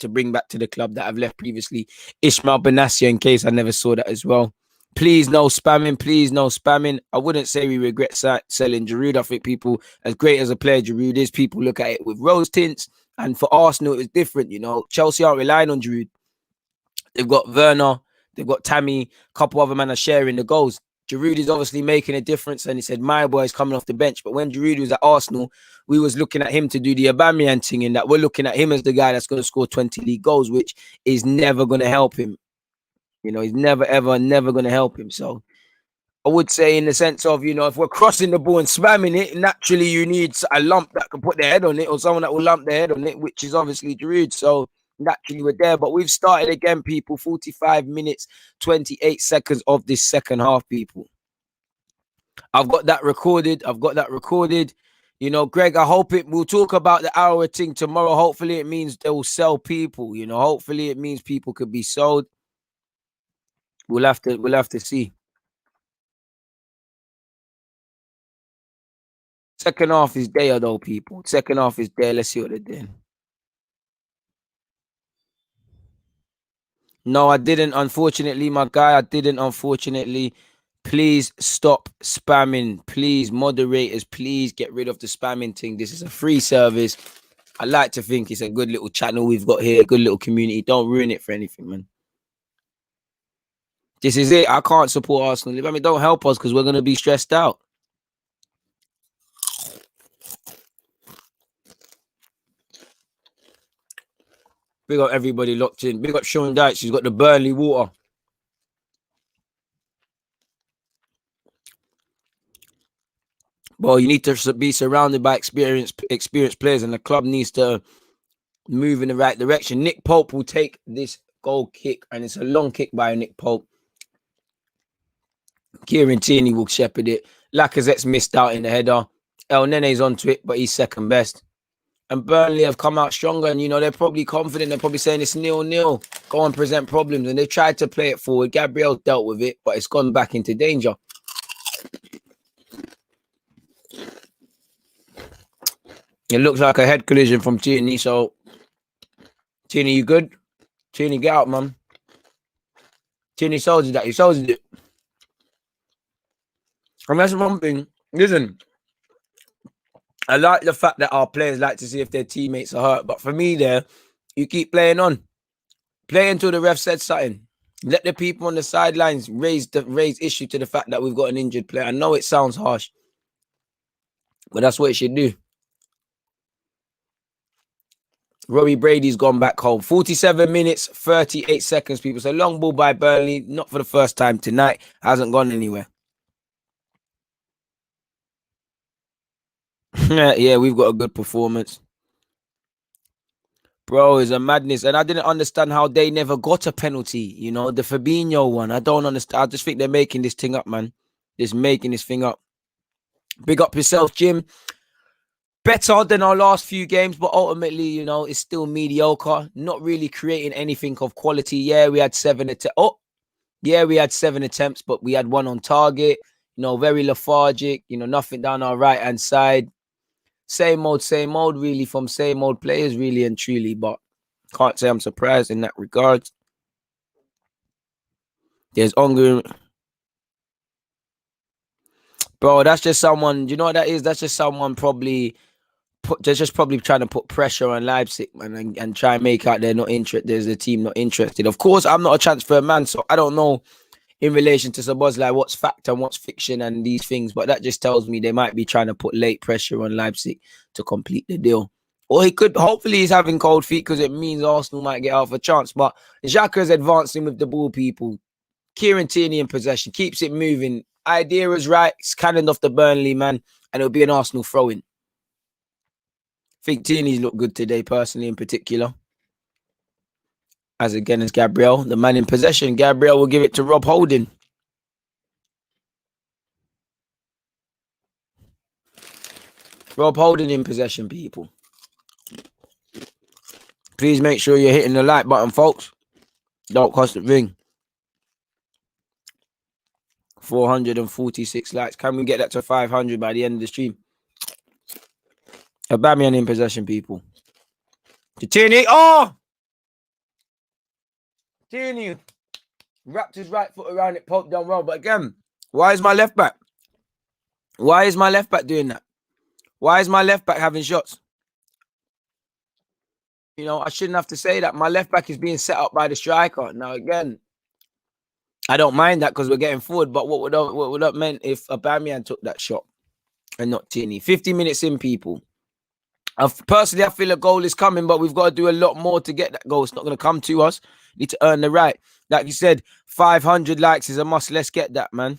S1: to bring back to the club that I've left previously. Ismail Benassia, in case I never saw that as well. Please no spamming. Please no spamming. I wouldn't say we regret selling Giroud. I think people, as great as a player Giroud is, people look at it with rose tints. And for Arsenal, it was different. Chelsea aren't relying on Giroud. They've got Werner, they've got Tammy, a couple other men are sharing the goals. Giroud is obviously making a difference, and he said, my boy is coming off the bench. But when Giroud was at Arsenal, we was looking at him to do the Aubameyang thing, in that we're looking at him as the guy that's going to score 20 league goals, which is never going to help him. He's never going to help him. So I would say, in the sense of, if we're crossing the ball and spamming it, naturally you need a lump that can put their head on it, or someone that will lump their head on it, which is obviously Giroud. So naturally we're there. But we've started again, people. 45 minutes, 28 seconds of this second half, people. I've got that recorded. Greg, I hope we'll talk about the hour thing tomorrow. Hopefully it means they will sell people. Hopefully it means people could be sold. We'll have to see. Second half is there, though, people. Second half is there. Let's see what they're doing. No, I didn't, unfortunately, my guy. I didn't, unfortunately. Please stop spamming. Please, moderators, please get rid of the spamming thing. This is a free service. I like to think it's a good little channel we've got here, a good little community. Don't ruin it for anything, man. This is it. I can't support Arsenal. I mean, don't help us because we're going to be stressed out. Big up everybody locked in. Big up Sean Dykes. He's got the Burnley water. Well, you need to be surrounded by experienced players, and the club needs to move in the right direction. Nick Pope will take this goal kick, and it's a long kick by Nick Pope. Kieran Tierney will shepherd it. Lacazette's missed out in the header. El Nene's onto it, but he's second best. And Burnley have come out stronger, and they're probably confident. They're probably saying it's 0-0. Go and present problems, and they tried to play it forward. Gabriel dealt with it, but it's gone back into danger. It looks like a head collision from Tierney. So, Tierney, you good? Tierney, get out, man. Tierney soldiered that. He soldiered it. And that's one thing. Listen, I like the fact that our players like to see if their teammates are hurt. But for me there, you keep playing on. Play until the ref said something. Let the people on the sidelines raise issue to the fact that we've got an injured player. I know it sounds harsh, but that's what it should do. Robbie Brady's gone back home. 47 minutes, 38 seconds, people. So long ball by Burnley, not for the first time tonight. Hasn't gone anywhere. Yeah, we've got a good performance. Bro, it's a madness. And I didn't understand how they never got a penalty. The Fabinho one. I don't understand. I just think they're making this thing up, man. Just making this thing up. Big up yourself, Jim. Better than our last few games, but ultimately, it's still mediocre. Not really creating anything of quality. Yeah, we had 7 attempts. We had 7 attempts, but we had 1 on target. Very lethargic. Nothing down our right-hand side. Same old, really, from same old players, really and truly. But can't say I'm surprised in that regard. There's ongoing. Bro, that's just someone, you know what that is? That's just someone probably they're just probably trying to put pressure on Leipzig, man, and try and make out they're not interested. There's a team not interested. Of course, I'm not a transfer man, so I don't know in relation to Szoboszlai what's fact and what's fiction and these things, but that just tells me they might be trying to put late pressure on Leipzig to complete the deal. Or he could, hopefully he's having cold feet because it means Arsenal might get half a chance. But Xhaka's advancing with the ball, people. Kieran Tierney in possession, keeps it moving. Idea is right. It's cannoned off the Burnley man, and it'll be an Arsenal throw-in. I think Tierney's looked good today, personally, in particular. As again as Gabriel, the man in possession. Gabriel will give it to Rob Holding. Rob Holding in possession, people. Please make sure you're hitting the like button, folks. Don't cost a ring. 446 likes. Can we get that to 500 by the end of the stream? Aubameyang in possession, people. To Tierney. Oh! Tierney wrapped his right foot around it, poked down well. But again, why is my left back? Why is my left back doing that? Why is my left back having shots? You know, I shouldn't have to say that. My left back is being set up by the striker. Now, again, I don't mind that because we're getting forward. But what would that meant if Aubameyang took that shot and not Tierney? 50 minutes in, people. Personally, I feel a goal is coming, but we've got to do a lot more to get that goal. It's not going to come to us. We need to earn the right. Like you said, 500 likes is a must. Let's get that, man.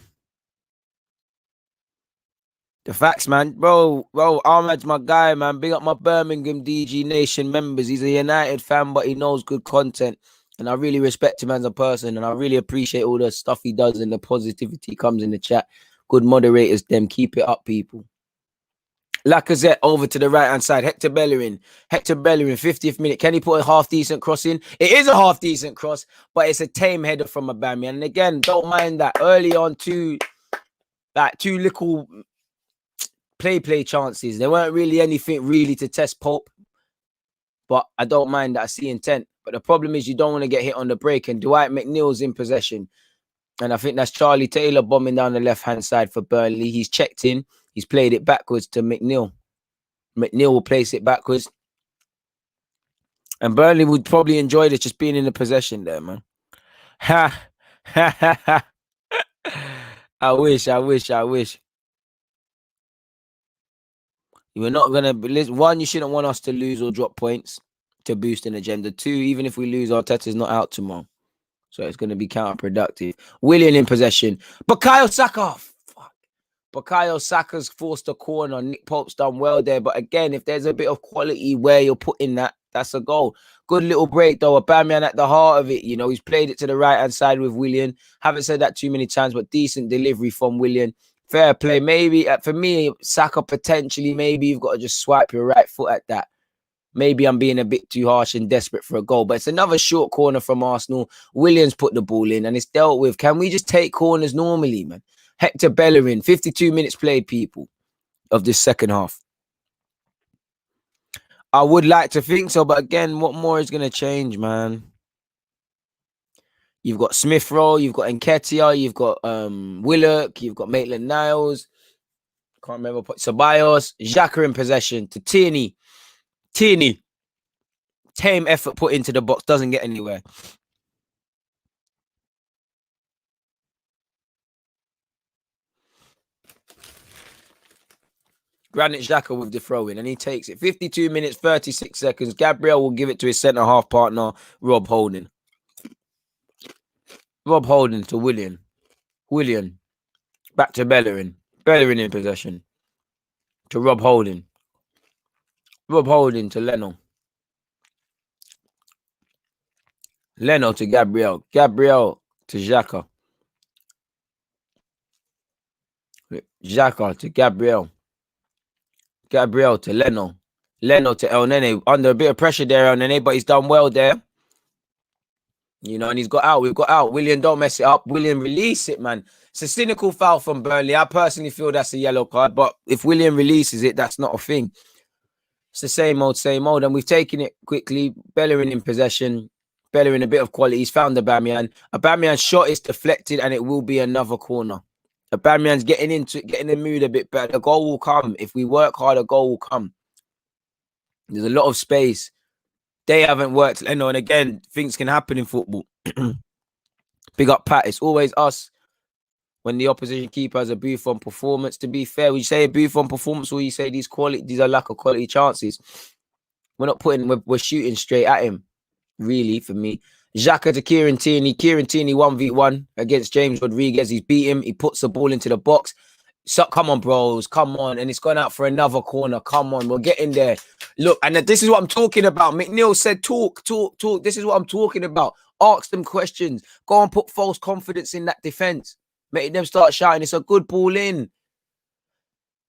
S1: The facts, man. Bro, Ahmed's my guy, man. Big up my Birmingham DG Nation members. He's a United fan, but he knows good content. And I really respect him as a person. And I really appreciate all the stuff he does and the positivity comes in the chat. Good moderators, them. Keep it up, people. Lacazette over to the right-hand side. Hector Bellerin, 50th minute. Can he put a half-decent cross in? It is a half-decent cross, but it's a tame header from Aubameyang. And again, don't mind that. Early on, two little play chances. There weren't really anything really to test Pope. But I don't mind that. I see intent. But the problem is you don't want to get hit on the break. And Dwight McNeil's in possession. And I think that's Charlie Taylor bombing down the left-hand side for Burnley. He's checked in. He's played it backwards to McNeil. McNeil will place it backwards. And Burnley would probably enjoy this just being in the possession there, man. Ha! Ha ha ha. I wish. We're not going to... One, you shouldn't want us to lose or drop points to boost an agenda. Two, even if we lose, Arteta's not out tomorrow. So it's going to be counterproductive. Willian in possession. Bukayo Saka. Fuck. Bukayo Saka's forced a corner. Nick Pope's done well there. But again, if there's a bit of quality where you're putting that, that's a goal. Good little break, though. Aubameyang at the heart of it. You know, he's played it to the right-hand side with Willian. Haven't said that too many times, but decent delivery from Willian. Fair play. Maybe, for me, Saka potentially, maybe you've got to just swipe your right foot at that. Maybe I'm being a bit too harsh and desperate for a goal, but it's another short corner from Arsenal. Williams put the ball in and it's dealt with. Can we just take corners normally, man? Hector Bellerin, 52 minutes played, people, of this second half. I would like to think so, but again, what more is going to change, man? You've got Smith Rowe, you've got Nketiah, you've got Willock, you've got Maitland-Niles. Can't remember. Ceballos, Xhaka in possession to Tierney. Tierney, tame effort put into the box, doesn't get anywhere. Granit Xhaka with the throw-in, and he takes it. 52 minutes, 36 seconds. Gabriel will give it to his centre-half partner, Rob Holding. Rob Holding to Willian. Willian, back to Bellerin. Bellerin in possession. To Rob Holding. Rob Holding to Leno. Leno to Gabriel. Gabriel to Xhaka. Xhaka to Gabriel. Gabriel to Leno. Leno to El Nene. Under a bit of pressure there, El Nene, but he's done well there. You know, and he's got out. We've got out. William, don't mess it up. William, release it, man. It's a cynical foul from Burnley. I personally feel that's a yellow card, but if William releases it, that's not a thing. It's the same old, and we've taken it quickly. Bellerin in possession. Bellerin a bit of quality. He's found Aubameyang. Aubameyang's shot is deflected, and it will be another corner. Aubameyang's getting into it, getting the mood a bit better. The goal will come. If we work hard, a goal will come. There's a lot of space. They haven't worked. And again, things can happen in football. Big up Pat. It's always us when the opposition keeper has a Buffon performance. To be fair, we say a Buffon performance, or you say these are lack of quality chances. We're not putting. We're shooting straight at him. Really, for me. Xhaka to Kieran Tierney. Kieran Tierney 1v1 against James Rodriguez. He's beat him. He puts the ball into the box. So, come on, bros. Come on. And it's gone out for another corner. Come on. We're getting there. Look, and this is what I'm talking about. McNeil said, talk. This is what I'm talking about. Ask them questions. Go and put false confidence in that defense. Make them start shouting. It's a good ball in.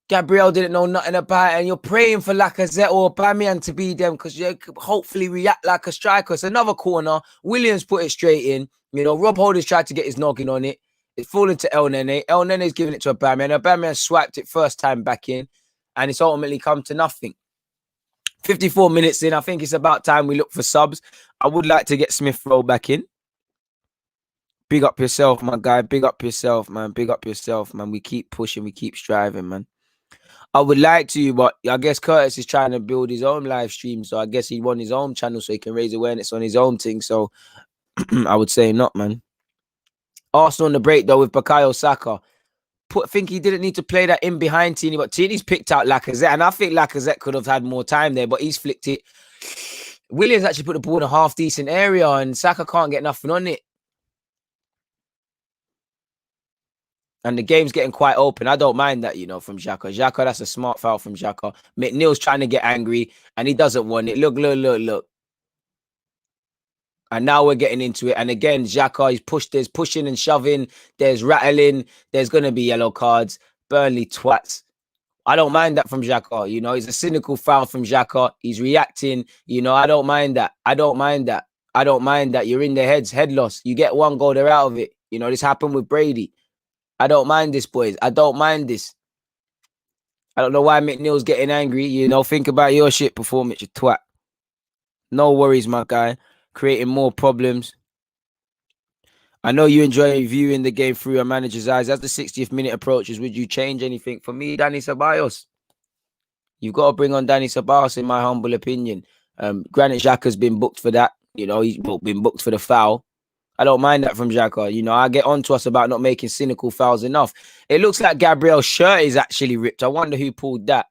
S1: Gabriel didn't know nothing about it, and you're praying for Lacazette or Aubameyang to be them because you hopefully react like a striker. It's another corner. Williams put it straight in. Rob Holders tried to get his noggin on it. It's fallen to El Nene. El Nene's giving it to Aubameyang. Aubameyang swiped it first time back in, and it's ultimately come to nothing. 54 minutes in, I think it's about time we look for subs. I would like to get Smith Rowe back in. Big up yourself, my guy. Big up yourself, man. Big up yourself, man. We keep pushing. We keep striving, man. I would like to, but I guess Curtis is trying to build his own live stream. So I guess he won his own channel so he can raise awareness on his own thing. So I would say not, man. Arsenal on the break, though, with Bukayo Saka. I think he didn't need to play that in behind Tierney, but Tierney's picked out Lacazette. And I think Lacazette could have had more time there, but he's flicked it. Williams actually put the ball in a half-decent area, and Saka can't get nothing on it. And the game's getting quite open. I don't mind that, from Xhaka. Xhaka, that's a smart foul from Xhaka. McNeil's trying to get angry, and he doesn't want it. Look. And now we're getting into it. And again, Xhaka, there's pushing and shoving. There's rattling. There's going to be yellow cards. Burnley twats. I don't mind that from Xhaka. It's a cynical foul from Xhaka. He's reacting. I don't mind that. I don't mind that. You're in the head loss. You get one goal, they're out of it. This happened with Brady. I don't mind this, boys. I don't mind this. I don't know why McNeil's getting angry. Think about your shit performance, you twat. No worries, my guy. Creating more problems. I know you enjoy viewing the game through a manager's eyes. As the 60th minute approaches, would you change anything? For me, Dani Ceballos. You've got to bring on Dani Ceballos, in my humble opinion. Granit Xhaka's been booked for that. He's been booked for the foul. I don't mind that from Xhaka. I get on to us about not making cynical fouls enough. It looks like Gabriel's shirt is actually ripped. I wonder who pulled that.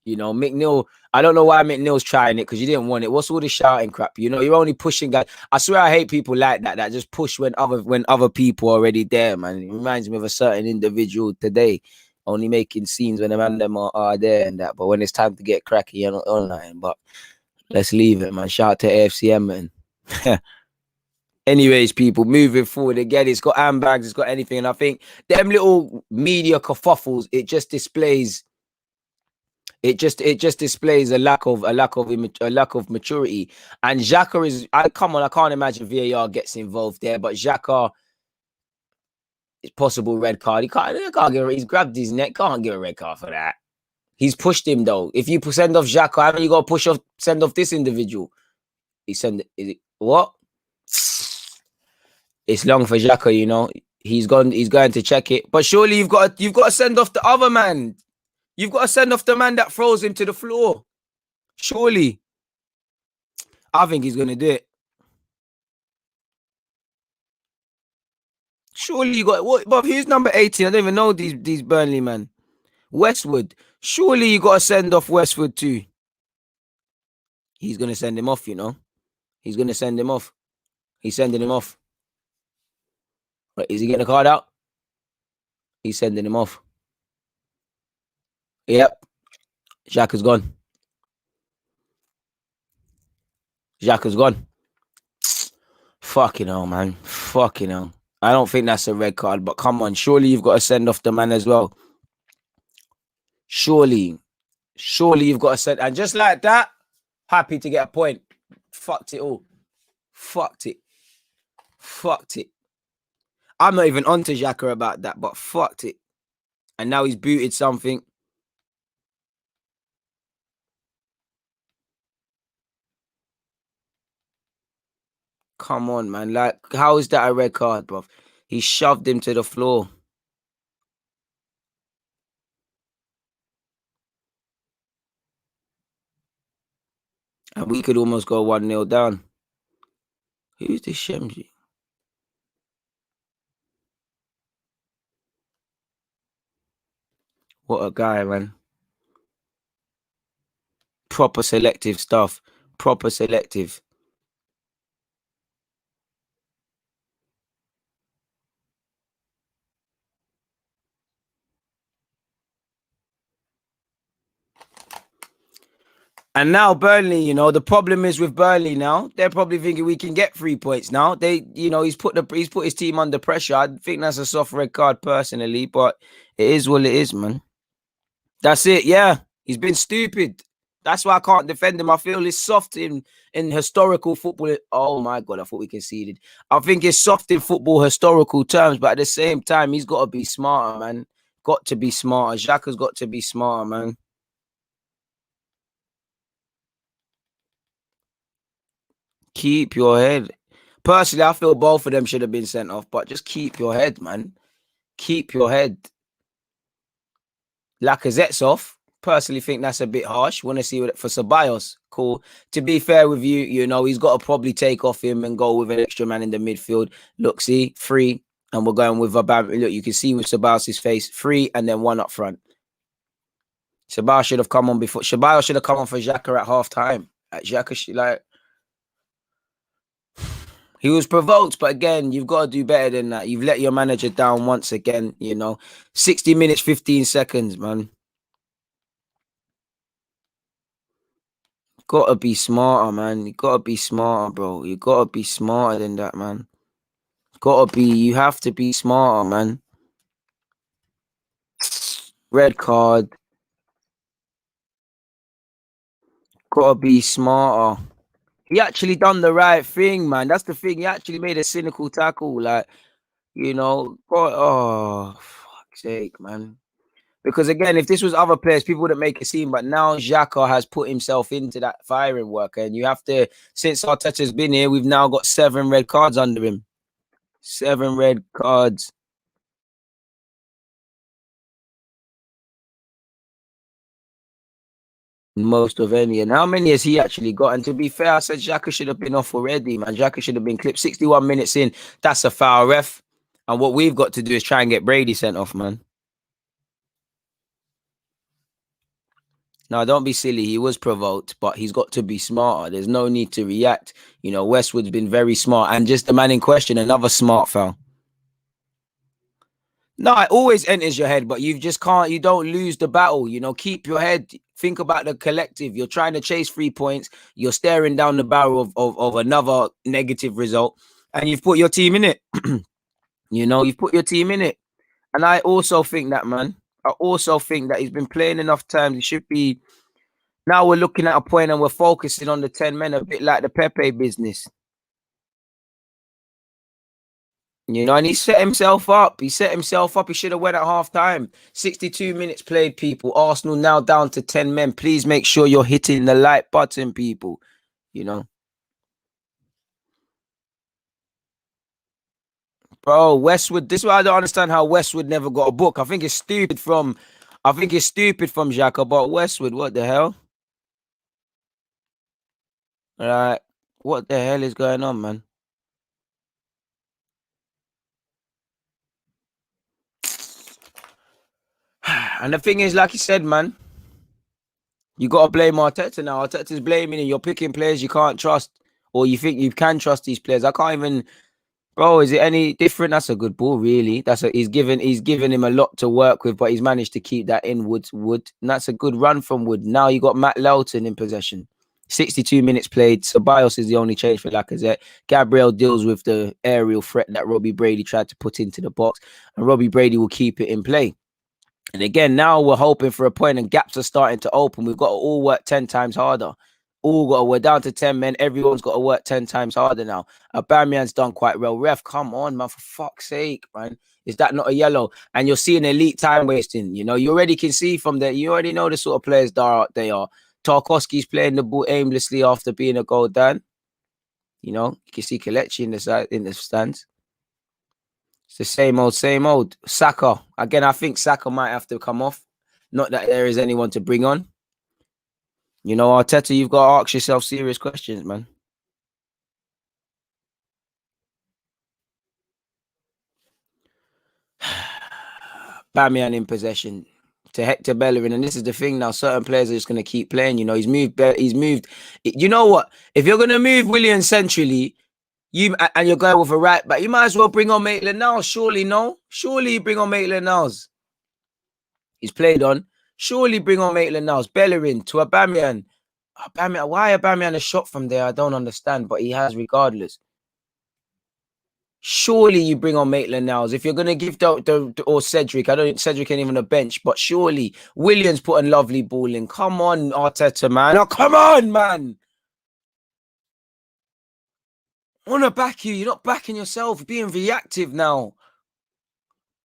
S1: McNeil, I don't know why McNeil's trying it because you didn't want it. What's all this shouting crap? You're only pushing guys. I swear I hate people like that just push when other people are already there, man. It reminds me of a certain individual today, only making scenes when the man them are there and that. But when it's time to get cracky, you're not online. But let's leave it, man. Shout out to AFCM, man. Anyways, people, moving forward again, it's got handbags, it's got anything, and I think them little media kerfuffles, it just displays a lack of maturity. And Xhaka is, I can't imagine VAR gets involved there, but Xhaka, it's possible red card. He can't get. He's grabbed his neck, can't get a red card for that. He's pushed him though. If you send off Xhaka, haven't you got to send off this individual? What? It's long for Xhaka, He's going to check it. But surely you've got to send off the other man. You've got to send off the man that throws him to the floor. Surely. I think he's going to do it. Surely you got what? But who's number 18? I don't even know these Burnley man. Westwood. Surely you got to send off Westwood too. He's going to send him off, He's going to send him off. He's sending him off. Right, is he getting a card out? He's sending him off. Yep. Xhaka's gone. Xhaka's gone. Fucking hell, man. Fucking hell. I don't think that's a red card, but come on. Surely you've got to send off the man as well. Surely you've got to send. And just like that, happy to get a point. Fucked it all. Fucked it. I'm not even onto Xhaka about that, but fucked it. And now he's booted something. Come on, man. Like, how is that a red card, bro? He shoved him to the floor. And we could almost go 1-0 down. Who's this Shemji? What a guy, man. Proper selective stuff. Proper selective. And now Burnley, you know, the problem is with Burnley now, they're probably thinking we can get 3 points now. They, you know, he's put his team under pressure. I think that's a soft red card personally, but it is what it is, man. That's it, yeah. He's been stupid. That's why I can't defend him. I feel it's soft in historical football. Oh my God, I thought we conceded. I think it's soft in football historical terms, but at the same time, he's got to be smarter, man. Got to be smarter. Xhaka's got to be smarter, man. Keep your head. Personally, I feel both of them should have been sent off, but just keep your head, man. Keep your head. Lacazette's off. Personally, think that's a bit harsh. Want to see what for Ceballos. Cool. To be fair with you, you know he's got to probably take off him and go with an extra man in the midfield. Look, see, 3, and we're going with Abam. Look, you can see with Ceballos' face, 3, and then 1 up front. Ceballos should have come on before. Ceballos should have come on for Xhaka at half time. Xhaka, like. He was provoked, but again, you've got to do better than that. You've let your manager down once again, you know. 60 minutes, 15 seconds, man. Gotta be smarter, man. You gotta be smarter, bro. You gotta be smarter than that, man. You have to be smarter, man. Red card. Gotta be smarter. He actually done the right thing, man. That's the thing. He actually made a cynical tackle. Like, you know, oh, fuck's sake, man. Because again, if this was other players, people wouldn't make a scene. But now Xhaka has put himself into that firing work. And you have to, since Arteta's been here, we've now got 7 red cards under him. 7 red cards. Most of any. And how many has he actually got? And to be fair, I said Xhaka should have been off already, man. Xhaka should have been clipped 61 minutes in. That's a foul, ref. And what we've got to do is try and get Brady sent off, man. No, don't be silly. He was provoked, but he's got to be smarter. There's no need to react. You know, Westwood's been very smart. And just the man in question, another smart foul. No, it always enters your head, but you just can't, you don't lose the battle. You know, keep your head, think about the collective. You're trying to chase 3 points. You're staring down the barrel of another negative result, and you've put your team in it. You know, you've put your team in it. And I also think that, man, I also think that he's been playing enough times. He should be, now we're looking at a point and we're focusing on the 10 men, a bit like the Pepe business. You know, and he set himself up. He set himself up. He should have went at half time. 62 minutes played, people. Arsenal now down to 10 men. Please make sure you're hitting the like button, people. You know. Bro, Westwood. This is why I don't understand how Westwood never got a book. I think it's stupid from Xhaka, but Westwood, what the hell? All right. What the hell is going on, man? And the thing is, like you said, man, you got to blame Arteta now. Arteta's blaming and you're picking players you can't trust, or you think you can trust these players. I can't even, bro. Is it any different? That's a good ball, really. He's given him a lot to work with, but he's managed to keep that in Wood, and that's a good run from Wood. Now you got Matt Lelton in possession. 62 minutes played. Ceballos is the only change for Lacazette. Gabriel deals with the aerial threat that Robbie Brady tried to put into the box, and Robbie Brady will keep it in play. And again, now we're hoping for a point and gaps are starting to open. We've got to all work 10 times harder. We're down to 10 men. Everyone's got to work 10 times harder now. Aubameyang's done quite well. Ref, come on, man, for fuck's sake, man. Is that not a yellow? And you're seeing elite time wasting. You know, you already can see from there. You already know the sort of players they are. Tarkowski's playing the ball aimlessly after being a goal down. You know, you can see Kelechi in the stands. It's the same old, same old. Saka. Again, I think Saka might have to come off. Not that there is anyone to bring on. You know, Arteta, you've got to ask yourself serious questions, man. Bamian in possession to Hector Bellerin, and this is the thing now. Certain players are just going to keep playing. You know, he's moved. He's moved. You know what? If you're going to move Willian centrally, and you're going with a right back, you might as well bring on Maitland-Niles. Surely, no. Surely, you bring on Maitland-Niles. He's played on. Surely, bring on Maitland-Niles. Bellerin to Aubameyang. Aubameyang. Why Aubameyang a shot from there? I don't understand, but he has regardless. Surely you bring on Maitland-Niles. If you're going to give or Cedric, I don't think Cedric ain't even a bench, but surely Williams put a lovely ball in. Come on, Arteta, man. Oh, come on, man. I want to back you. You're not backing yourself. You're being reactive now.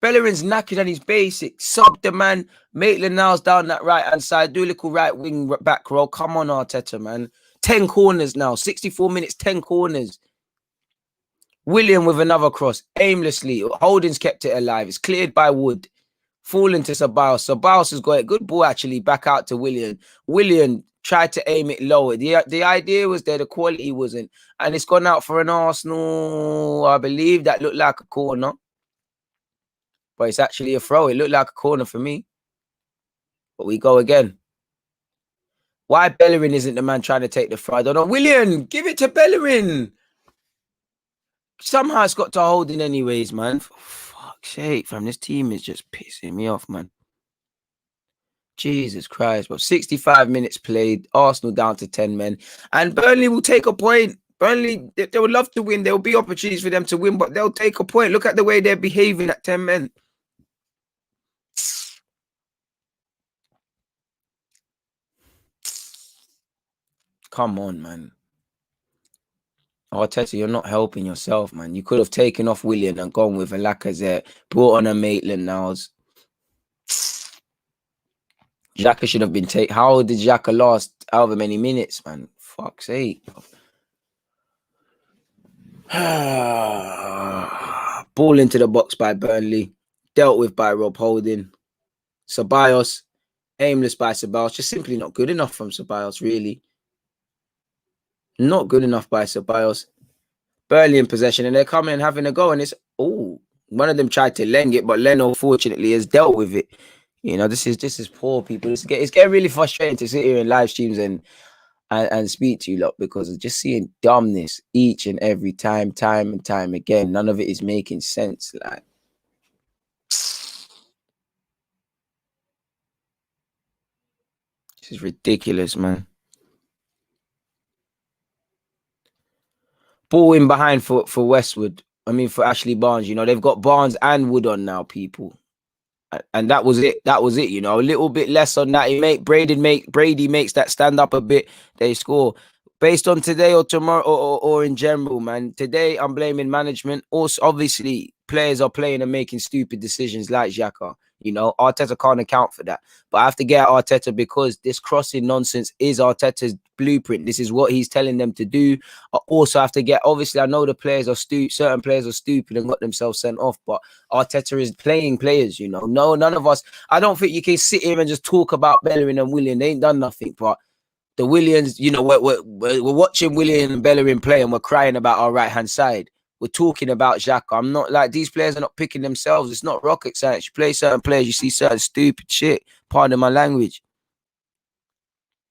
S1: Bellerin's knackered and he's basic. Sub the man. Maitland-Niles down that right-hand side. Do a little right wing back row. Come on, Arteta, man. 10 corners now. 64 minutes, 10 corners. William with another cross, aimlessly. Holding's kept it alive. It's cleared by Wood. Falling to Ceballos. Ceballos has got it. Good ball, actually, back out to William. William tried to aim it lower. The idea was there, the quality wasn't. And it's gone out for an Arsenal, I believe, that looked like a corner. But it's actually a throw. It looked like a corner for me. But we go again. Why Bellerin isn't the man trying to take the throw? I don't know. William, give it to Bellerin. Somehow it's got to Holding anyways, man. For fuck's sake, fam. This team is just pissing me off, man. Jesus Christ, but 65 minutes played. Arsenal down to 10 men. And Burnley will take a point. Burnley, they would love to win. There will be opportunities for them to win, but they'll take a point. Look at the way they're behaving at 10 men. Come on, man. Arteta, you're not helping yourself, man. You could have taken off Willian and gone with a Lacazette, brought on a Maitland-Niles. Xhaka should have been taken. How did Xhaka last however many minutes, man? Fuck's sake. Ball into the box by Burnley. Dealt with by Rob Holding. Ceballos. Aimless by Ceballos. Just simply not good enough from Ceballos, really. Not good enough by Ceballos. Burnley in possession, and they're coming and having a go, and it's one of them tried to leng it, but Leno fortunately has dealt with it. You know, this is poor, people. It's getting really frustrating to sit here in live streams and speak to you lot, because of just seeing dumbness each and every time and time again. None of it is making sense. Like, this is ridiculous, man. Ball in behind for Westwood. I mean, for Ashley Barnes. You know, they've got Barnes and Wood on now, people. And that was it. That was it. You know, a little bit less on that. Brady makes that stand up a bit. They score. Based on today or tomorrow or in general, man. Today, I'm blaming management. Also, obviously, players are playing and making stupid decisions like Xhaka. You know, Arteta can't account for that. But I have to get at Arteta, because this crossing nonsense is Arteta's blueprint. This is what he's telling them to do. I also have to get, obviously, I know the players are certain players are stupid and got themselves sent off, but Arteta is playing players, you know. No, none of us, I don't think you can sit here and just talk about Bellerin and Willian. They ain't done nothing, but the Williams, you know, we're watching Willian and Bellerin play and we're crying about our right-hand side. We're talking about Xhaka. I'm not like, these players are not picking themselves. It's not rocket science. You play certain players, you see certain stupid shit. Pardon my language.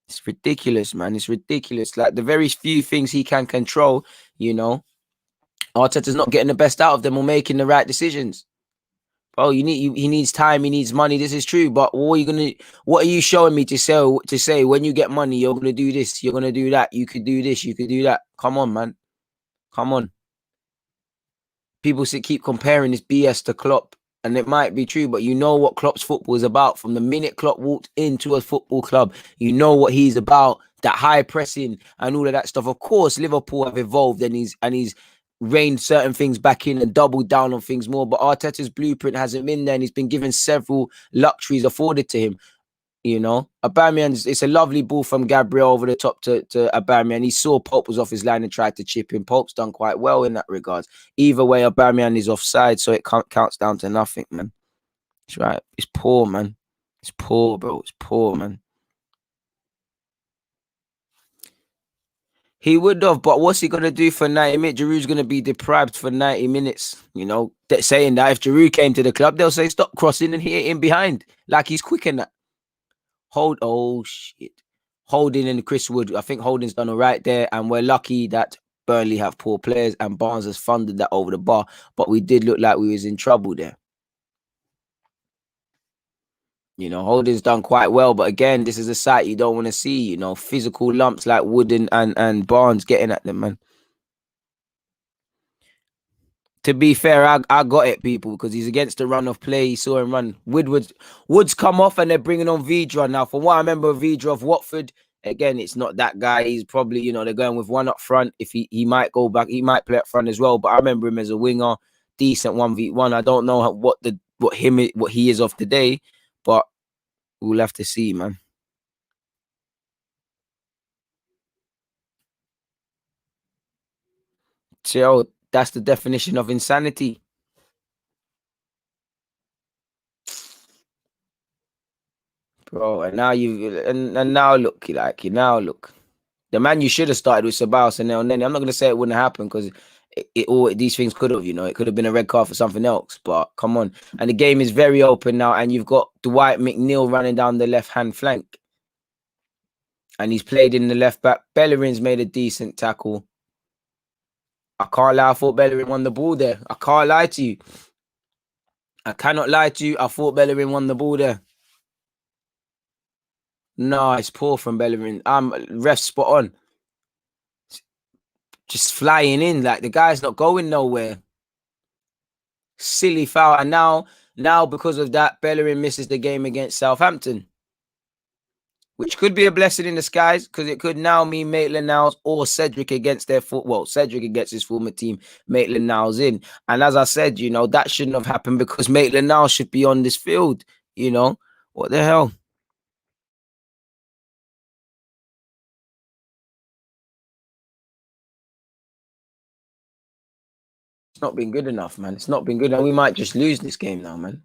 S1: It's ridiculous, man. It's ridiculous. Like, the very few things he can control, you know, Arteta's not getting the best out of them or making the right decisions. Oh, he needs time, he needs money. This is true, but what are you showing me to say when you get money, you're gonna do this, you're gonna do that, you could do this, you could do that. Come on, man. Come on. People keep comparing this BS to Klopp, and it might be true, but you know what Klopp's football is about. From the minute Klopp walked into a football club, you know what he's about. That high pressing and all of that stuff. Of course, Liverpool have evolved, and he's reined certain things back in and doubled down on things more. But Arteta's blueprint hasn't been there, and he's been given several luxuries afforded to him. You know, Aubameyang, it's a lovely ball from Gabriel over the top to Aubameyang. He saw Pope was off his line and tried to chip in. Pope's done quite well in that regards. Either way, Aubameyang is offside, so it counts down to nothing, man. It's right. It's poor, man. It's poor, bro. It's poor, man. He would have, but what's he gonna do for 90 minutes? Giroud's gonna be deprived for 90 minutes. You know, saying that if Giroud came to the club, they'll say stop crossing and hit him behind, like he's quick in that. Oh shit, Holding and Chris Wood. I think Holding's done all right there, and we're lucky that Burnley have poor players and Barnes has funded that over the bar. But we did look like we was in trouble there. You know, Holding's done quite well, but again, this is a sight you don't want to see. You know, physical lumps like Wood and Barnes getting at them, man. To be fair, I got it, people, because he's against the run of play. He saw him run. Wood's come off and they're bringing on Vidra now. From what I remember, Vidra of Watford, again, it's not that guy. He's probably, you know, they're going with one up front. If he might go back, he might play up front as well. But I remember him as a winger, decent 1v1. I don't know what he is of today, but we'll have to see, man. So that's the definition of insanity. Bro, and now and now look, look. The man you should have started with Ceballos and Elneny. I'm not going to say it wouldn't happen because these things could have, you know, it could have been a red card for something else. But come on. And the game is very open now. And you've got Dwight McNeil running down the left-hand flank. And he's played in the left back. Bellerin's made a decent tackle. I can't lie. I thought Bellerin won the ball there. I can't lie to you. I cannot lie to you. I thought Bellerin won the ball there. No, it's poor from Bellerin. Ref spot on. Just flying in. Like, the guy's not going nowhere. Silly foul. And now because of that, Bellerin misses the game against Southampton, which could be a blessing in disguise because it could now mean Maitland-Niles or Cedric against their Cedric against his former team, Maitland-Niles in. And as I said, you know, that shouldn't have happened because Maitland-Niles should be on this field, you know. What the hell? It's not been good enough, man. It's not been good. And we might just lose this game now, man.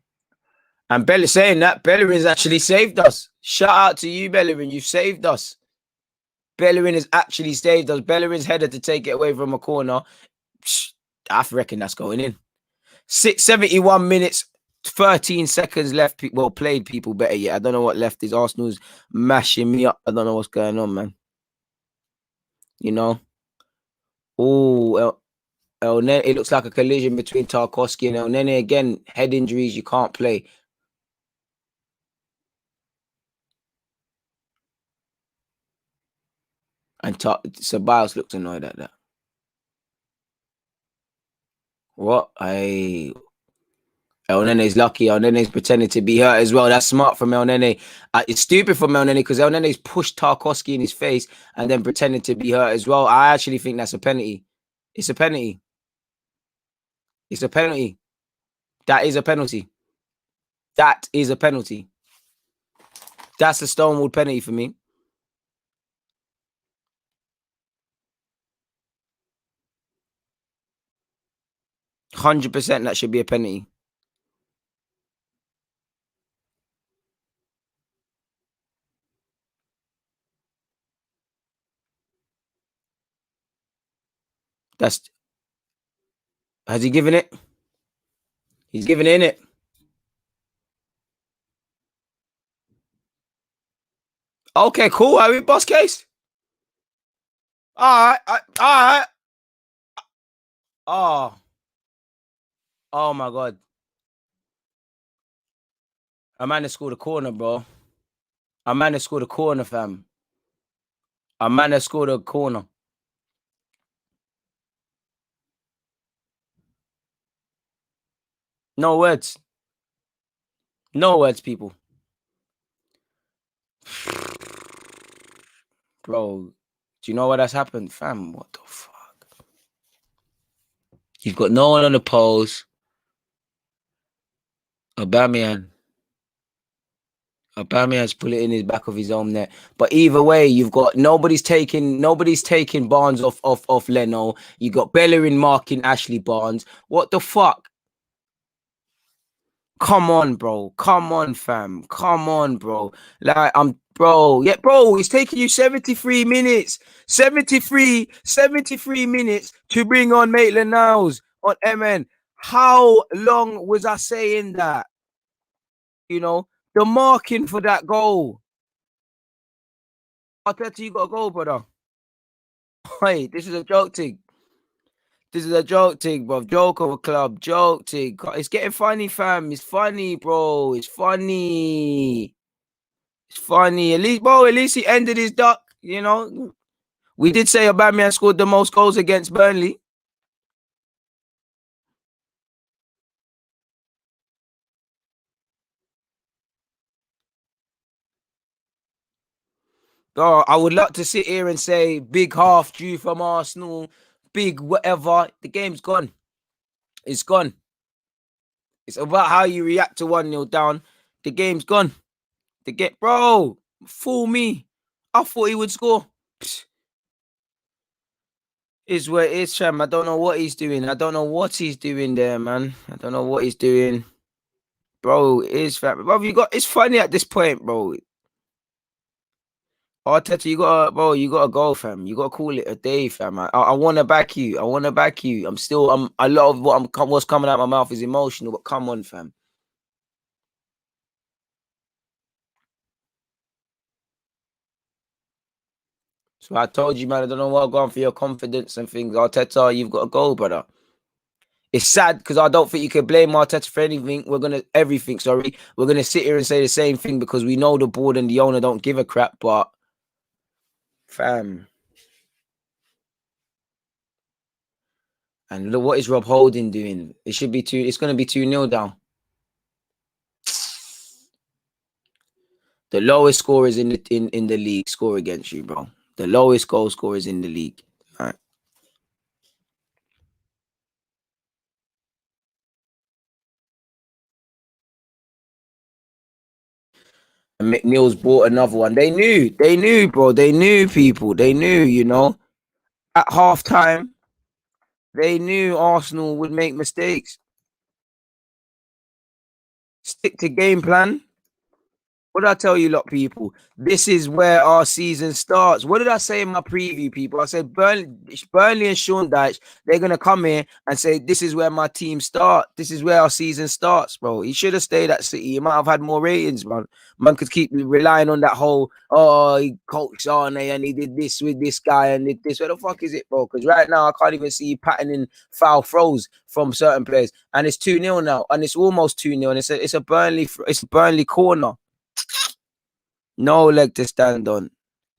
S1: And saying that, Bellerin's actually saved us. Shout out to you, Bellerin. You've saved us. Bellerin has actually saved us. Bellerin's header to take it away from a corner. I reckon that's going in. 71 minutes, 13 seconds left. Well, played, people better yet. I don't know what left is. Arsenal's mashing me up. I don't know what's going on, man. You know? Oh, Elneny, it looks like a collision between Tarkowski and Elneny. Again, head injuries, you can't play. And Ceballos looks annoyed at that. What? Elneny's lucky. Elneny's pretending to be hurt as well. That's smart from Elneny. It's stupid from Elneny because Elneny's pushed Tarkowski in his face and then pretending to be hurt as well. I actually think that's a penalty. It's a penalty. It's a penalty. That is a penalty. That is a penalty. That's a stonewall penalty for me. 100% that should be a penalty. Has he given it? He's given it, innit? Okay, cool. Are we boss case? All right. Oh my God. A man has scored a corner, bro. A man has scored a corner, fam. A man has scored a corner. No words. No words, people. Bro, do you know what has happened, fam? What the fuck? You've got no one on the post. Aubameyang's put it in his back of his own net. But either way, you've got nobody's taking Barnes off Leno. You got Bellerin marking Ashley Barnes. What the fuck? Come on, bro. Come on, fam. Come on, bro. Like, bro. Yeah, bro, it's taking you 73 minutes. 73 minutes to bring on Maitland-Niles on MN. How long was I saying that? You know, the marking for that goal. I'll tell you, got a goal, brother. Hey, this is a joke thing. This is a joke thing, bro. Joke of a club. Joke thing. It's getting funny, fam. It's funny, bro. It's funny. It's funny. At least, bro, at least he ended his duck, you know. We did say Aubameyang scored the most goals against Burnley. Oh, I would love to sit here and say big half due from Arsenal, big whatever. The game's gone. It's gone. It's about how you react to 1-0 down. The game's gone. Bro, fool me. I thought he would score. Psst. Is where it is, fam. I don't know what he's doing. I don't know what he's doing there, man. I don't know what he's doing. Bro, it is, fam. Bro, it's funny at this point, bro. Arteta, you gotta go, fam. You gotta call it a day, fam. I wanna back you. I wanna back you. I'm a lot of what's coming out my mouth is emotional, but come on, fam. So I told you, man, I don't know what going for your confidence and things. Arteta, you've got to go, brother. It's sad because I don't think you can blame Arteta for anything. Sorry. We're gonna sit here and say the same thing because we know the board and the owner don't give a crap, but fam. And look, what is Rob Holding doing? It's gonna be 2-0 down. The lowest scorers in the league score against you, bro. The lowest goal scorers in the league. All right. And McNeil's bought another one. They knew, bro. They knew, people. They knew, you know. At halftime, they knew Arsenal would make mistakes. Stick to game plan. What did I tell you, lot, people? This is where our season starts. What did I say in my preview, people? I said Burnley and Sean Dyche, they're going to come here and say, this is where my team start. This is where our season starts, bro. He should have stayed at City. He might have had more ratings, man. Man could keep relying on that whole, he coached Arne and he did this with this guy and did this. Where the fuck is it, bro? Because right now, I can't even see you patterning foul throws from certain players. And it's 2-0 now. And it's almost 2-0. And it's a Burnley corner. No leg to stand on.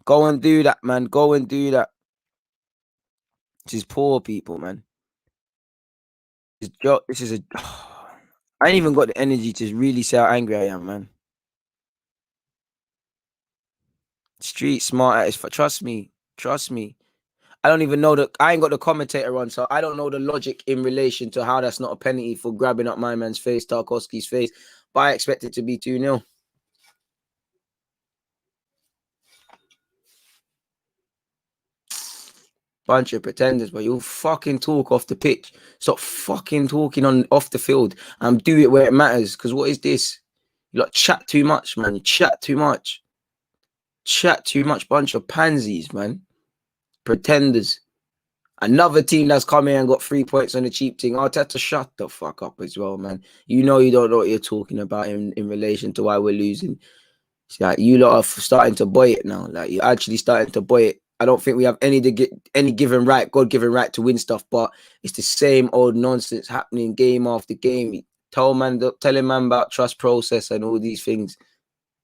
S1: Go and do that, man. Go and do that. This is poor people, man. This is a. I ain't even got the energy to really say how angry I am, man. Street smart. Trust me. Trust me. I don't even know I ain't got the commentator on, so I don't know the logic in relation to how that's not a penalty for grabbing up my man's face, Tarkowski's face. But I expect it to be 2-0. Bunch of pretenders, but you'll fucking talk off the pitch. Stop fucking talking off the field and do it where it matters. Because what is this? You like chat too much, man. You chat too much. Chat too much. Bunch of pansies, man. Pretenders. Another team that's come here and got 3 points on the cheap thing. Arteta, shut the fuck up as well, man. You know you don't know what you're talking about in relation to why we're losing. It's like you lot are starting to buy it now. Like you're actually starting to buy it. I don't think we have any given right, God-given right to win stuff, but it's the same old nonsense happening game after game. Telling man about trust process and all these things.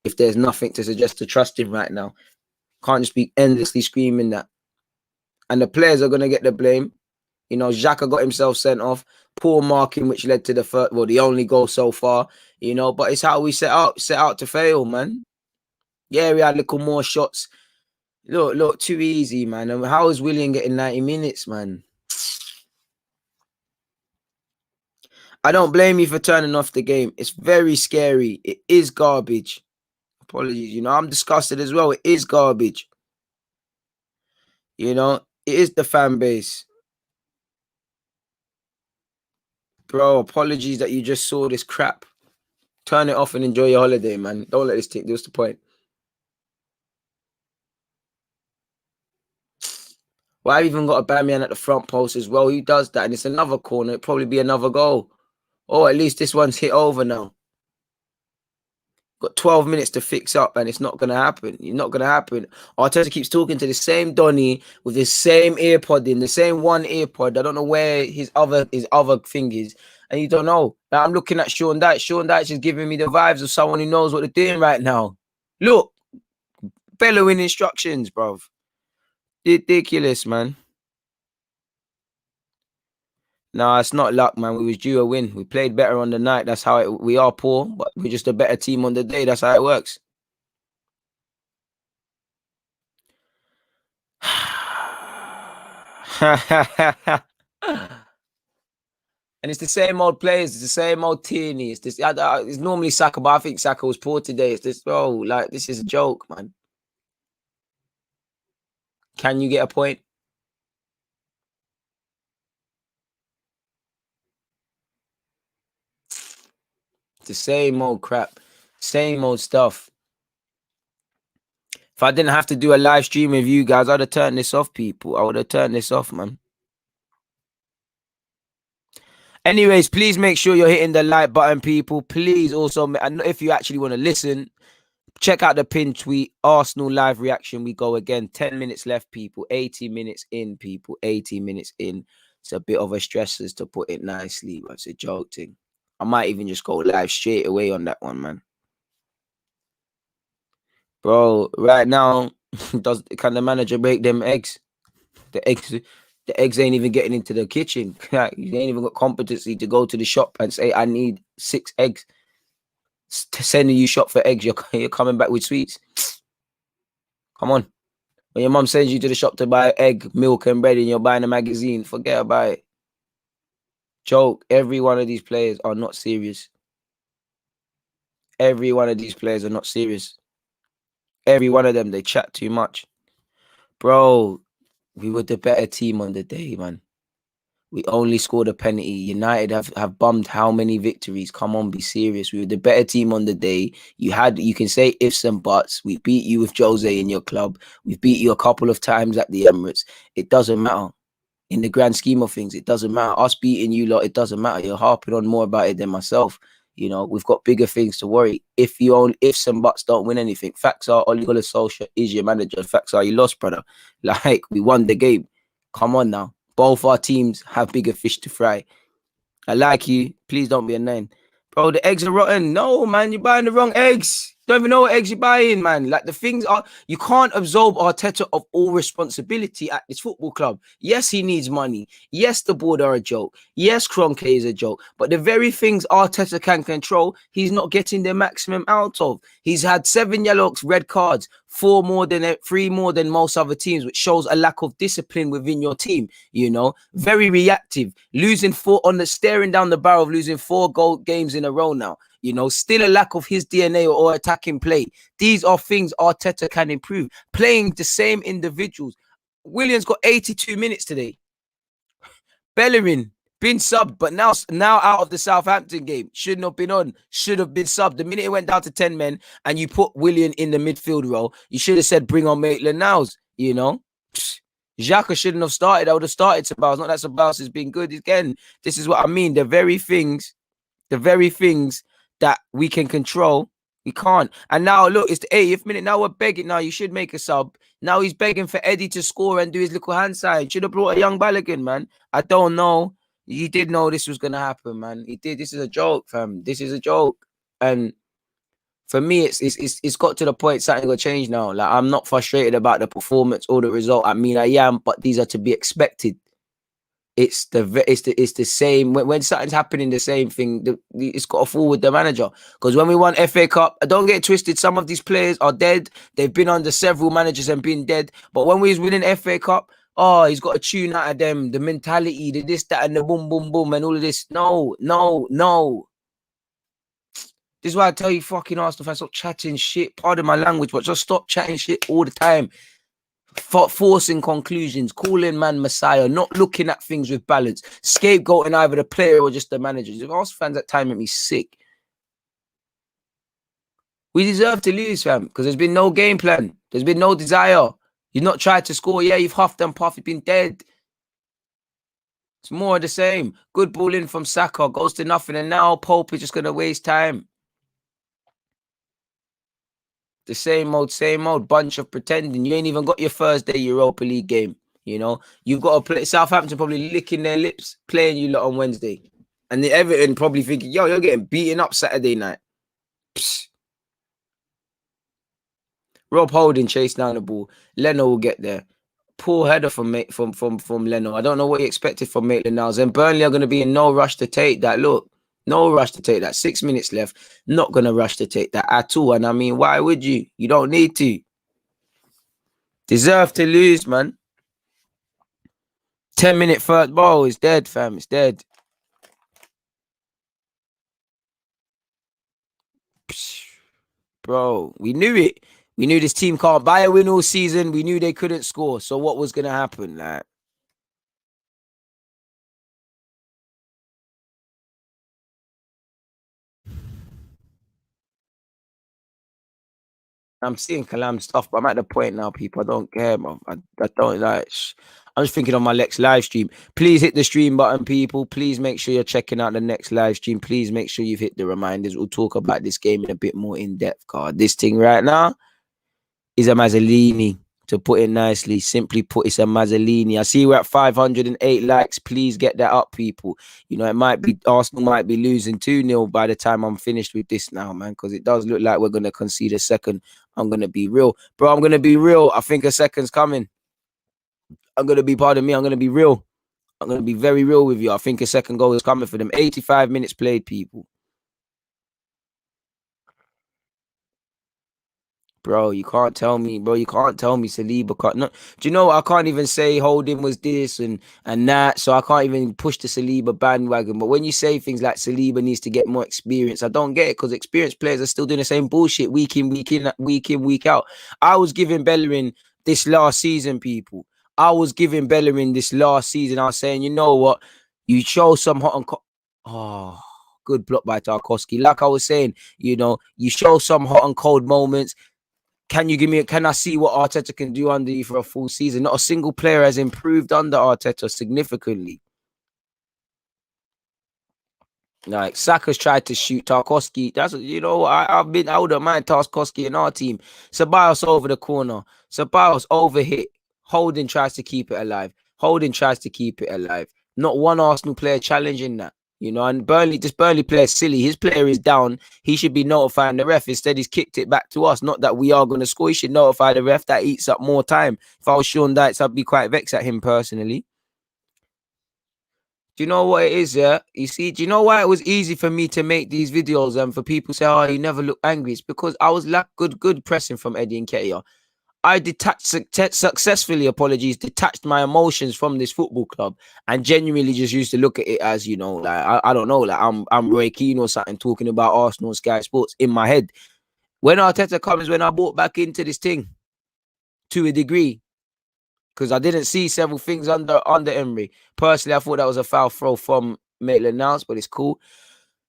S1: If there's nothing to suggest to trust him right now, can't just be endlessly screaming that. And the players are gonna get the blame. You know, Xhaka got himself sent off. Poor marking, which led to the only goal so far. You know, but it's how we set out to fail, man. Yeah, we had a little more shots. Look, too easy, man. And how is Willian getting 90 minutes, man? I don't blame you for turning off the game. It's very scary. It is garbage. Apologies. You know, I'm disgusted as well. It is garbage. You know, it is the fan base. Bro, apologies that you just saw this crap. Turn it off and enjoy your holiday, man. Don't let this tick. What's the point? Well, I've even got a Bamian at the front post as well. He does that, and it's another corner. It'll probably be another goal. Or at least this one's hit over now. Got 12 minutes to fix up, and it's not going to happen. It's not going to happen. Arteta keeps talking to the same Donny with the same earpod in, the same one earpod. I don't know where his other thing is, and you don't know. Now I'm looking at Sean Dyche. Sean Dyche is giving me the vibes of someone who knows what they're doing right now. Look, bellowing instructions, bruv. Ridiculous, man. Nah, it's not luck, man. We was due a win. We played better on the night. That's how we are poor, but we're just a better team on the day. That's how it works. And it's the same old players. It's the same old Tierney. It's this. It's normally Xhaka, but I think Xhaka was poor today. It's this. Oh, like this is a joke, man. Can you get a point? It's the same old crap, same old stuff. If I didn't have to do a live stream with you guys, I'd have turned this off, people. I would have turned this off, man. Anyways, please make sure you're hitting the like button, people. Please also, if you actually want to listen, check out the pin tweet, Arsenal live reaction. We go again. 10 minutes left, people. 80 minutes in, people. 80 minutes in. It's a bit of a stressors, to put it nicely, but it's a joke thing. I might even just go live straight away on that one, man. Bro, right now, can the manager break them eggs? The eggs ain't even getting into the kitchen. You ain't even got competency to go to the shop and say, I need 6 eggs. Sending you shop for eggs, you're coming back with sweets. Come on. When your mom sends you to the shop to buy egg, milk, and bread, and you're buying a magazine, forget about it. Joke. Every one of these players are not serious. Every one of these players are not serious. Every one of them, they chat too much. Bro, we were the better team on the day, man. We only scored a penalty. United have bummed how many victories? Come on, be serious. We were the better team on the day. You can say ifs and buts. We beat you with Jose in your club. We've beat you a couple of times at the Emirates. It doesn't matter. In the grand scheme of things, it doesn't matter. Us beating you lot, it doesn't matter. You're harping on more about it than myself. You know, we've got bigger things to worry. If you own ifs and buts don't win anything. Facts are Ole Gunnar Solskjaer is your manager. Facts are you lost, brother. Like, we won the game. Come on now. Both our teams have bigger fish to fry. I like you. Please don't be a nine. Bro, the eggs are rotten. No, man, you're buying the wrong eggs. Don't even know what eggs you're buying, man. Like, the things are, you can't absolve Arteta of all responsibility at this football club. Yes, he needs money. Yes, the board are a joke. Yes, Kroenke is a joke. But the very things Arteta can control, he's not getting the maximum out of. He's had 7 yellow red cards, 3 more than most other teams, which shows a lack of discipline within your team. You know, very reactive, staring down the barrel of losing 4 games in a row now. You know, still a lack of his DNA or attacking play. These are things Arteta can improve. Playing the same individuals. Williams got 82 minutes today. Bellerin been subbed, but now out of the Southampton game. Shouldn't have been on. Should have been subbed. The minute it went down to 10 men and you put William in the midfield role, you should have said bring on Maitland-Niles, you know. Xhaka shouldn't have started. I would have started Ceballos. Not that Ceballos has been good. Again, this is what I mean. The very things that we can control, we can't. And now, look, it's the 80th minute. Now we're begging. Now you should make a sub. Now he's begging for Eddie to score and do his little hand sign. Should have brought a young Balogun, man. I don't know. He did know this was going to happen, man. He did. This is a joke, fam. This is a joke. And for me, it's got to the point something got to change now. Like, I'm not frustrated about the performance or the result. I mean, I am, but these are to be expected. It's the same when something's happening, the same thing. It's got to fall with the manager. Because when we won FA Cup, don't get it twisted. Some of these players are dead. They've been under several managers and been dead. But when we was winning FA Cup, oh, he's got a tune out of them. The mentality, the this, that, and the boom, boom, boom, and all of this. No. This is why I tell you, fucking Arsenal fans, stop chatting shit. Pardon my language, but just stop chatting shit all the time. Forcing conclusions, calling man Messiah, not looking at things with balance, scapegoating either the player or just the manager. Arsenal fans at time make me sick. We deserve to lose, fam, because there's been no game plan. There's been no desire. You've not tried to score. Yeah, you've huffed and puffed. You've been dead. It's more of the same. Good ball in from Saka, goes to nothing, and now Pope is just going to waste time. The same old bunch of pretending. You ain't even got your Thursday Europa League game. You know, you've got to play. Southampton probably licking their lips, playing you lot on Wednesday, and the Everton probably thinking, "Yo, you're getting beaten up Saturday night." Psst. Rob Holding chased down the ball. Leno will get there. Poor header from Leno. I don't know what he expected from Maitland-Niles. And Burnley are going to be in no rush to take that. Look, no rush to take that. 6 minutes left. Not going to rush to take that at all. And I mean, why would you? You don't need to. Deserve to lose, man. 10-minute first ball is dead, fam. It's dead. Bro, we knew it. We knew this team can't buy a win all season. We knew they couldn't score. So what was going to happen? Like, I'm seeing Kalam stuff, but I'm at the point now, people. I don't care, man. I don't like. I'm just thinking on my next live stream. Please hit the stream button, people. Please make sure you're checking out the next live stream. Please make sure you've hit the reminders. We'll talk about this game in a bit more in depth, card. This thing right now is a Mazzolini. To put it nicely, simply put, it's a Mazzolini. I see we're at 508 likes. Please get that up, people. You know, it might be Arsenal might be losing 2-0 by the time I'm finished with this now, man, because it does look like we're going to concede a second. I'm going to be real. Bro, I'm going to be real. I think a second's coming. I'm going to be, pardon me, I'm going to be real. I'm going to be very real with you. I think a second goal is coming for them. 85 minutes played, people. Bro, you can't tell me, bro. You can't tell me Saliba can't. No, do you know what? I can't even say Holding was this and that, so I can't even push the Saliba bandwagon. But when you say things like Saliba needs to get more experience, I don't get it because experienced players are still doing the same bullshit week in, week out. I was giving Bellerin this last season, people. I was giving Bellerin this last season. I was saying, you know what? You show some hot and oh, good block by Tarkowski. Like I was saying, you know, you show some hot and cold moments. Can I see what Arteta can do under you for a full season? Not a single player has improved under Arteta significantly. Like Saka's tried to shoot Tarkowski. That's, you know, I wouldn't mind Tarkowski in our team. Ceballos over the corner. Ceballos overhit. Holding tries to keep it alive. Holding tries to keep it alive. Not one Arsenal player challenging that. You know, and Burnley player is silly. His player is down. He should be notifying the ref. Instead, he's kicked it back to us. Not that we are going to score. He should notify the ref. That eats up more time. If I was Sean Dykes, I'd be quite vexed at him personally. Do you know what it is, yeah? You see, do you know why it was easy for me to make these videos and for people to say, oh, you never look angry? It's because I was like good pressing from Eddie and Nketiah. I successfully, detached my emotions from this football club and genuinely just used to look at it as, you know, like, I don't know, like I'm Roy Keane or something talking about Arsenal, Sky Sports in my head. When Arteta comes, when I bought back into this thing to a degree, because I didn't see several things under Emery. Personally, I thought that was a foul throw from Maitland-Niles, but it's cool.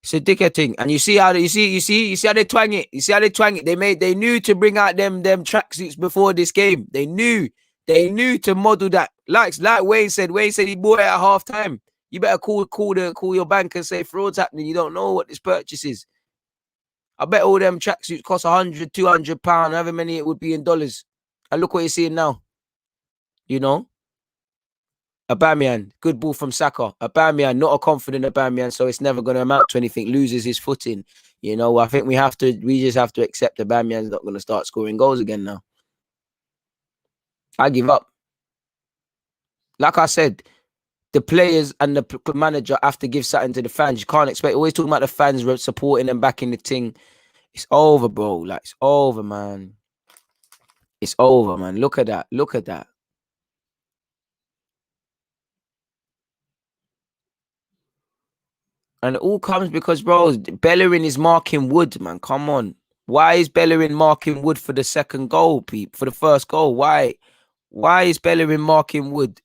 S1: It's a dickhead thing, and you see how they twang it. You see how they twang it. They knew to bring out them tracksuits before this game. They knew to model that. Like Wayne said. Wayne said he bought it at halftime. You better call your bank and say fraud's happening. You don't know what this purchase is. I bet all them tracksuits cost 100, 200 pounds, however many it would be in dollars. And look what you're seeing now. You know. Aubameyang, good ball from Saka. Aubameyang, not a confident Aubameyang, so it's never going to amount to anything. Loses his footing. You know, I think we just have to accept Aubameyang's not going to start scoring goals again now. I give up. Like I said, the players and the manager have to give something to the fans. You can't expect, always talking about the fans supporting and backing the thing. It's over, bro. Like, it's over, man. It's over, man. Look at that. Look at that. And it all comes because, bro, Bellerin is marking Wood, man. Come on. Why is Bellerin marking Wood for the second goal, Pete? For the first goal? Why? Why is Bellerin marking Wood?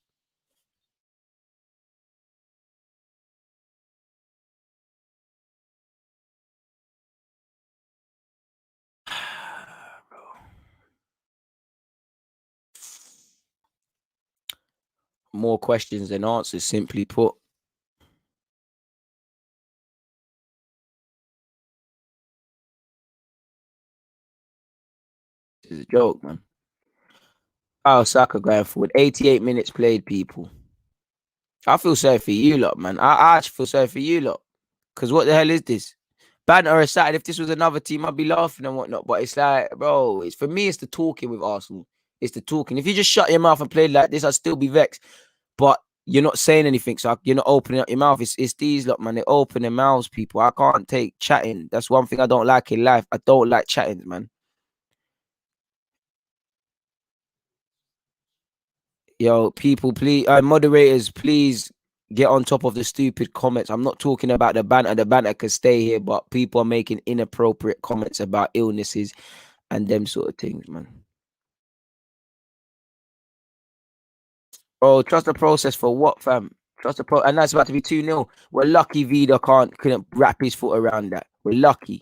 S1: more questions than answers, simply put. This is a joke, man. Oh, Saka going forward. 88 minutes played, people. I feel sorry for you lot, man. I actually feel sorry for you lot. Because what the hell is this? Banter aside, if this was another team, I'd be laughing and whatnot. But it's like, bro, it's for me, it's the talking with Arsenal. It's the talking. If you just shut your mouth and played like this, I'd still be vexed. But you're not saying anything, so you're not opening up your mouth. It's these lot, man. They open their mouths, people. I can't take chatting. That's one thing I don't like in life. I don't like chatting, man. Yo, people, please, moderators, please get on top of the stupid comments. I'm not talking about the banter. The banter can stay here, but people are making inappropriate comments about illnesses and them sort of things, man. Oh, trust the process for what, fam? Trust the and that's about to be 2-0. We're lucky Vida couldn't wrap his foot around that. We're lucky.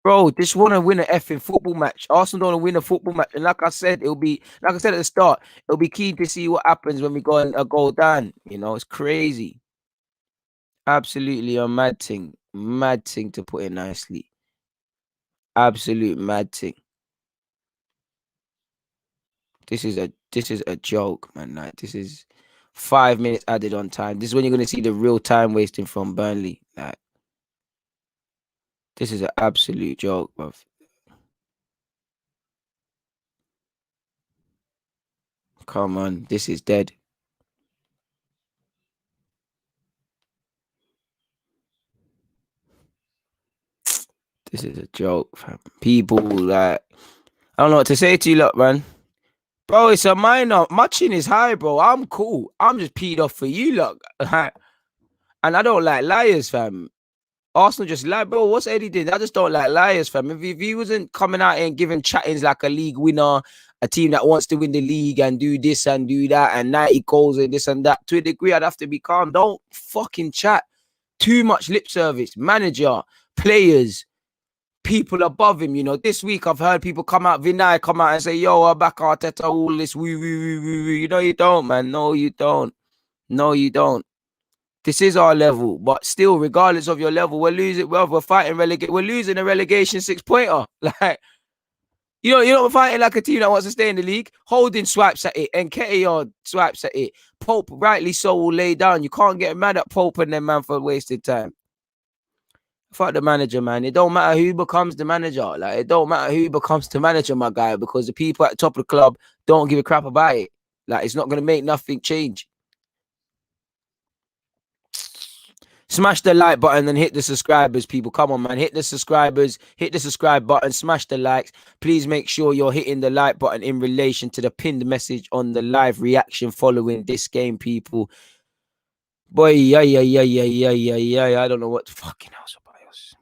S1: Bro, just want to win an effing football match. Arsenal don't want to win a football match. And like I said, like I said at the start, it'll be keen to see what happens when we go and go down. You know, it's crazy. Absolutely a mad thing. Mad thing to put it nicely. Absolute mad thing. This is a joke, man. Like, this is 5 minutes added on time. This is when you're gonna see the real time wasting from Burnley. Like, this is an absolute joke, bro. Come on, this is dead. This is a joke, fam. People, like, I don't know what to say to you, lot, man. Bro, it's a minor. My chin is high, bro. I'm cool. I'm just peed off for you, lot. And I don't like liars, fam. Arsenal just lie, bro. What's Eddie did? I just don't like liars, fam. If he wasn't coming out and giving chattings like a league winner, a team that wants to win the league and do this and do that and 90 goals and this and that, to a degree, I'd have to be calm. Don't fucking chat. Too much lip service. Manager, players, people above him. You know, this week I've heard people come out, Vinay come out and say, yo, I'm back Arteta, all this, woo, woo, woo, woo, woo. You know you don't, man. No, you don't. No, you don't. This is our level, but still, regardless of your level, we're losing. Well, we're fighting relegation. We're losing a relegation 6-pointer. Like, we're fighting like a team that wants to stay in the league. Holding swipes at it, and Nketiah swipes at it. Pope, rightly so, will lay down. You can't get mad at Pope and them, man, for wasted time. Fuck the manager, man. It don't matter who becomes the manager. Like, it don't matter who becomes the manager, my guy, because the people at the top of the club don't give a crap about it. Like, it's not gonna make nothing change. Smash the like button and hit the subscribers, people. Come on, man. Hit the subscribers, hit the subscribe button, smash the likes. Please make sure you're hitting the like button in relation to the pinned message on the live reaction following this game, people. Boy, yeah. I don't know what the fucking else about us.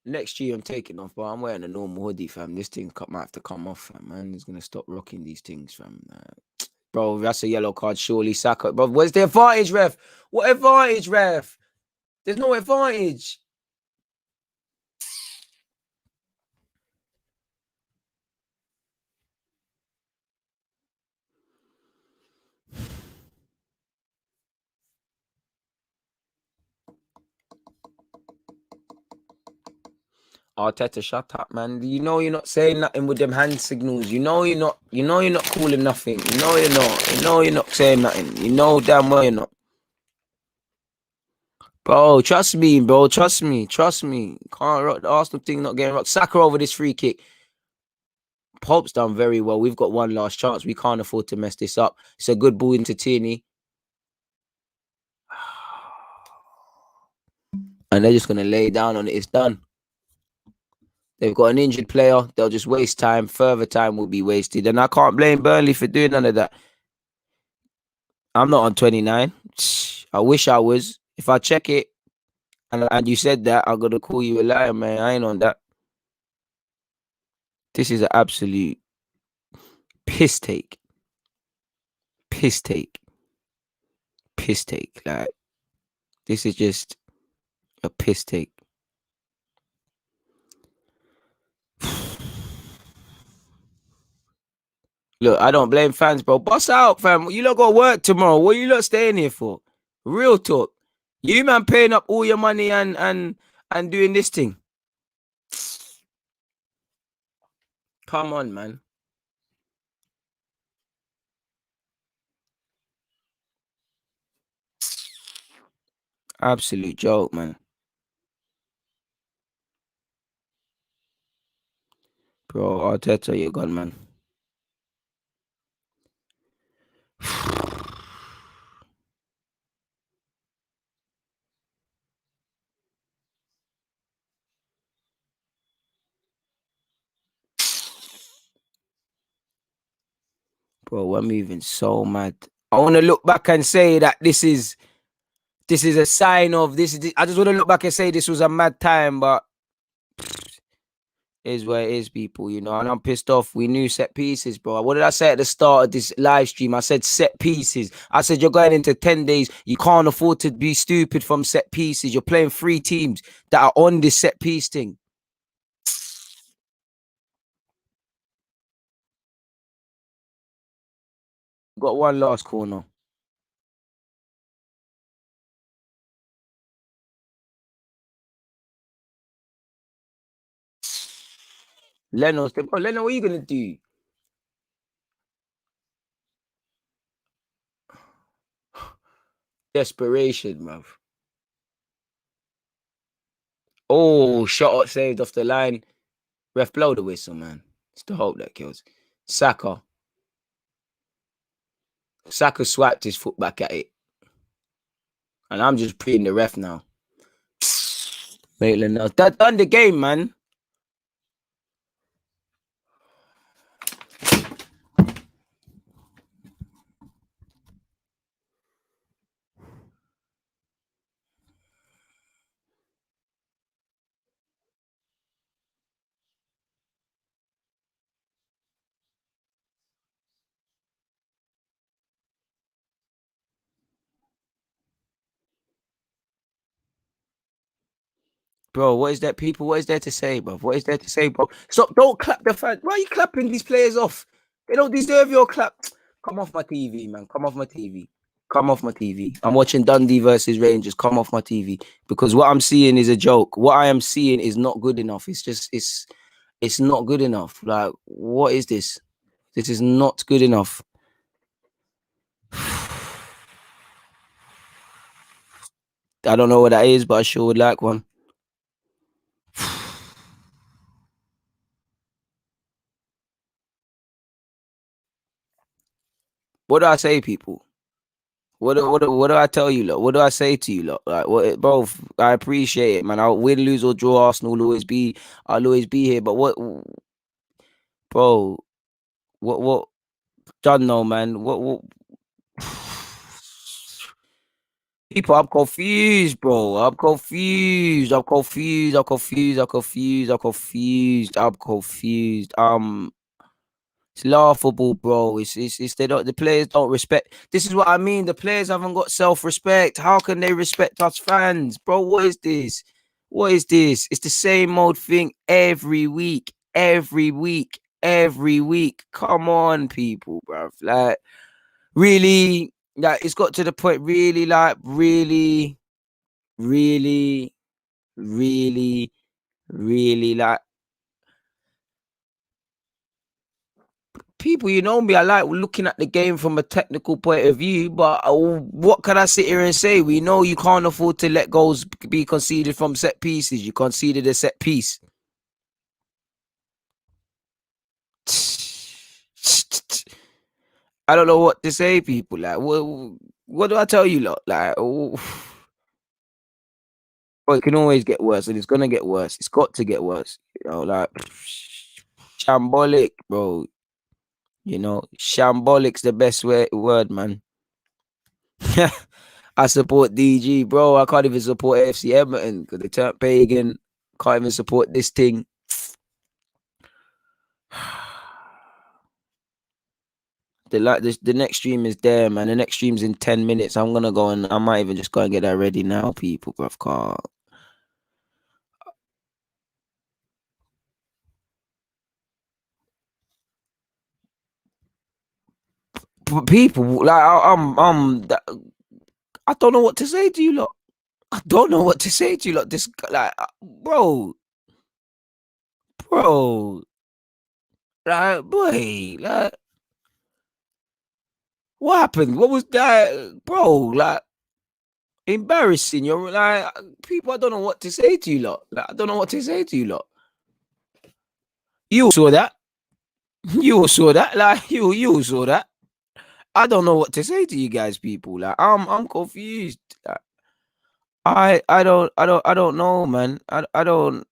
S1: Next year I'm taking off, but I'm wearing a normal hoodie, fam. This thing might have to come off, fam, man. It's gonna stop rocking these things, fam. Bro, that's a yellow card, surely. Saka, bro. Where's the advantage, ref? What advantage, ref? There's no advantage. Arteta, shut up, man. You know you're not saying nothing with them hand signals. You know you're not. You know you're not calling nothing. You know you're not. You know you're not saying nothing. You know damn well you're not. Bro, trust me, bro. Trust me. Trust me. Can't rock the Arsenal thing not getting rocked. Saka over this free kick. Pope's done very well. We've got one last chance. We can't afford to mess this up. It's a good ball into Tierney. And they're just going to lay down on it. It's done. They've got an injured player. They'll just waste time. Further time will be wasted. And I can't blame Burnley for doing none of that. I'm not on 29. I wish I was. If I check it and you said that, I'm going to call you a liar, man. I ain't on that. This is an absolute piss take. Piss take. Like, this is just a piss take. Look, I don't blame fans, bro. Bust out, fam. You lot got work tomorrow. What you lot staying here for? Real talk. You man paying up all your money and doing this thing. Come on, man. Absolute joke, man. Bro, Arteta, you're gone, man. Bro, we're moving so mad. I want to look back and say that this is a sign of this. I just want to look back and say this was a mad time, but it is where it is, people, you know. And I'm pissed off. We knew set pieces, bro. What did I say at the start of this live stream? I said set pieces. I said you're going into 10 days. You can't afford to be stupid from set pieces. You're playing 3 teams that are on this set piece thing. Got one last corner. Leno, what are you going to do? Desperation, bruv. Oh, shot saved off the line. Ref, blow the whistle, man. It's the hope that kills. Saka swiped his foot back at it. And I'm just preying the ref now. Maitland, no. That done the game, man. Bro, what is that, people? What is there to say, bro? What is there to say, bro? Stop, don't clap the fans. Why are you clapping these players off? They don't deserve your clap. Come off my TV, man. Come off my TV. Come off my TV. I'm watching Dundee versus Rangers. Come off my TV. Because what I'm seeing is a joke. What I am seeing is not good enough. It's not good enough. Like, what is this? This is not good enough. I don't know what that is, but I sure would like one. What do I say, people? What do I tell you, lot? What do I say to you, lot? Like, what, both? I appreciate it, man. I'll win, lose, or draw. Arsenal will always be. I'll always be here. But what, bro? What? Done no, man. What? People, I'm confused, bro. I'm confused. It's laughable, bro. It's the players don't respect. This is what I mean. The players haven't got self-respect. How can they respect us fans, bro? What is this? What is this? It's the same old thing every week, every week, every week. Come on, people, bro. Like, really, like, it's got to the point, really, like, really, really, really, really, like, people, you know me, I like looking at the game from a technical point of view, but what can I sit here and say? We know you can't afford to let goals be conceded from set pieces. You conceded a set piece. I don't know what to say, people. Like, what do I tell you, lot? Like, well, it can always get worse, and it's gonna get worse. It's got to get worse. You know, like, shambolic, bro. You know, shambolic's the best word, man. I support DG, bro. I can't even support AFC Edmonton because they turned pagan. Can't even support this thing. The next stream is there, man. The next stream's in 10 minutes. I'm gonna go and I might even just go and get that ready now, people, bruv. Car. People, like I don't know what to say to you lot. I don't know what to say to you lot. This, like, bro, like, boy, like, what happened? What was that, bro? Like, embarrassing. You're like, people. I don't know what to say to you lot. Like, I don't know what to say to you lot. You saw that. You saw that. Like, you saw that. I don't know what to say to you guys, people. Like, I'm confused. Like, I don't know, man. I don't.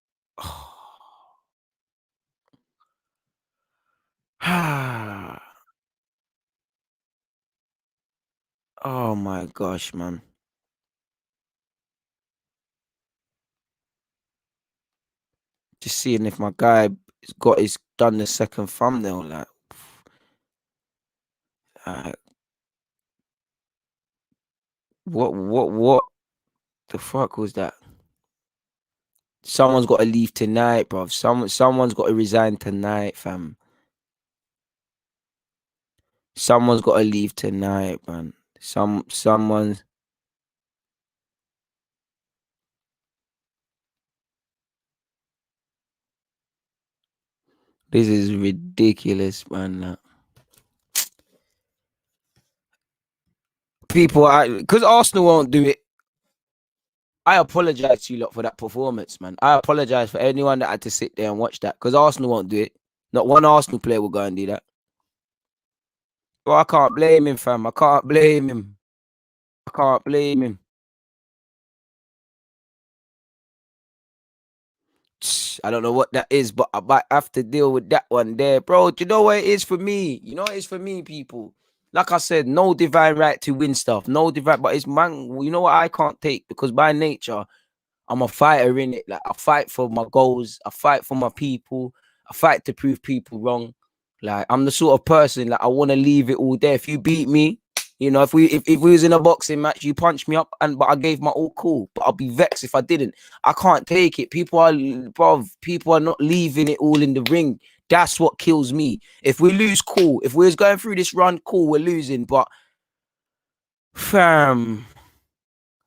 S1: Oh my gosh, man. Just seeing if my guy has got his done the second thumbnail, like what the fuck was that? Someone's got to leave tonight, bro. Someone's got to resign tonight, fam. Someone's got to leave tonight, man. Someone's. This is ridiculous, man. Like, people, because Arsenal won't do it. I apologize to you lot for that performance, man. I apologize for anyone that had to sit there and watch that because Arsenal won't do it. Not one Arsenal player will go and do that. Well, I can't blame him, fam. I can't blame him. I can't blame him. I don't know what that is, but I might have to deal with that one there, bro. Do you know what it is for me? You know what it is for me, people. Like I said, no divine right to win stuff, no divine. But it's man, you know what I can't take because by nature, I'm a fighter in it. Like I fight for my goals, I fight for my people, I fight to prove people wrong. Like I'm the sort of person like I want to leave it all there. If you beat me, you know, if we was in a boxing match, you punch me up, but I gave my all, cool. But I'll be vexed if I didn't. I can't take it. People are not leaving it all in the ring. That's what kills me. If we lose, cool. If we was going through this run, cool, we're losing. But fam,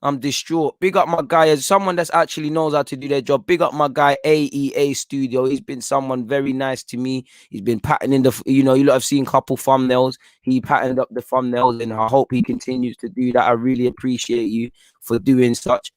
S1: I'm distraught. Big up my guy as someone that's actually knows how to do their job. Big up my guy AEA Studio. He's been someone very nice to me. He's been patterning you lot have seen a couple thumbnails. He patterned up the thumbnails, and I hope he continues to do that. I really appreciate you for doing such.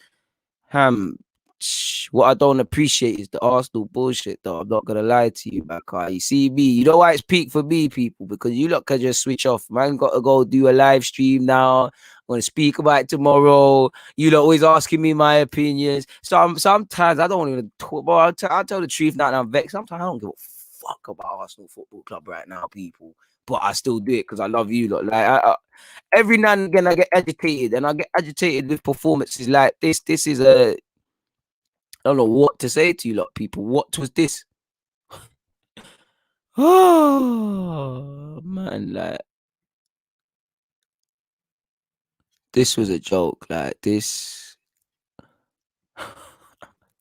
S1: What I don't appreciate is the Arsenal bullshit, though. I'm not gonna lie to you, man. You see me, you know why it's peak for me, people, because you lot can just switch off. Man, got to go do a live stream now. I'm gonna speak about it tomorrow. You lot always asking me my opinions. So sometimes I don't even talk. But I'll tell the truth now. I'm vexed. Sometimes I don't give a fuck about Arsenal Football Club right now, people. But I still do it because I love you lot. Like every now and again, I get agitated, and I get agitated with performances like this. This is a I don't know what to say to you lot, people. What was this? Oh man, like this was a joke. Like this,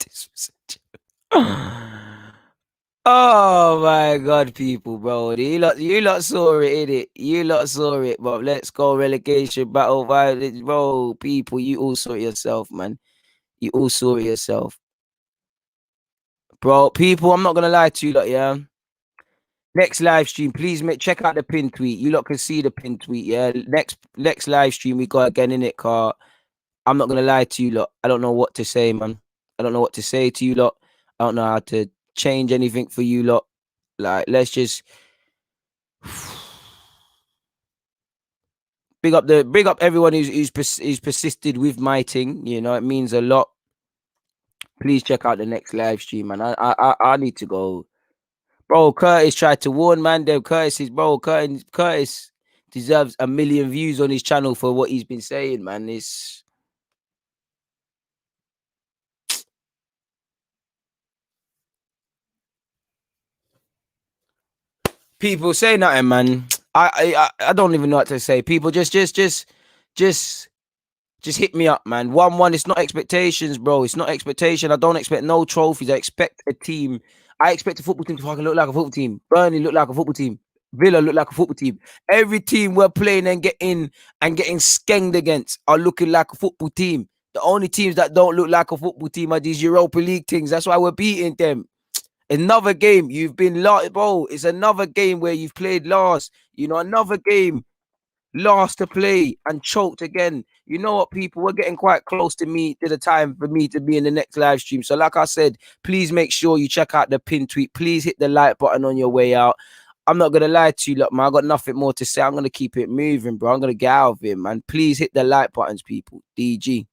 S1: this was a joke. Oh my god, people, bro. You lot saw it, innit? You lot saw it, but let's go relegation battle violence, bro. People, you all saw it yourself, man. You all saw it yourself. Bro, people, I'm not gonna lie to you lot, yeah. Next live stream, please check out the pin tweet. You lot can see the pin tweet, yeah. Next live stream we got again in it, car. I'm not gonna lie to you lot. I don't know what to say, man. I don't know what to say to you lot. I don't know how to change anything for you lot. Like, let's just big up everyone who's persisted with my thing. You know, it means a lot. Please check out the next live stream, man. I need to go. Bro, Curtis tried to warn man them. Curtis deserves 1 million views on his channel for what he's been saying, man. It's people say nothing, man. I don't even know what to say. People just hit me up, man. 1-1. It's not expectations, bro. It's not expectation. I don't expect no trophies. I expect a team. I expect a football team to fucking look like a football team. Burnley look like a football team. Villa look like a football team. Every team we're playing and getting skenged against are looking like a football team. The only teams that don't look like a football team are these Europa League things. That's why we're beating them. Another game you've been last, bro. It's another game where you've played last. Another game last to play and choked again. You know what, people? We're getting quite close to the time for me to be in the next live stream. So, like I said, please make sure you check out the pin tweet. Please hit the like button on your way out. I'm not gonna lie to you, look, man. I got nothing more to say. I'm gonna keep it moving, bro. I'm gonna get out of here, man. Please hit the like buttons, people. DG.